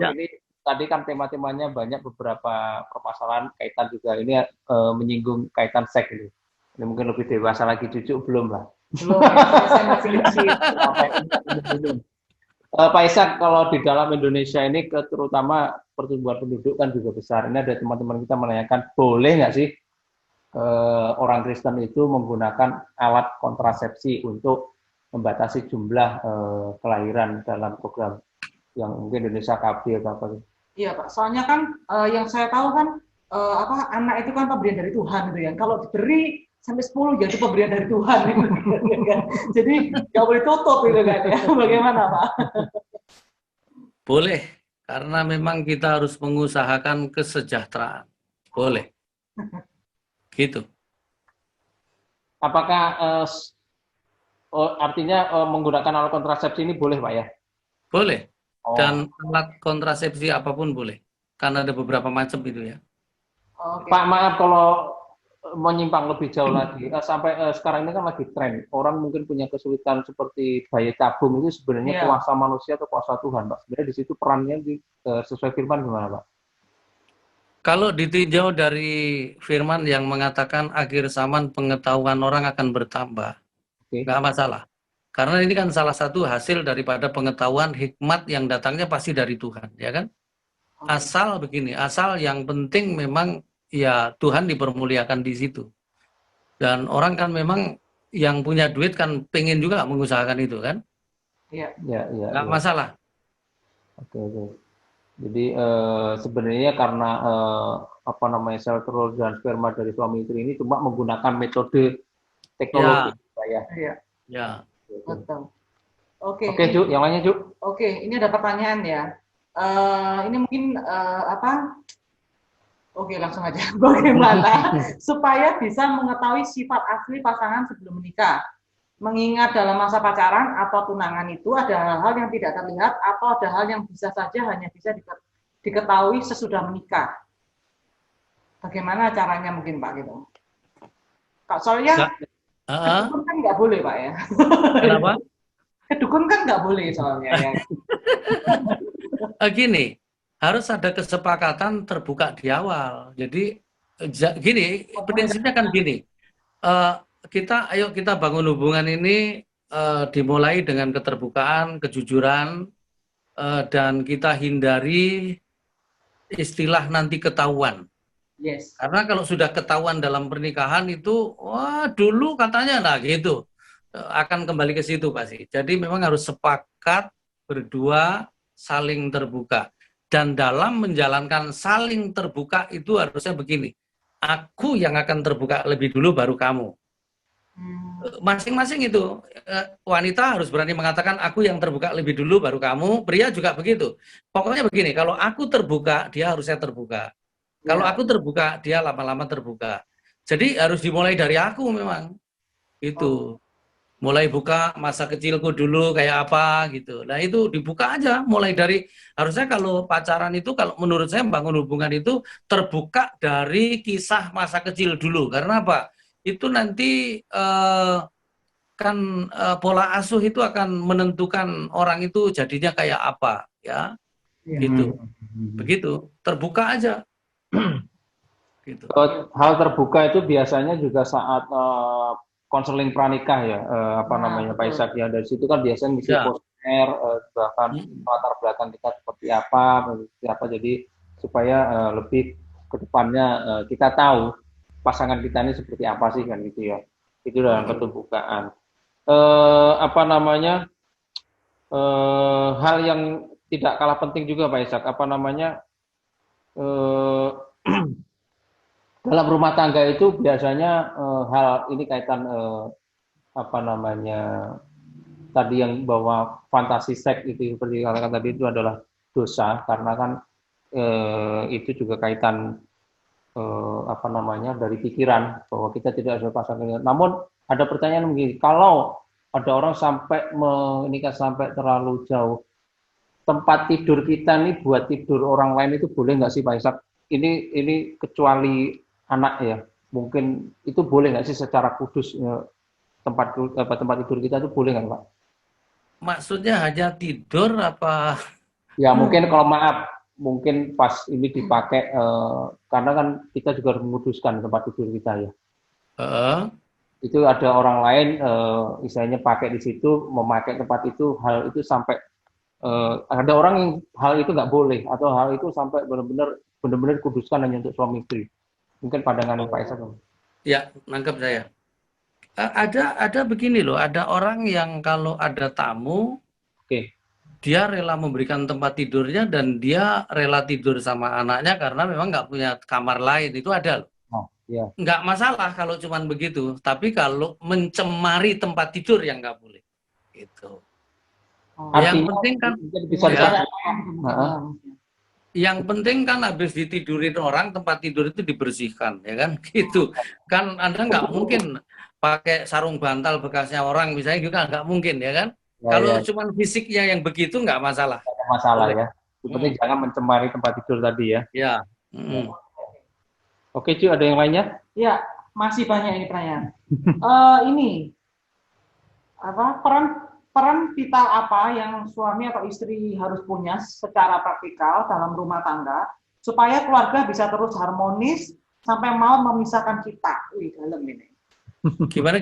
Ya. Ini tadi kan tema-temanya banyak beberapa permasalahan kaitan juga. Ini menyinggung kaitan seks ini. Ini mungkin lebih dewasa lagi, cucu belum lah. Belum, ya, saya masih kecil. Pak Ishak, kalau di dalam Indonesia ini terutama pertumbuhan penduduk kan juga besar. Ini ada teman-teman kita menanyakan, boleh nggak sih orang Kristen itu menggunakan alat kontrasepsi untuk membatasi jumlah kelahiran dalam program yang mungkin Indonesia KB atau apa? Iya, Pak. Soalnya kan yang saya tahu kan anak itu kan pemberian dari Tuhan gitu ya. Kalau diberi sampai 10 jadi pemberian dari Tuhan gitu kan. Jadi nggak boleh tutup gitu kan ya. Bagaimana, Pak? Boleh, karena memang kita harus mengusahakan kesejahteraan. Boleh. Gitu. Apakah artinya menggunakan alat kontrasepsi ini boleh, Pak ya? Boleh. Oh. Dan alat kontrasepsi apapun boleh. Karena ada beberapa macam itu ya. Oke. Pak, maaf kalau menyimpang lebih jauh lagi. Sampai sekarang ini kan lagi tren. Orang mungkin punya kesulitan seperti bayi tabung itu sebenarnya Iya. kuasa manusia atau kuasa Tuhan, Pak. Sebenarnya di situ perannya sesuai firman gimana, Pak? Kalau ditinjau dari firman yang mengatakan akhir zaman pengetahuan orang akan bertambah, Oke. nggak masalah. Karena ini kan salah satu hasil daripada pengetahuan hikmat yang datangnya pasti dari Tuhan, ya kan? Asal begini, asal yang penting memang ya Tuhan dipermuliakan di situ. Dan orang kan memang yang punya duit kan pengen juga mengusahakan itu kan? Iya. Ya, Nggak masalah. Oke. Jadi sebenarnya karena sel telur dan sperma dari suami istri ini cuma menggunakan metode teknologi, Pak ya. Iya. Ya. Betul. Oke. Oke, Ju, yang lainnya, Ju. Oke, ini ada pertanyaan ya. Ini mungkin Oke, langsung aja. Bagaimana supaya bisa mengetahui sifat asli pasangan sebelum menikah? Mengingat dalam masa pacaran atau tunangan itu ada hal-hal yang tidak terlihat atau ada hal yang bisa saja hanya bisa diketahui sesudah menikah. Bagaimana caranya mungkin, Pak, gitu? Kak, soalnya kedukun kan nggak boleh, Pak ya. Kenapa? Kedukun kan nggak boleh soalnya ya. Gini, harus ada kesepakatan terbuka di awal. Jadi gini, prinsipnya kan gini. Ayo kita bangun hubungan ini dimulai dengan keterbukaan, kejujuran, dan kita hindari istilah nanti ketahuan. Yes. Karena kalau sudah ketahuan dalam pernikahan itu, wah dulu katanya nah gitu, akan kembali ke situ pasti. Jadi memang harus sepakat berdua saling terbuka. Dan dalam menjalankan saling terbuka itu harusnya begini, aku yang akan terbuka lebih dulu baru kamu. Masing-masing itu wanita harus berani mengatakan aku yang terbuka lebih dulu baru kamu, pria juga begitu. Pokoknya begini, kalau aku terbuka dia harusnya terbuka. Kalau aku terbuka dia lama-lama terbuka. Jadi harus dimulai dari aku memang. Itu. Mulai buka masa kecilku dulu kayak apa gitu. Nah itu dibuka aja mulai dari, harusnya kalau pacaran itu kalau menurut saya membangun hubungan itu terbuka dari kisah masa kecil dulu. Karena apa? Itu nanti kan pola asuh itu akan menentukan orang itu jadinya kayak apa ya. Gitu. Begitu. Terbuka aja. Gitu. Hal terbuka itu biasanya juga saat konseling pranikah ya, apa namanya Pak Ishak ya, dari situ kan biasanya ngisi poster, bahkan latar belakang kita seperti apa, jadi supaya lebih ke depannya kita tahu pasangan kita ini seperti apa sih kan gitu ya. Itu dalam keterbukaan. Apa namanya hal yang tidak kalah penting juga Pak Ishak, apa namanya dalam rumah tangga itu biasanya hal ini kaitan apa namanya tadi yang bahwa fantasi seks itu seperti katakan tadi itu adalah dosa karena kan itu juga kaitan apa namanya dari pikiran bahwa kita tidak ada pasangan. Namun ada pertanyaan begini, kalau ada orang sampai menikah sampai terlalu jauh, tempat tidur kita nih buat tidur orang lain itu boleh nggak sih Pak Ishak? Ini kecuali anak ya, mungkin itu boleh nggak sih secara kudus tempat tidur kita itu boleh nggak Pak? Maksudnya hanya tidur apa? Ya mungkin kalau maaf, mungkin pas ini dipakai karena kan kita juga harus menguduskan tempat tidur kita ya. Itu ada orang lain misalnya pakai di situ, memakai tempat itu, hal itu sampai ada orang yang hal itu nggak boleh atau hal itu sampai benar-benar kuduskan hanya untuk suami istri. Mungkin pandangan Pak Ishak. Ya, nangkep saya. Ada begini loh, ada orang yang kalau ada tamu, dia rela memberikan tempat tidurnya dan dia rela tidur sama anaknya karena memang nggak punya kamar lain, itu ada loh. Nggak masalah kalau cuman begitu, tapi kalau mencemari tempat tidur yang nggak boleh. Gitu. Yang penting kan bisa yang penting kan habis ditidurin orang tempat tidur itu dibersihkan ya kan gitu kan. Anda nggak mungkin pakai sarung bantal bekasnya orang misalnya juga nggak mungkin ya kan ya, kalau cuma fisiknya yang begitu nggak masalah. Nggak ada masalah ya, yang penting jangan mencemari tempat tidur tadi ya. Oke Cu, ada yang lainnya? Ya, masih banyak ini pertanyaan. Ini apa peran vital apa yang suami atau istri harus punya secara praktikal dalam rumah tangga supaya keluarga bisa terus harmonis sampai mau memisahkan kita? Wih, dalam ini. Gimana?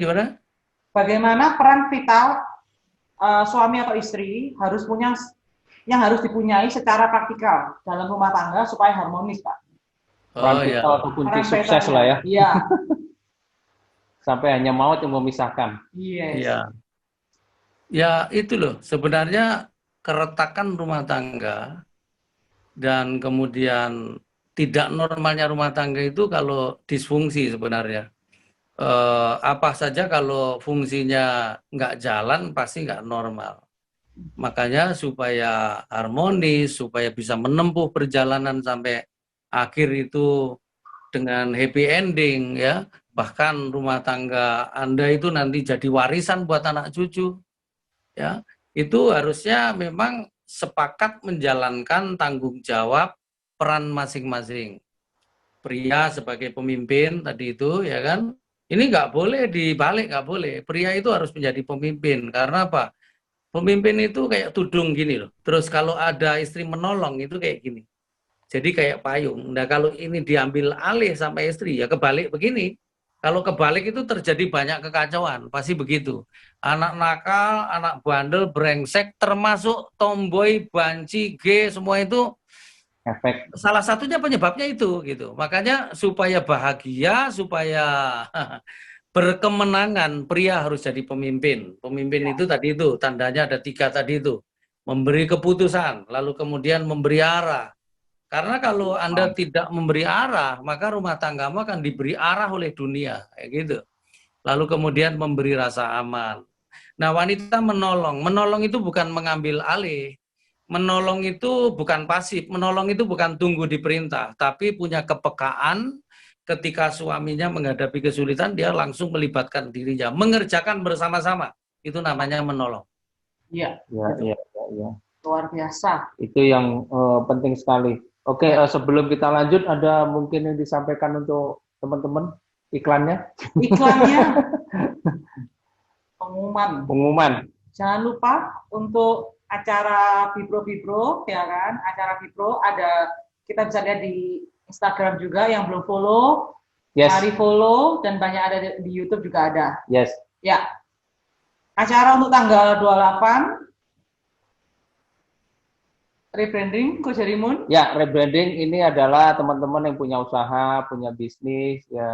Bagaimana peran vital suami atau istri harus punya yang harus dipunyai secara praktikal dalam rumah tangga supaya harmonis, Pak? Peran vital atau kunci sukses lah ya. Iya. Sampai hanya maut yang memisahkan. Iya. Ya itu loh, sebenarnya keretakan rumah tangga dan kemudian tidak normalnya rumah tangga itu kalau disfungsi sebenarnya. Apa saja kalau fungsinya nggak jalan pasti nggak normal. Makanya supaya harmonis, supaya bisa menempuh perjalanan sampai akhir itu dengan happy ending ya, bahkan rumah tangga Anda itu nanti jadi warisan buat anak cucu. Ya, itu harusnya memang sepakat menjalankan tanggung jawab peran masing-masing. Pria sebagai pemimpin tadi itu, ya kan? Ini nggak boleh dibalik, nggak boleh. Pria itu harus menjadi pemimpin karena apa? Pemimpin itu kayak tudung gini loh. Terus kalau ada istri menolong itu kayak gini. Jadi kayak payung. Nah kalau ini diambil alih sama istri ya kebalik begini. Kalau kebalik itu terjadi banyak kekacauan, pasti begitu. Anak nakal, anak bandel, brengsek, termasuk tomboy, banci, gay, semua itu efek. Salah satunya penyebabnya itu gitu. Makanya supaya bahagia, supaya berkemenangan, pria harus jadi pemimpin. Pemimpin itu tadi itu, tandanya ada 3 tadi itu. Memberi keputusan, lalu kemudian memberi arah. Karena kalau Anda tidak memberi arah, maka rumah tanggamu akan diberi arah oleh dunia, kayak gitu. lalu kemudian memberi rasa aman. Nah, wanita menolong itu bukan mengambil alih, menolong itu bukan pasif, menolong itu bukan tunggu diperintah, tapi punya kepekaan ketika suaminya menghadapi kesulitan, dia langsung melibatkan dirinya, mengerjakan bersama-sama, itu namanya menolong. Iya, Ya. luar biasa. Itu yang penting sekali. Oke, sebelum kita lanjut, ada mungkin yang disampaikan untuk teman-teman iklannya? Iklannya pengumuman. Jangan lupa untuk acara Bipro ya kan, acara Bipro ada, kita bisa lihat di Instagram juga, yang belum follow, mari follow, dan banyak ada di YouTube juga ada. Ya. Acara untuk tanggal 28 rebranding, Coach Herimun? Ya, rebranding ini adalah teman-teman yang punya usaha, punya bisnis, ya,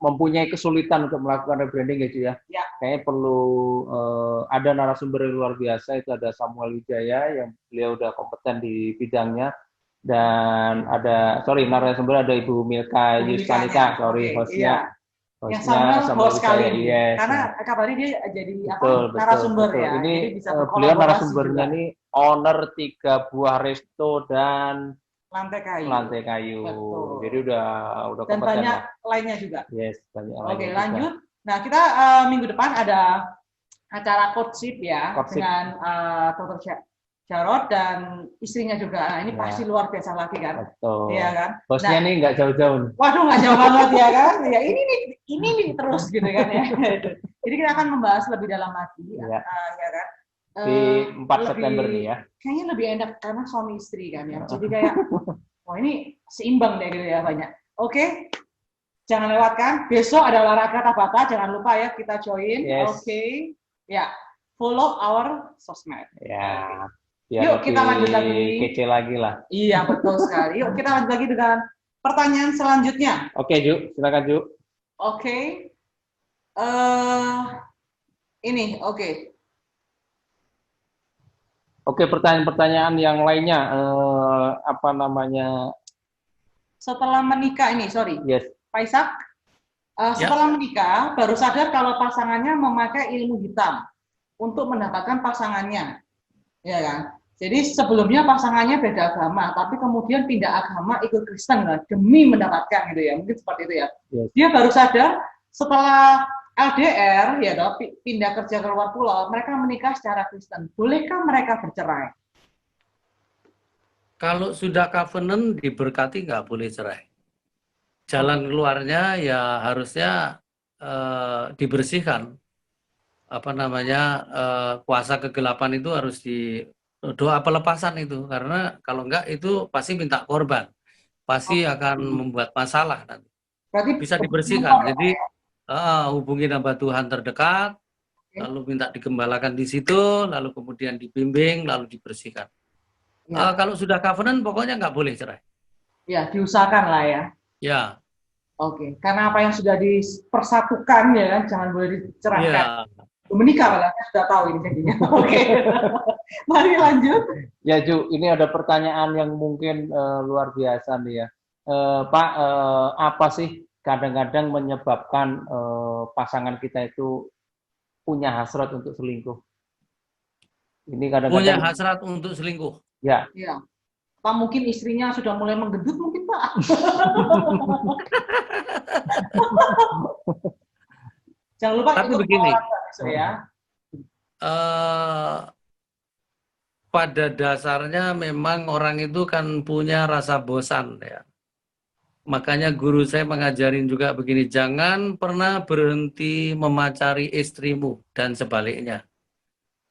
mempunyai kesulitan untuk melakukan rebranding ya. Kayaknya perlu ada narasumber yang luar biasa, itu ada Samuel Wijaya yang beliau udah kompeten di bidangnya, dan ada narasumber ada Ibu Milka Yustanita, hostnya. Yang sama host kali ini, karena kabarnya dia jadi narasumber betul. ya. Ini jadi bisa beliau narasumbernya ini owner 3 buah resto dan lantai kayu. Betul. Jadi udah dan banyak lainnya juga. Banyak Oke, lainnya lanjut. Juga. Nah, kita minggu depan ada acara courtship ya dengan Dr. Jarod dan istrinya juga. Nah, ini pasti luar biasa lagi kan? Betul. Iya kan? Bosnya nih nggak jauh-jauh. Waduh, nggak jauh banget ya kan? Ya ini nih terus gitu kan ya. Jadi kita akan membahas lebih dalam lagi, ya kan? Di 4 September nih ya. Kayaknya lebih enak karena suami istri kan ya. Jadi kayak, wah ini seimbang deh gitu ya banyak. Oke, jangan lewatkan. Besok ada olahraga Tabata, jangan lupa ya kita join. Oke, ya follow our sosmed. Ya. Yuk kita lanjut lagi. Kece lagi lah. Iya betul sekali. Yuk kita lanjut lagi dengan pertanyaan selanjutnya. Oke, Ju, silakan Ju. Oke. Ini oke. Oke, pertanyaan-pertanyaan yang lainnya, Setelah menikah ini, Pak Ishak, setelah menikah baru sadar kalau pasangannya memakai ilmu hitam untuk mendapatkan pasangannya, ya kan? Jadi sebelumnya pasangannya beda agama, tapi kemudian pindah agama ikut Kristen kan, demi mendapatkan gitu ya, mungkin seperti itu ya. Dia baru sadar setelah LDR ya toh, pindah kerja ke luar pulau, mereka menikah secara Kristen. Bolehkah mereka bercerai? Kalau sudah covenant diberkati nggak boleh cerai. Jalan keluarnya ya harusnya dibersihkan. Kuasa kegelapan itu harus doa pelepasan itu, karena kalau enggak itu pasti minta korban, pasti akan membuat masalah nanti. Berarti bisa dibersihkan. Jadi hubungi hamba Tuhan terdekat, lalu minta digembalakan di situ, lalu kemudian dibimbing, lalu dibersihkan. Kalau sudah covenant pokoknya nggak boleh cerai. Ya, diusahakan lah ya. Ya. Oke, karena apa yang sudah dipersatukan ya kan, jangan boleh diceraikan. Ya. Menikah malah, sudah tahu ini jadinya. Oke. Mari lanjut. Ya Ju, ini ada pertanyaan yang mungkin luar biasa nih ya. Pak, apa sih kadang-kadang menyebabkan pasangan kita itu punya hasrat untuk selingkuh? Ini kadang-kadang punya hasrat untuk selingkuh. Ya. Iya. Pak, mungkin istrinya sudah mulai menggendut mungkin Pak. Jangan lupa tapi begini, ya. Pada dasarnya memang orang itu kan punya rasa bosan ya. Makanya guru saya mengajarin juga begini, jangan pernah berhenti memacari istrimu dan sebaliknya.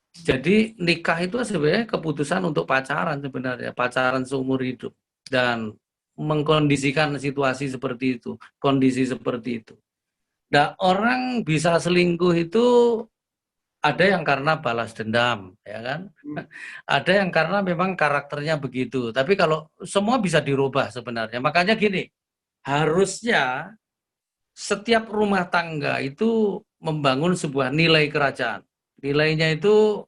Jadi nikah itu sebenarnya keputusan untuk pacaran sebenarnya, pacaran seumur hidup dan mengkondisikan situasi seperti itu, kondisi seperti itu. Nah, orang bisa selingkuh itu ada yang karena balas dendam, ya kan? Ada yang karena memang karakternya begitu. Tapi kalau semua bisa dirubah sebenarnya. Makanya gini, harusnya setiap rumah tangga itu membangun sebuah nilai kerajaan. Nilainya itu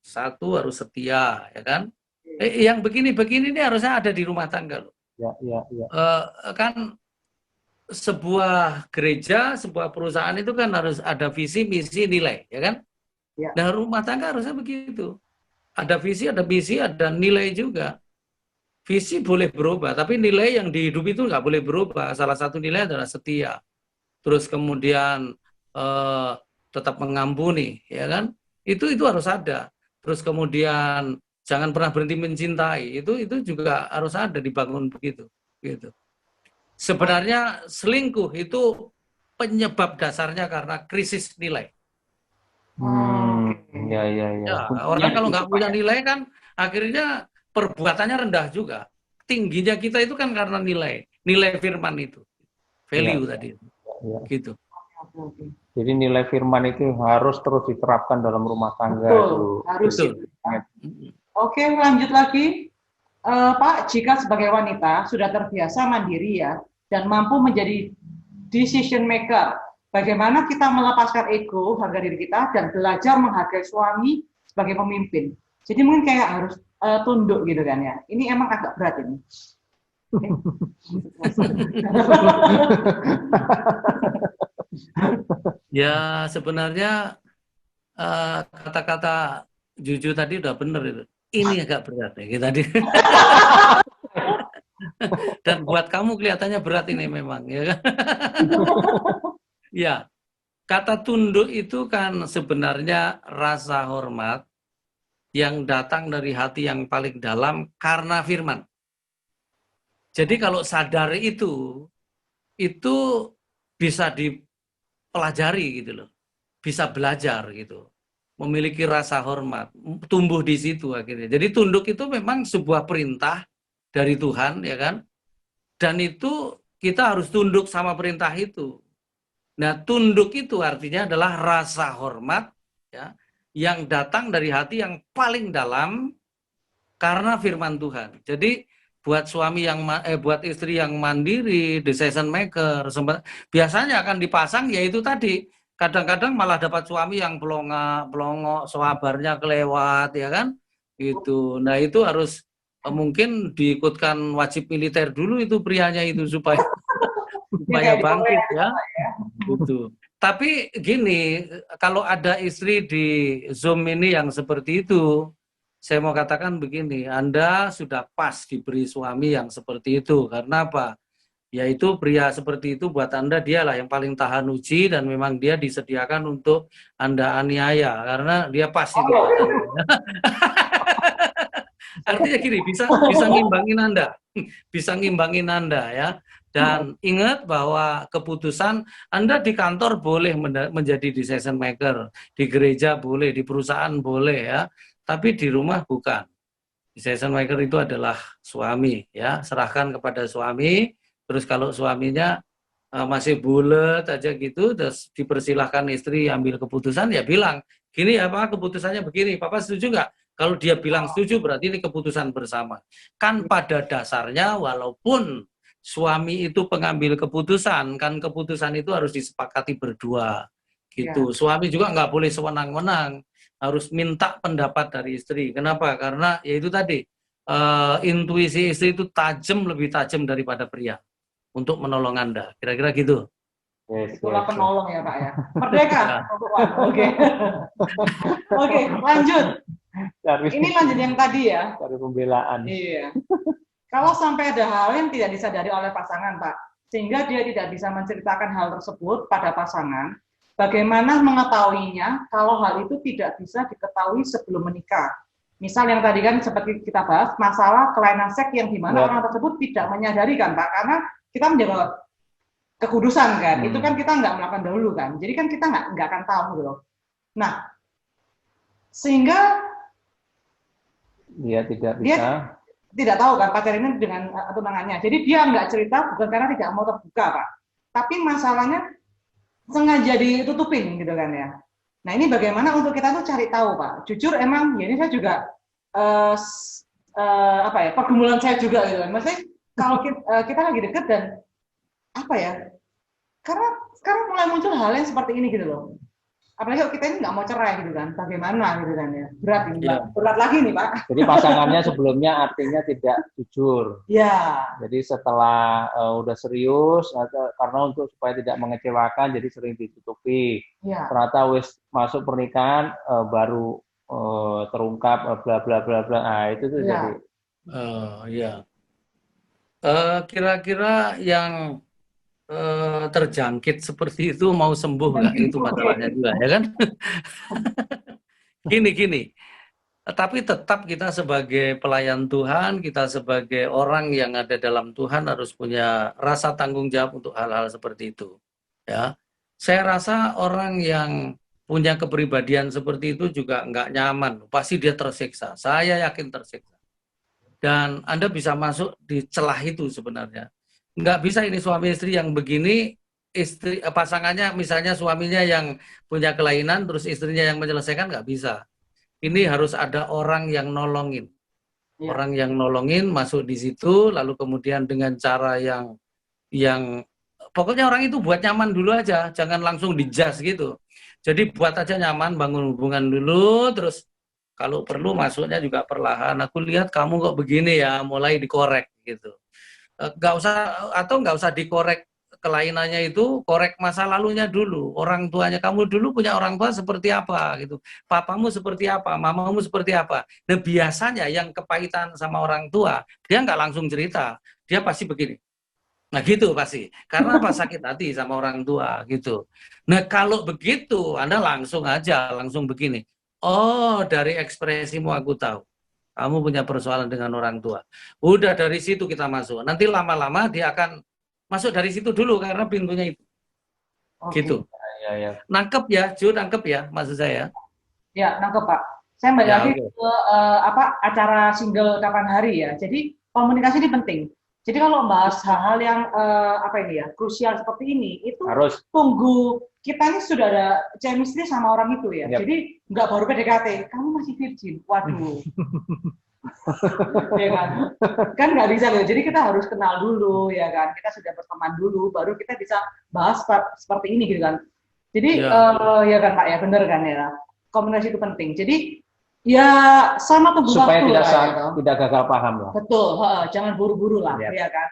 satu harus setia, ya kan? Yang begini-begini ini harusnya ada di rumah tangga loh. Ya. Kan sebuah gereja, sebuah perusahaan itu kan harus ada visi, misi, nilai, ya kan? Ya. Nah, rumah tangga harusnya begitu. Ada visi, ada misi, ada nilai juga. Visi boleh berubah, tapi nilai yang di hidup itu nggak boleh berubah. Salah satu nilai adalah setia. Terus kemudian tetap mengampuni, ya kan? Itu harus ada. Terus kemudian jangan pernah berhenti mencintai. Itu juga harus ada, dibangun begitu, gitu. Sebenarnya selingkuh itu penyebab dasarnya karena krisis nilai. Ya. Ya, orang kalau nggak punya nilai kan akhirnya perbuatannya rendah juga. Tingginya kita itu kan karena nilai firman itu, value tadi, gitu. Jadi nilai firman itu harus terus diterapkan dalam rumah tangga. Betul, harus. Oke, lanjut lagi. Pak, jika sebagai wanita sudah terbiasa mandiri ya, dan mampu menjadi decision maker, bagaimana kita melepaskan ego, harga diri kita, dan belajar menghargai suami sebagai pemimpin. Jadi mungkin kayak harus tunduk gitu kan ya. Ini emang agak berat ini. Ya, sebenarnya kata-kata Juju tadi udah bener itu. Ini agak berat ya tadi. Dan buat kamu kelihatannya berat ini memang, ya kan? Ya, kata tunduk itu kan sebenarnya rasa hormat yang datang dari hati yang paling dalam karena firman. Jadi kalau sadar itu bisa dipelajari gitu loh. Bisa belajar gitu. Memiliki rasa hormat, tumbuh di situ akhirnya. Jadi tunduk itu memang sebuah perintah dari Tuhan, ya kan? Dan itu kita harus tunduk sama perintah itu. Nah, tunduk itu artinya adalah rasa hormat, ya, yang datang dari hati yang paling dalam karena firman Tuhan. Jadi buat buat istri yang mandiri, decision maker, biasanya akan dipasang yaitu tadi. Kadang-kadang malah dapat suami yang pelongok, sabarnya kelewat, ya kan? Gitu. Nah, itu harus mungkin diikutkan wajib militer dulu itu prianya itu supaya bangkit ya. Gitu. Tapi gini, kalau ada istri di Zoom ini yang seperti itu, saya mau katakan begini, Anda sudah pas diberi suami yang seperti itu. Karena apa? Yaitu pria seperti itu buat Anda dialah yang paling tahan uji dan memang dia disediakan untuk Anda aniaya karena dia pas itu buat Anda. Artinya gini, bisa ngimbangin Anda. Bisa ngimbangin Anda ya. Dan ingat bahwa keputusan Anda di kantor boleh menjadi decision maker, di gereja boleh, di perusahaan boleh ya, tapi di rumah bukan. Decision maker itu adalah suami ya, serahkan kepada suami. Terus kalau suaminya masih bulet aja gitu, terus dipersilahkan istri ambil keputusan, ya bilang, gini ya Pak, keputusannya begini, Papa setuju nggak? Kalau dia bilang setuju, berarti ini keputusan bersama. Kan pada dasarnya, walaupun suami itu pengambil keputusan, kan keputusan itu harus disepakati berdua. Gitu. Ya. Suami juga nggak boleh sewenang-wenang, harus minta pendapat dari istri. Kenapa? Karena ya itu tadi, intuisi istri itu lebih tajam daripada pria untuk menolong Anda. Kira-kira gitu. Itulah penolong ya Pak ya. Merdeka. Oke. Oke, lanjut. Ini lanjut yang tadi ya. Dari pembelaan. Iya. Kalau sampai ada hal yang tidak disadari oleh pasangan, Pak, sehingga dia tidak bisa menceritakan hal tersebut pada pasangan, bagaimana mengetahuinya kalau hal itu tidak bisa diketahui sebelum menikah? Misal yang tadi kan seperti kita bahas, masalah kelainan seks yang dimana orang tersebut tidak menyadari kan, Pak, karena kita menjaga kekudusan kan, itu kan kita nggak melakukan dahulu kan, jadi kan kita nggak akan tahu gitu loh. Nah, sehingga dia tidak tahu kan pacar ini dengan tunangannya, jadi dia nggak cerita bukan karena tidak mau terbuka Pak, tapi masalahnya sengaja ditutupin gitu kan ya. Nah ini bagaimana untuk kita tuh cari tahu Pak. Jujur emang ya ini saya juga pergumulan saya juga gitu kan. Maksudnya kalau kita lagi deket dan karena sekarang mulai muncul hal yang seperti ini gitu loh. apalagi kalau kita ini nggak mau cerai gitu kan, bagaimana gitu kan ya, berat ini Ya. Pak. Berat lagi nih Pak. Jadi pasangannya sebelumnya artinya tidak jujur. Ya, Jadi setelah udah serius, karena untuk supaya tidak mengecewakan, jadi sering ditutupi. ya, Ternyata wis masuk pernikahan baru terungkap bla bla bla bla. Nah itu tuh ya. jadi. Ya. Kira-kira yang terjangkit seperti itu mau sembuh nggak? Itu masalahnya juga, ya kan? Gini. Tapi tetap kita sebagai pelayan Tuhan, kita sebagai orang yang ada dalam Tuhan harus punya rasa tanggung jawab untuk hal-hal seperti itu. Ya, saya rasa orang yang punya kepribadian seperti itu juga nggak nyaman, pasti dia tersiksa. Saya yakin tersiksa. Dan Anda bisa masuk di celah itu sebenarnya. Nggak bisa ini suami istri yang begini, pasangannya misalnya suaminya yang punya kelainan, terus istrinya yang menyelesaikan, nggak bisa. Ini harus ada orang yang nolongin. Ya. Orang yang nolongin masuk di situ, lalu kemudian dengan cara yang pokoknya orang itu buat nyaman dulu aja, jangan langsung dijudge gitu. Jadi buat aja nyaman, bangun hubungan dulu, terus kalau perlu masuknya juga perlahan. Aku lihat kamu kok begini ya, mulai dikorek gitu. Nggak usah dikorek kelainannya itu, korek masa lalunya dulu. Orang tuanya kamu dulu punya orang tua seperti apa gitu. Papamu seperti apa, mamamu seperti apa. Nah biasanya yang kepahitan sama orang tua, dia nggak langsung cerita. Dia pasti begini. Nah gitu pasti. Karena apa, sakit hati sama orang tua gitu. Nah kalau begitu, Anda langsung begini. Oh, dari ekspresimu aku tahu. Kamu punya persoalan dengan orang tua. Udah dari situ kita masuk. Nanti lama-lama dia akan masuk dari situ dulu karena pintunya itu. Oke. Gitu. Ya. Nangkep ya, Ju, nangkep ya maksud saya. Ya, nangkep Pak. Saya balik Ya, lagi oke. ke acara single kapan hari ya. Jadi komunikasi ini penting. Jadi kalau membahas hal-hal yang krusial seperti ini, itu Harus. tunggu kita ini sudah ada chemistry sama orang itu ya. Yep. Jadi nggak baru PDKT, kamu masih virgin, waduh. Ya kan nggak bisa loh. Jadi kita harus kenal dulu ya kan. Kita sudah berteman dulu, baru kita bisa bahas seperti ini gitu kan. Jadi ya kan Pak ya, bener kan ya. Komunikasi itu penting. Jadi ya sama tunggu supaya waktu tidak gagal paham lah. Betul, jangan buru-buru lah, ya kan.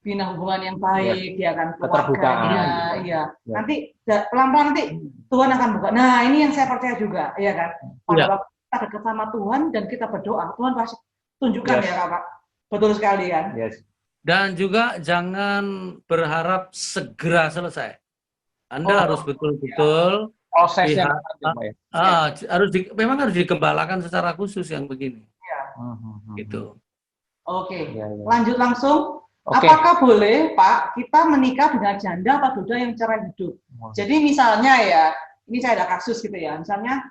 Bina hubungan yang baik, ya kan. Keterbukaan, iya. Nanti pelan-pelan nanti Tuhan akan buka. Nah ini yang saya percaya juga, ya kan. Pada waktu kita dekat sama Tuhan dan kita berdoa, Tuhan pasti tunjukkan ya Kak. Betul sekali kan. Dan juga jangan berharap segera selesai. Anda harus betul-betul prosesnya memang harus digembalakan secara khusus yang begini. Gitu. Oke. Lanjut langsung. Apakah boleh Pak kita menikah dengan janda atau duda yang cerai hidup? Jadi misalnya ya, ini saya ada kasus gitu ya. Misalnya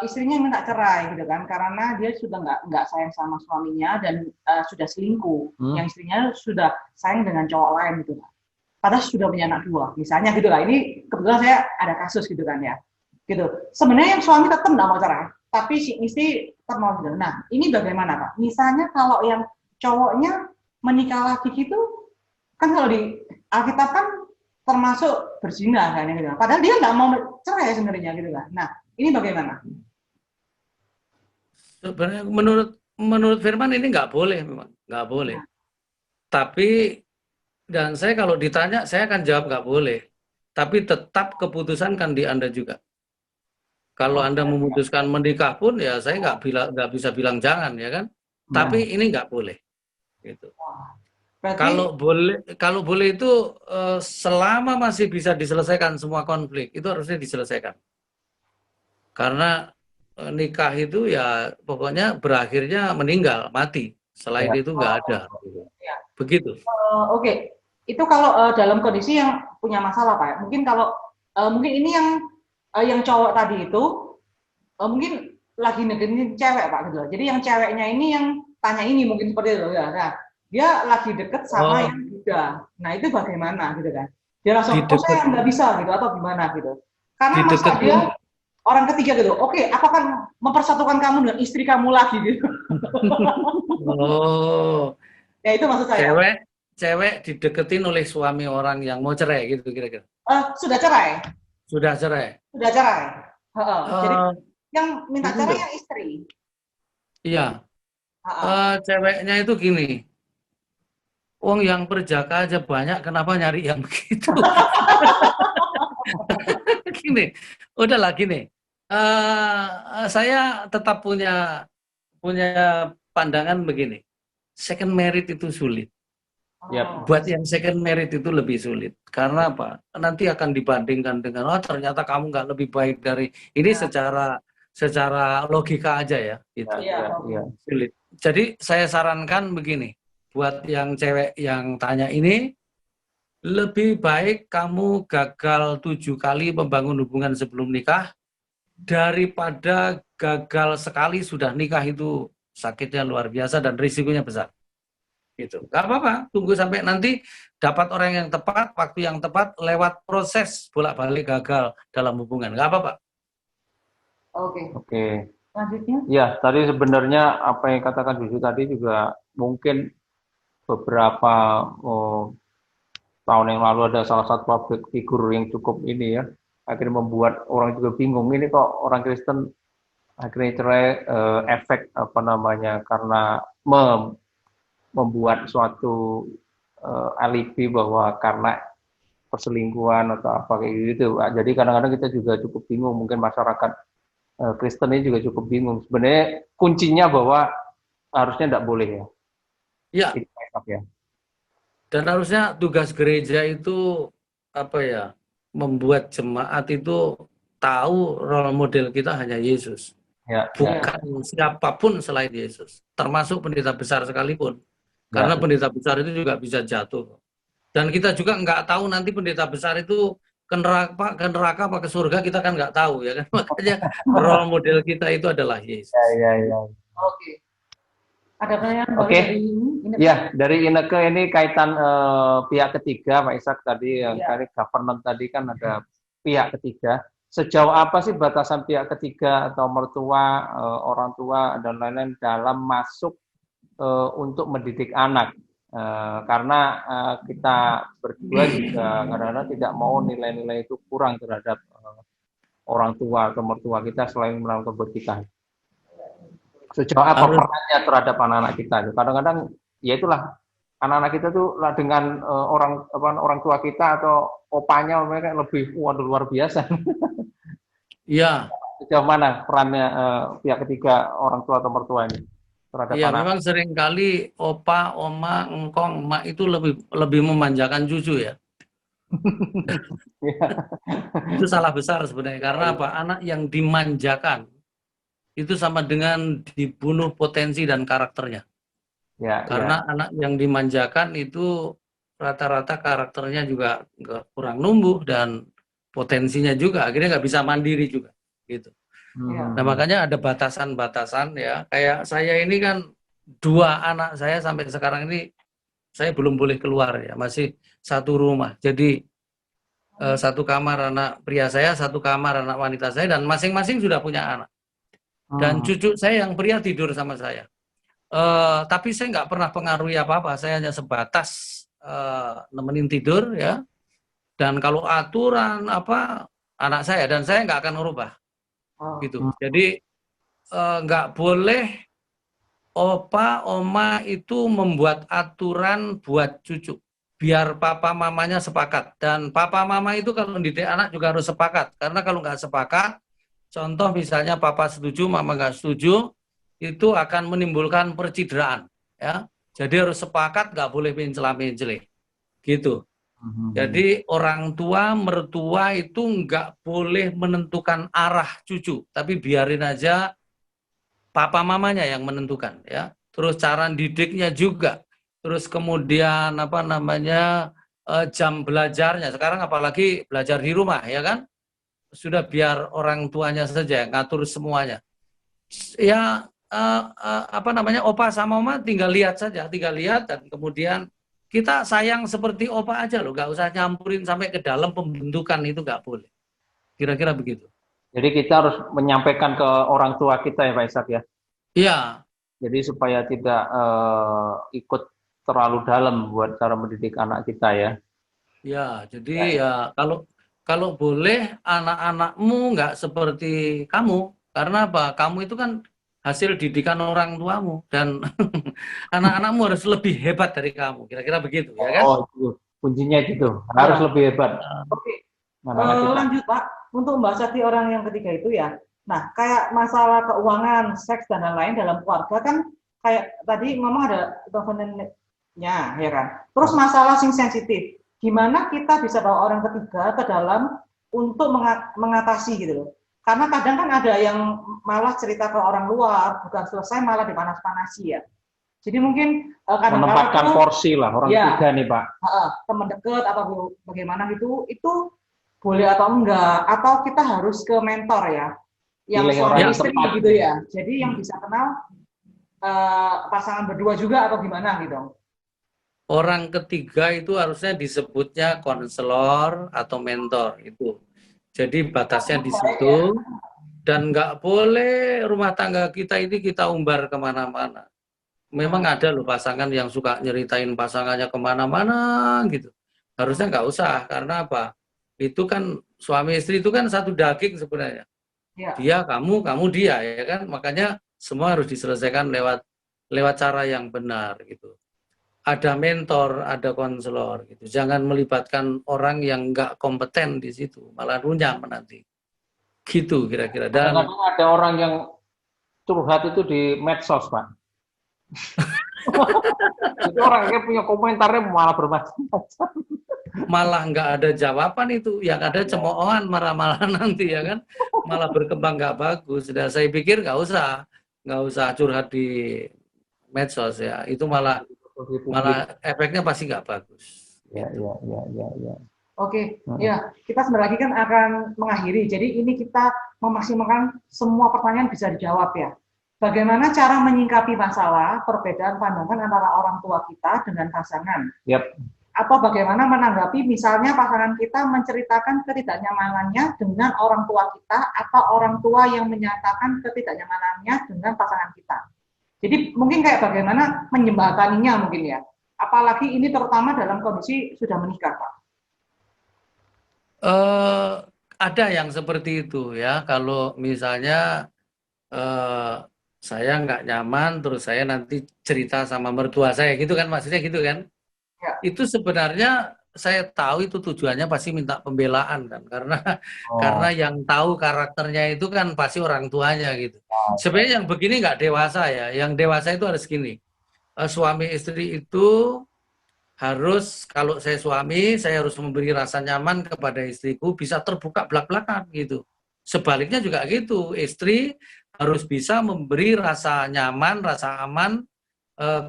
istrinya minta cerai gitu kan, karena dia sudah nggak sayang sama suaminya dan sudah selingkuh. Yang istrinya sudah sayang dengan cowok lain gitu kan. Padahal sudah punya anak 2, misalnya gitu lah. Ini kebetulan saya ada kasus gitu kan ya. Gitu. Sebenarnya yang suami tetap nggak mau cerai, tapi si istri tetap mau gitu. Nah, ini bagaimana Pak? Misalnya kalau yang cowoknya menikah lagi gitu, kan kalau di Alkitab kan termasuk berzina kan gitu. Padahal dia nggak mau cerai sebenarnya gitu kan. Nah, ini bagaimana? Sebenarnya menurut Firman ini nggak boleh, memang nggak boleh. Tapi dan saya kalau ditanya saya akan jawab nggak boleh. Tapi tetap keputusan kan di Anda juga. Kalau Anda memutuskan menikah pun ya saya nggak bisa bilang jangan ya kan. Tapi ini nggak boleh. Gitu. Kalau boleh itu selama masih bisa diselesaikan semua konflik itu harusnya diselesaikan. Karena nikah itu ya pokoknya berakhirnya meninggal, mati. Selain itu nggak ada. Begitu. Oke. Itu kalau dalam kondisi yang punya masalah Pak. Mungkin kalau mungkin ini yang cowok tadi itu mungkin lagi negenin cewek Pak gitu. Jadi yang ceweknya ini yang tanya ini mungkin seperti itu ya. Nah, dia lagi deket sama yang duda. Nah itu bagaimana gitu kan? Dia langsung saya nggak bisa gitu atau gimana gitu. Karena masa dia orang ketiga gitu. Oke, aku akan mempersatukan kamu dengan istri kamu lagi gitu. Ya itu maksud saya. Cewek dideketin oleh suami orang yang mau cerai gitu kira-kira. Sudah cerai. Sudah cerai. Sudah cerai. Jadi yang minta Itu cerai loh. yang istri. Iya. Ceweknya itu gini. Wong yang perjaka aja banyak, kenapa nyari yang begitu? Gini, udahlah gini. Saya tetap punya pandangan begini. Second married itu sulit. Yap. Buat yang second married itu lebih sulit. Karena apa? Nanti akan dibandingkan dengan, oh ternyata kamu nggak lebih baik dari ini, secara logika aja ya. Gitu. Iya. Sulit. Jadi saya sarankan begini, buat yang cewek yang tanya ini, lebih baik kamu gagal 7 kali membangun hubungan sebelum nikah daripada gagal sekali sudah nikah. Itu sakitnya luar biasa dan risikonya besar. Gitu. Gak apa-apa, tunggu sampai nanti dapat orang yang tepat, waktu yang tepat, lewat proses bolak-balik gagal dalam hubungan. Gak apa-apa. Oke. Selanjutnya? Ya, tadi sebenarnya apa yang katakan Jojo tadi juga mungkin beberapa tahun yang lalu ada salah satu public figure yang cukup ini ya, akhirnya membuat orang juga bingung, ini kok orang Kristen akhirnya cerai, efek apa namanya, karena membuat suatu alibi bahwa karena perselingkuhan atau apa kayak gitu. Jadi kadang-kadang kita juga cukup bingung, mungkin masyarakat Kristen ini juga cukup bingung. Sebenarnya kuncinya bahwa harusnya tidak boleh ya. Ya. Ya. Dan harusnya tugas gereja itu apa ya? Membuat jemaat itu tahu role model kita hanya Yesus. Bukan siapapun selain Yesus, termasuk pendeta besar sekalipun. Karena pendeta besar itu juga bisa jatuh. Dan kita juga nggak tahu nanti pendeta besar itu ke neraka apa ke surga, kita kan nggak tahu ya kan. Makanya role model kita itu adalah Yesus. Ya. Oke. Ada pertanyaan dari ini? Ya, dari Ineke ini kaitan pihak ketiga, Pak Ishak tadi yang governance tadi kan ada pihak ketiga. Sejauh apa sih batasan pihak ketiga atau mertua, orang tua dan lain-lain dalam masuk untuk mendidik anak? Karena kita berdua juga kadang-kadang tidak mau nilai-nilai itu kurang terhadap orang tua atau mertua kita selain melakukan perpikahan. Sejauh apa perannya terhadap anak-anak kita? Kadang-kadang ya itulah, anak-anak kita tuh dengan orang tua kita atau opanya mereka lebih luar biasa. Iya. Sejauh mana perannya pihak ketiga, orang tua atau mertua ini terhadap anak? Memang seringkali opa, oma, engkong, emak itu lebih memanjakan cucu ya. Itu salah besar sebenarnya. Karena apa? Anak yang dimanjakan itu sama dengan dibunuh potensi dan karakternya. Karena anak yang dimanjakan itu rata-rata karakternya juga kurang numbuh dan potensinya juga akhirnya nggak bisa mandiri juga gitu. Nah makanya ada batasan-batasan ya. Kayak saya ini kan 2 anak saya sampai sekarang ini saya belum boleh keluar ya, masih satu rumah. Jadi 1 kamar anak pria saya, 1 kamar anak wanita saya, dan masing-masing sudah punya anak. Dan cucu saya yang pria tidur sama saya. Tapi saya nggak pernah pengaruhi apa-apa. Saya hanya sebatas nemenin tidur ya. Dan kalau aturan apa anak saya, dan saya nggak akan merubah. Gitu. Jadi nggak boleh opa, oma itu membuat aturan buat cucu. Biar papa mamanya sepakat. Dan papa mama itu kalau mendidik anak juga harus sepakat. Karena kalau nggak sepakat, contoh misalnya papa setuju, mama nggak setuju, itu akan menimbulkan percideraan. Ya. Jadi harus sepakat, nggak boleh mencela-mencela. Gitu. Jadi orang tua, mertua itu nggak boleh menentukan arah cucu, tapi biarin aja papa mamanya yang menentukan. Ya. Terus cara didiknya juga. Terus kemudian apa namanya jam belajarnya. Sekarang apalagi belajar di rumah, ya kan? Sudah biar orang tuanya saja yang ngatur semuanya. Ya apa namanya opa sama oma tinggal lihat saja, tinggal lihat dan kemudian kita sayang seperti opa aja loh, nggak usah nyampurin sampai ke dalam pembentukan, itu nggak boleh. Kira-kira begitu. Jadi kita harus menyampaikan ke orang tua kita ya Pak Ishak ya. Iya. Jadi supaya tidak ikut terlalu dalam buat cara mendidik anak kita ya. Ya, jadi ya kalau boleh anak-anakmu nggak seperti kamu. Karena apa? Kamu itu kan hasil didikan orang tuamu. Dan anak-anakmu harus lebih hebat dari kamu. Kira-kira begitu, ya kan? Oh, itu kuncinya itu harus lebih hebat. Oke. Anak-anak kita. Lanjut Pak, untuk membahas orang yang ketiga itu ya. Nah, kayak masalah keuangan, seks dan lain-lain dalam keluarga kan kayak tadi ngomong ada covenant-nya, ya kan. Terus masalah sing sensitif, gimana kita bisa bawa orang ketiga ke dalam untuk mengatasi gitu loh. Karena kadang kan ada yang malah cerita ke orang luar, bukan selesai malah dipanas-panasi ya. Jadi mungkin kadang-kadang menempatkan porsi lah orang ya, ketiga nih Pak. Teman dekat atau bagaimana gitu, itu boleh atau enggak, atau kita harus ke mentor ya, yang suami istri gitu ya. Jadi yang bisa kenal pasangan berdua juga atau gimana gitu. Orang ketiga itu harusnya disebutnya konselor atau mentor itu. Jadi batasnya di situ dan nggak boleh rumah tangga kita ini kita umbar kemana-mana. Memang ada loh pasangan yang suka nyeritain pasangannya kemana-mana gitu. Harusnya nggak usah, karena apa? Itu kan suami istri itu kan satu daging sebenarnya. Ya. Dia, kamu dia, ya kan? Makanya semua harus diselesaikan lewat cara yang benar gitu. Ada mentor, ada konselor gitu. Jangan melibatkan orang yang nggak kompeten di situ, malah runyam nanti. Gitu kira-kira. Dan kadang-kadang ada orang yang curhat itu di medsos, Pak. Itu orangnya punya komentarnya malah bermacam-macam. Malah nggak ada jawaban itu, yang ada cemoohan marah-marah nanti ya kan, malah berkembang nggak bagus. Dan saya pikir nggak usah curhat di medsos ya, itu malah efeknya pasti nggak bagus. Ya. Oke, ya kita sebentar lagi kan akan mengakhiri. Jadi ini kita memaksimalkan semua pertanyaan bisa dijawab ya. Bagaimana cara menyingkapi masalah perbedaan pandangan antara orang tua kita dengan pasangan? Yep. Atau bagaimana menanggapi misalnya pasangan kita menceritakan ketidaknyamanannya dengan orang tua kita atau orang tua yang menyatakan ketidaknyamanannya dengan pasangan kita. Jadi mungkin kayak bagaimana menjembataninya mungkin ya. Apalagi ini terutama dalam kondisi sudah menikah, Pak. Ada yang seperti itu ya. Kalau misalnya saya nggak nyaman, terus saya nanti cerita sama mertua saya, gitu kan, maksudnya gitu kan? Ya. Itu sebenarnya saya tahu itu tujuannya pasti minta pembelaan kan, karena yang tahu karakternya itu kan pasti orang tuanya gitu. Sebenarnya yang begini nggak dewasa ya, yang dewasa itu harus gini, suami istri itu harus, kalau saya suami, saya harus memberi rasa nyaman kepada istriku, bisa terbuka belak-belakan gitu. Sebaliknya juga gitu, istri harus bisa memberi rasa nyaman, rasa aman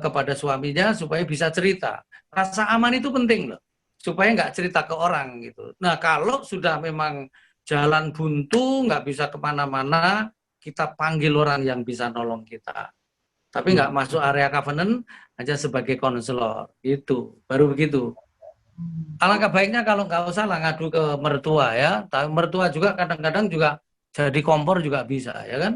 kepada suaminya supaya bisa cerita. Rasa aman itu penting loh, supaya nggak cerita ke orang gitu. Nah kalau sudah memang jalan buntu, nggak bisa kemana-mana, kita panggil orang yang bisa nolong kita. Tapi nggak masuk area covenant, hanya sebagai konselor, gitu. Baru begitu. Alangkah baiknya kalau nggak usah lah ngadu ke mertua ya. Tapi mertua juga kadang-kadang juga jadi kompor juga bisa, ya kan?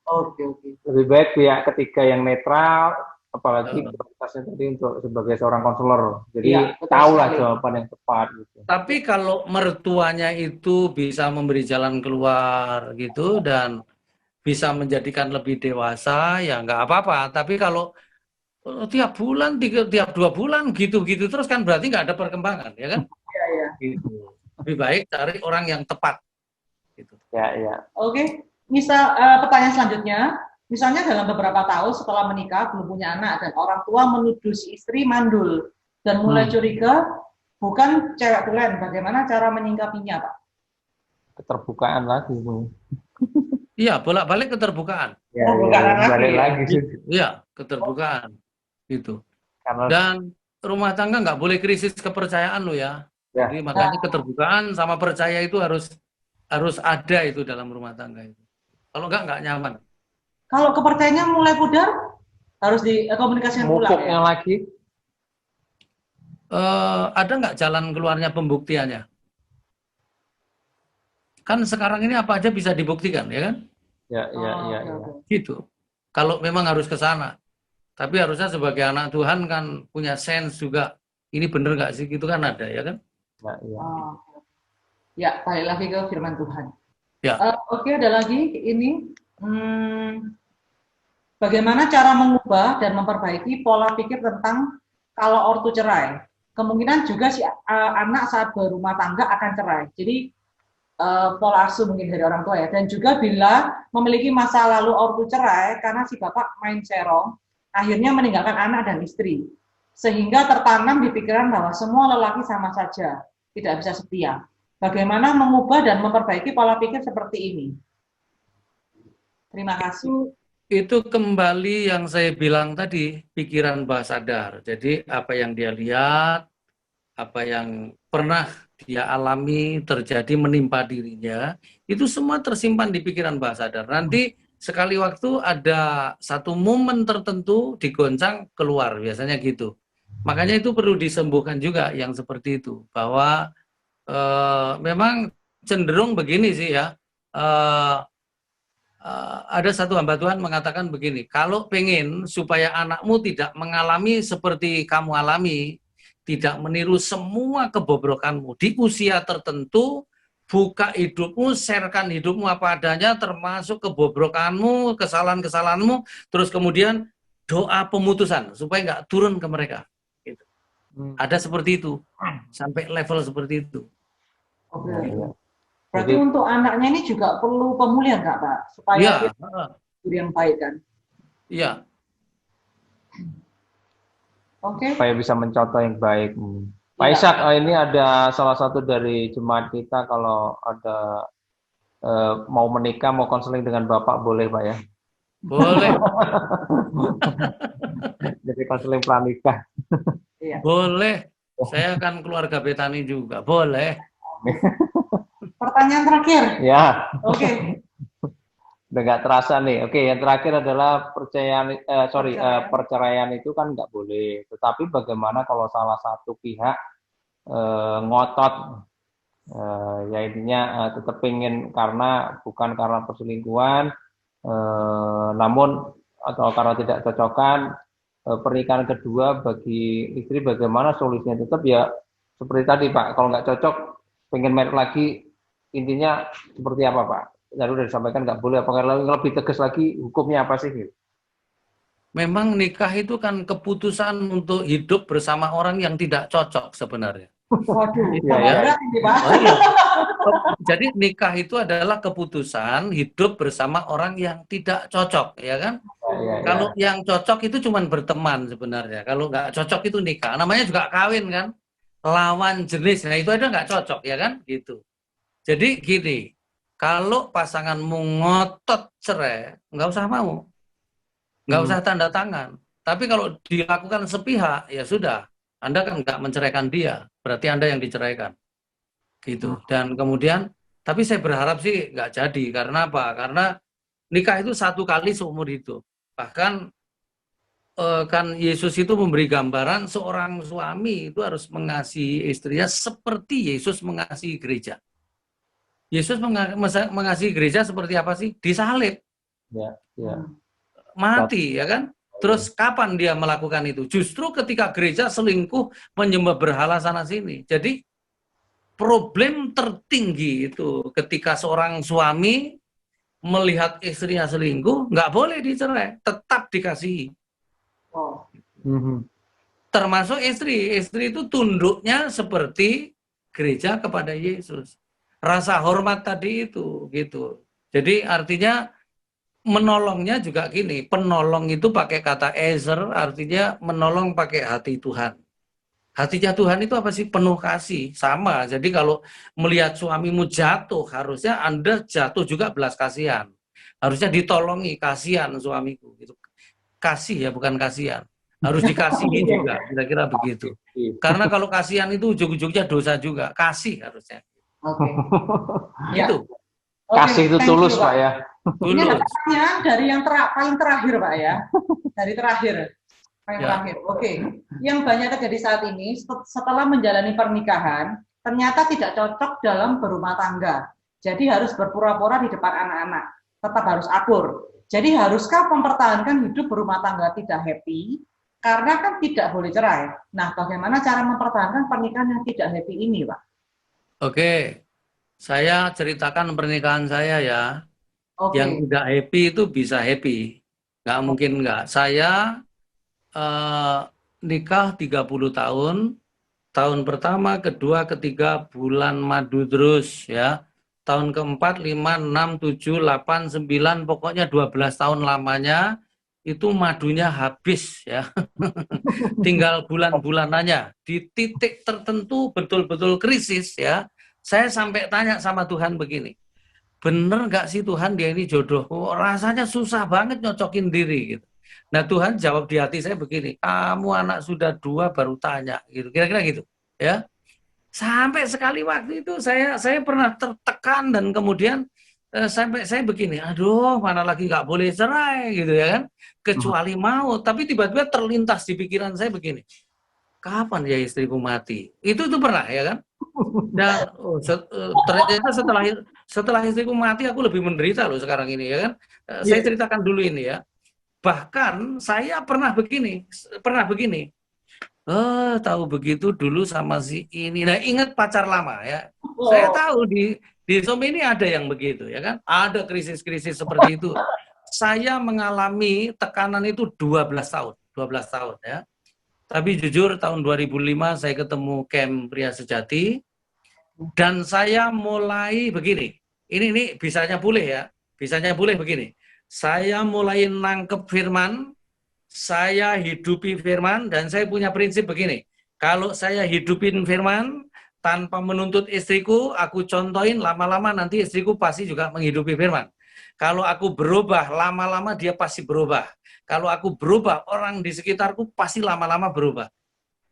Oke. Lebih baik pihak ketiga yang netral, apalagi prioritasnya tadi untuk sebagai seorang konselor. Jadi tahulah jawaban yang tepat. Gitu. Tapi kalau mertuanya itu bisa memberi jalan keluar gitu dan bisa menjadikan lebih dewasa, ya nggak apa-apa. Tapi kalau tiap bulan, tiap 2 bulan gitu-gitu terus kan berarti nggak ada perkembangan, ya kan? Iya. Gitu. Lebih baik cari orang yang tepat. Gitu. Ya. Oke. Misal pertanyaan selanjutnya, misalnya dalam beberapa tahun setelah menikah belum punya anak dan orang tua menuduh si istri mandul dan mulai curiga bukan cewek tulen, bagaimana cara menyingkapinya, Pak? Keterbukaan lagi, Bu. Iya, bolak-balik keterbukaan. Ya, balik lagi sih. Iya, keterbukaan. Gitu. Dan rumah tangga nggak boleh krisis kepercayaan lo ya. Jadi makanya keterbukaan sama percaya itu harus ada itu dalam rumah tangga itu. Kalau nggak nyaman. Kalau kepercayaannya mulai pudar, harus dikomunikasikan ulang. Mupuknya lagi. Ada nggak jalan keluarnya pembuktiannya? Kan sekarang ini apa aja bisa dibuktikan, ya kan? Ya. Gitu. Kalau memang harus ke sana. Tapi harusnya sebagai anak Tuhan kan punya sense juga. Ini bener nggak sih? Gitu kan ada, ya kan? Ya. Ya, balik lagi ke firman Tuhan. Ya. Oke, ada lagi ini. Bagaimana cara mengubah dan memperbaiki pola pikir tentang kalau ortu cerai? Kemungkinan juga si anak saat berumah tangga akan cerai. Jadi pola asuh mungkin dari orang tua ya. Dan juga bila memiliki masa lalu ortu cerai karena si bapak main serong, akhirnya meninggalkan anak dan istri. Sehingga tertanam di pikiran bahwa semua lelaki sama saja, tidak bisa setia. Bagaimana mengubah dan memperbaiki pola pikir seperti ini? Terima kasih. Itu kembali yang saya bilang tadi, pikiran bawah sadar. Jadi apa yang dia lihat, apa yang pernah dia alami terjadi menimpa dirinya, itu semua tersimpan di pikiran bawah sadar. Nanti sekali waktu ada satu momen tertentu digoncang keluar, biasanya gitu. Makanya itu perlu disembuhkan juga yang seperti itu, bahwa memang cenderung begini sih ya. Ada satu hamba Tuhan mengatakan begini, kalau pengen supaya anakmu tidak mengalami seperti kamu alami, tidak meniru semua kebobrokanmu di usia tertentu, buka hidupmu, sharekan hidupmu apa adanya, termasuk kebobrokanmu, kesalahan-kesalahanmu, terus kemudian doa pemutusan supaya nggak turun ke mereka. Gitu. Ada seperti itu, sampai level seperti itu. Oke. Berarti untuk anaknya ini juga perlu pemulihan, Kak, Pak? Supaya yang baik kan? Iya. Oke. Supaya bisa mencontoh yang baik. Pak Ishak, ini ada salah satu dari jemaat kita kalau ada mau menikah, mau konseling dengan Bapak, boleh Pak ya? Boleh. Jadi konseling pranikah. Iya. Boleh. Saya akan keluarga Betani juga. Boleh. Pertanyaan terakhir. Ya. Oke. Udah nggak terasa nih. Oke, yang terakhir adalah perceraian itu kan nggak boleh. Tetapi bagaimana kalau salah satu pihak ngotot, ya intinya tetap pengen bukan karena perselingkuhan, namun atau karena tidak cocokan, pernikahan kedua bagi istri bagaimana solusinya, tetap ya seperti tadi Pak, kalau nggak cocok pengen married lagi, intinya seperti apa Pak? Lalu sudah disampaikan nggak boleh, apakah lebih tegas lagi hukumnya apa sih? Memang nikah itu kan keputusan untuk hidup bersama orang yang tidak cocok sebenarnya. Waduh, ya. ini Pak. Oh, iya. Jadi nikah itu adalah keputusan hidup bersama orang yang tidak cocok, ya kan? Kalau yang cocok itu cuma berteman sebenarnya. Kalau nggak cocok itu nikah. Namanya juga kawin kan? Lawan jenis. Nah itu ada nggak cocok, ya kan? Gitu. Jadi gini, kalau pasanganmu ngotot cerai, nggak usah mau. Nggak usah tanda tangan. Tapi kalau dilakukan sepihak, ya sudah. Anda kan nggak menceraikan dia. Berarti Anda yang diceraikan. Gitu. Dan kemudian, tapi saya berharap sih nggak jadi. Karena apa? Karena nikah itu satu kali seumur hidup. Bahkan kan Yesus itu memberi gambaran seorang suami itu harus mengasihi istrinya seperti Yesus mengasihi gereja. Yesus mengasihi gereja seperti apa sih? Disalib. Mati, ya kan? Terus kapan dia melakukan itu? Justru ketika gereja selingkuh, menyembah berhala sana sini. Jadi problem tertinggi itu ketika seorang suami melihat istrinya selingkuh, nggak boleh dicerai, tetap dikasihi. Termasuk istri itu tunduknya seperti gereja kepada Yesus. Rasa hormat tadi itu, gitu. Jadi artinya menolongnya juga gini, penolong itu pakai kata ezer, artinya menolong pakai hati Tuhan. Hatinya Tuhan itu apa sih? Penuh kasih, sama. Jadi kalau melihat suamimu jatuh, harusnya Anda jatuh juga belas kasihan. Harusnya ditolongi, kasihan suamiku. Gitu. Kasih ya, bukan kasihan. Harus dikasihi juga, kira-kira begitu. Karena kalau kasihan itu ujung-ujungnya dosa juga. Kasih harusnya. Itu. Kasih itu tulus Pak ya. Ini ada pertanyaan dari yang paling terakhir Pak ya. Dari terakhir. Terakhir. Oke. Yang banyak terjadi saat ini setelah menjalani pernikahan ternyata tidak cocok dalam berumah tangga. Jadi harus berpura-pura di depan anak-anak. Tetap harus akur. Jadi haruskah mempertahankan hidup berumah tangga tidak happy? Karena kan tidak boleh cerai. Nah, bagaimana cara mempertahankan pernikahan yang tidak happy ini, Pak? Oke. Saya ceritakan pernikahan saya ya. Oke. Yang tidak happy itu bisa happy. Nggak mungkin nggak. Saya nikah 30 tahun. Tahun pertama, kedua, ketiga bulan madu terus ya. Tahun keempat, 5, 6, 7, 8, 9, pokoknya 12 tahun lamanya itu madunya habis ya. Tinggal bulan-bulanannya. Di titik tertentu betul-betul krisis ya. Saya sampai tanya sama Tuhan begini, bener nggak sih Tuhan dia ini jodoh? Oh, rasanya susah banget nyocokin diri gitu. Nah Tuhan jawab di hati saya begini, kamu anak sudah 2 baru tanya gitu, kira-kira gitu ya. Sampai sekali waktu itu saya pernah tertekan dan kemudian sampai saya begini, aduh mana lagi nggak boleh cerai gitu ya kan, kecuali mau. Tapi tiba-tiba terlintas di pikiran saya begini, kapan ya istriku mati? Itu pernah ya kan. Dan ternyata setelah istriku mati aku lebih menderita loh sekarang ini ya kan. Saya ceritakan dulu ini ya. Bahkan saya pernah begini. Tahu begitu dulu sama si ini. Nah, ingat pacar lama ya. Saya tahu di Zoom ini ada yang begitu ya kan. Ada krisis-krisis seperti itu. Saya mengalami tekanan itu 12 tahun, 12 tahun ya. Tapi jujur tahun 2005 saya ketemu camp Pria Sejati dan saya mulai begini. Ini bisanya boleh ya. Bisanya boleh begini. Saya mulai nangkep firman, saya hidupi firman, dan saya punya prinsip begini. Kalau saya hidupin firman tanpa menuntut istriku, aku contohin lama-lama nanti istriku pasti juga menghidupi firman. Kalau aku berubah, lama-lama dia pasti berubah. Kalau aku berubah, orang di sekitarku pasti lama-lama berubah.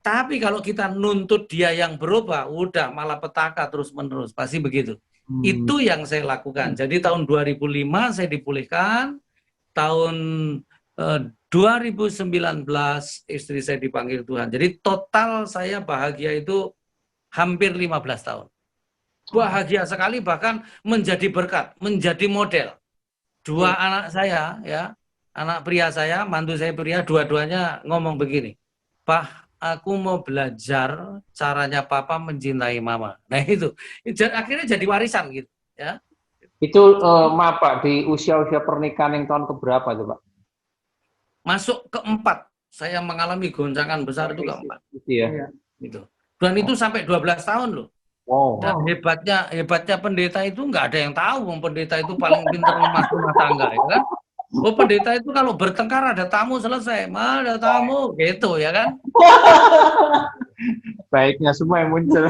Tapi kalau kita nuntut dia yang berubah, udah malah petaka terus-menerus, pasti begitu. Itu yang saya lakukan. Jadi tahun 2005 saya dipulihkan, tahun 2019 istri saya dipanggil Tuhan. Jadi total saya bahagia itu hampir 15 tahun. Bahagia sekali, bahkan menjadi berkat, menjadi model. 2 anak saya ya, anak pria saya, mantu saya pria, dua-duanya ngomong begini, Pak, aku mau belajar caranya papa mencintai mama. Nah itu akhirnya jadi warisan gitu ya. Itu maaf Pak, di usia-usia pernikahan yang tahun keberapa tuh Pak? Masuk keempat, saya mengalami goncangan besar itu keempat. Iya. Gitu. Dan itu sampai 12 tahun loh. Wow. Dan hebatnya pendeta itu nggak ada yang tahu, pendeta itu paling pintar rumah tangga ya kan. Oh pendeta itu kalau bertengkar ada tamu selesai, ada tamu gitu ya kan. Baiknya semua yang muncul.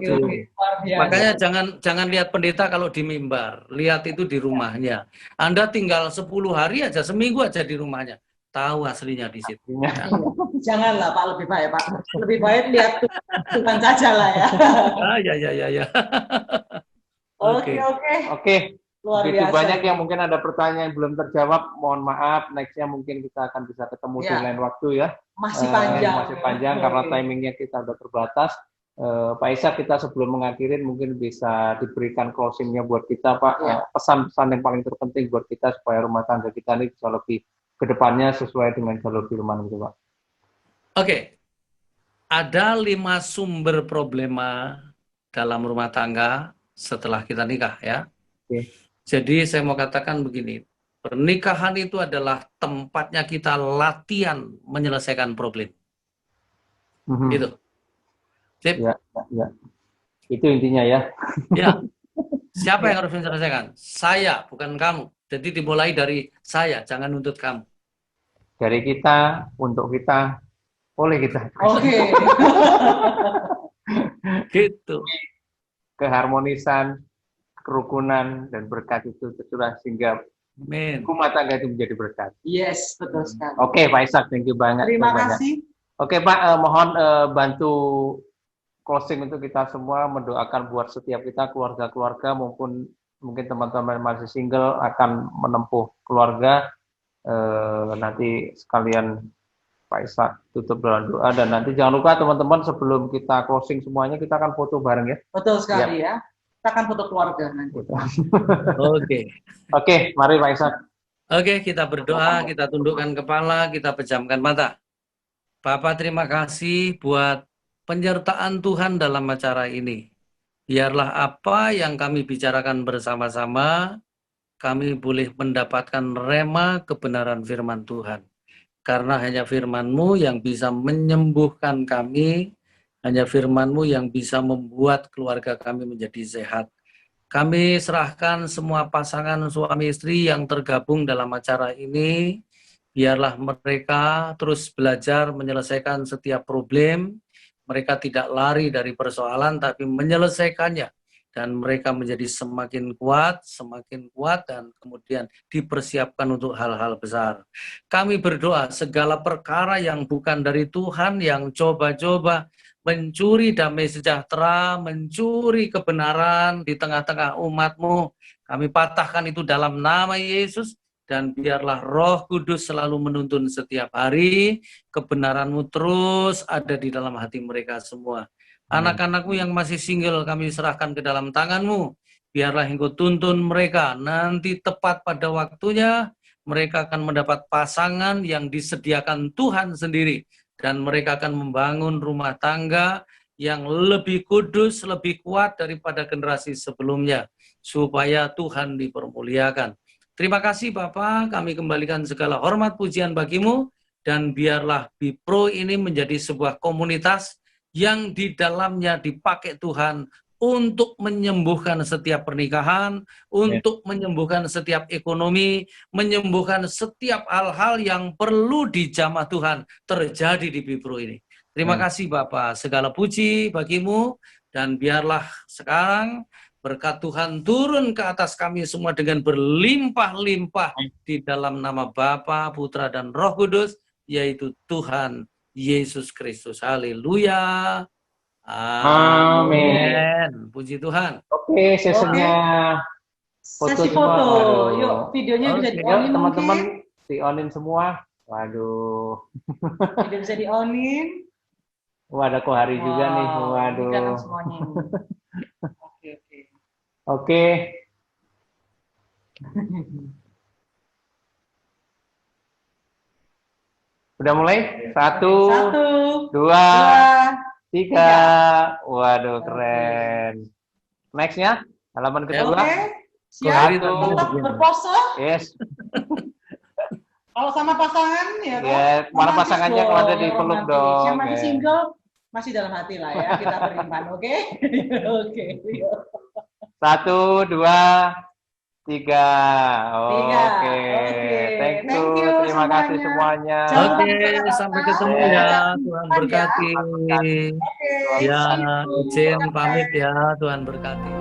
Gitu. Makanya jangan lihat pendeta kalau di mimbar, lihat itu di rumahnya. Anda tinggal 10 hari aja, seminggu aja di rumahnya, tahu aslinya di situ. Ya. Janganlah Pak, lebih baik Pak, lebih baik lihat Tuhan saja lah ya. Ya. Oke. Luar biasa. Banyak yang mungkin ada pertanyaan yang belum terjawab, mohon maaf, nextnya mungkin kita akan bisa ketemu di lain waktu ya. Masih panjang karena timingnya kita udah terbatas. Pak Ishak, kita sebelum mengakhirin mungkin bisa diberikan closingnya buat kita Pak, pesan-pesan yang paling terpenting buat kita supaya rumah tangga kita ini bisa lebih ke depannya sesuai dengan jalur firman itu Pak. Oke. Ada 5 sumber problema dalam rumah tangga setelah kita nikah ya. Jadi saya mau katakan begini, pernikahan itu adalah tempatnya kita latihan menyelesaikan problem. Gitu. Ya. Itu intinya ya. Ya. Siapa yang harus menyelesaikan? Saya, bukan kamu. Jadi dimulai dari saya, jangan nuntut kamu. Dari kita, untuk kita, oleh kita. Oke. Gitu. Keharmonisan, kerukunan, dan berkat itu tercurah sehingga rumah tangga itu menjadi berkat. Yes, betul sekali. Oke, Pak Ishak, thank you banget. Terima kasih. Oke, Pak, mohon bantu closing untuk kita semua, mendoakan buat setiap kita, keluarga-keluarga, maupun mungkin teman-teman masih single akan menempuh keluarga. Nanti sekalian Pak Ishak tutup dengan doa, dan nanti jangan lupa teman-teman sebelum kita closing semuanya, kita akan foto bareng ya. Betul sekali ya. Kita akan foto keluarga nanti. Oke, mari Pak Ishak. Oke, kita berdoa, kita tundukkan kepala, kita pejamkan mata. Bapak terima kasih buat penyertaan Tuhan dalam acara ini. Biarlah apa yang kami bicarakan bersama-sama, kami boleh mendapatkan rema kebenaran firman Tuhan. Karena hanya firman-Mu yang bisa menyembuhkan kami, hanya firman-Mu yang bisa membuat keluarga kami menjadi sehat. Kami serahkan semua pasangan suami istri yang tergabung dalam acara ini, biarlah mereka terus belajar menyelesaikan setiap problem. Mereka tidak lari dari persoalan, tapi menyelesaikannya. Dan mereka menjadi semakin kuat, dan kemudian dipersiapkan untuk hal-hal besar. Kami berdoa segala perkara yang bukan dari Tuhan, yang coba-coba mencuri damai sejahtera, mencuri kebenaran di tengah-tengah umat-Mu, kami patahkan itu dalam nama Yesus. Dan biarlah Roh Kudus selalu menuntun setiap hari, kebenaran-Mu terus ada di dalam hati mereka semua. Anak-anak-Mu yang masih single kami serahkan ke dalam tangan-Mu. Biarlah Engkau tuntun mereka, nanti tepat pada waktunya, mereka akan mendapat pasangan yang disediakan Tuhan sendiri. Dan mereka akan membangun rumah tangga yang lebih kudus, lebih kuat daripada generasi sebelumnya. Supaya Tuhan dipermuliakan. Terima kasih Bapak, kami kembalikan segala hormat pujian bagi-Mu, dan biarlah Bipro ini menjadi sebuah komunitas yang di dalamnya dipakai Tuhan untuk menyembuhkan setiap pernikahan, untuk menyembuhkan setiap ekonomi, menyembuhkan setiap hal-hal yang perlu dijamah Tuhan terjadi di Bipro ini. Terima kasih Bapak, segala puji bagi-Mu, dan biarlah sekarang berkat Tuhan turun ke atas kami semua dengan berlimpah-limpah di dalam nama Bapa, Putra, dan Roh Kudus, yaitu Tuhan Yesus Kristus. Haleluya. Amin. Puji Tuhan. Oke, sesinya Sesi foto. Yuk, videonya bisa di-on-in teman-teman, di-on-in semua. Waduh. Video bisa di-on-in. Wah, ada Kohari juga nih. Waduh. Kan semuanya. Oke. Oke. Udah mulai? 1, 2, 3. Waduh, keren. Next-nya, halaman kedua. Oke. Siap, tetap berpose. Yes. Kalau sama pasangan, ya kan? Ya, mana pasangannya kalau ada dipeluk dong. Yang masih single, masih dalam hati lah ya, kita beriman, oke? Oke. 1, 2, 3. Oke. Thank you. Terima kasih semuanya. Oke, sampai ketemu ya. Tuhan berkati. Ya, izin pamit ya. Tuhan berkati.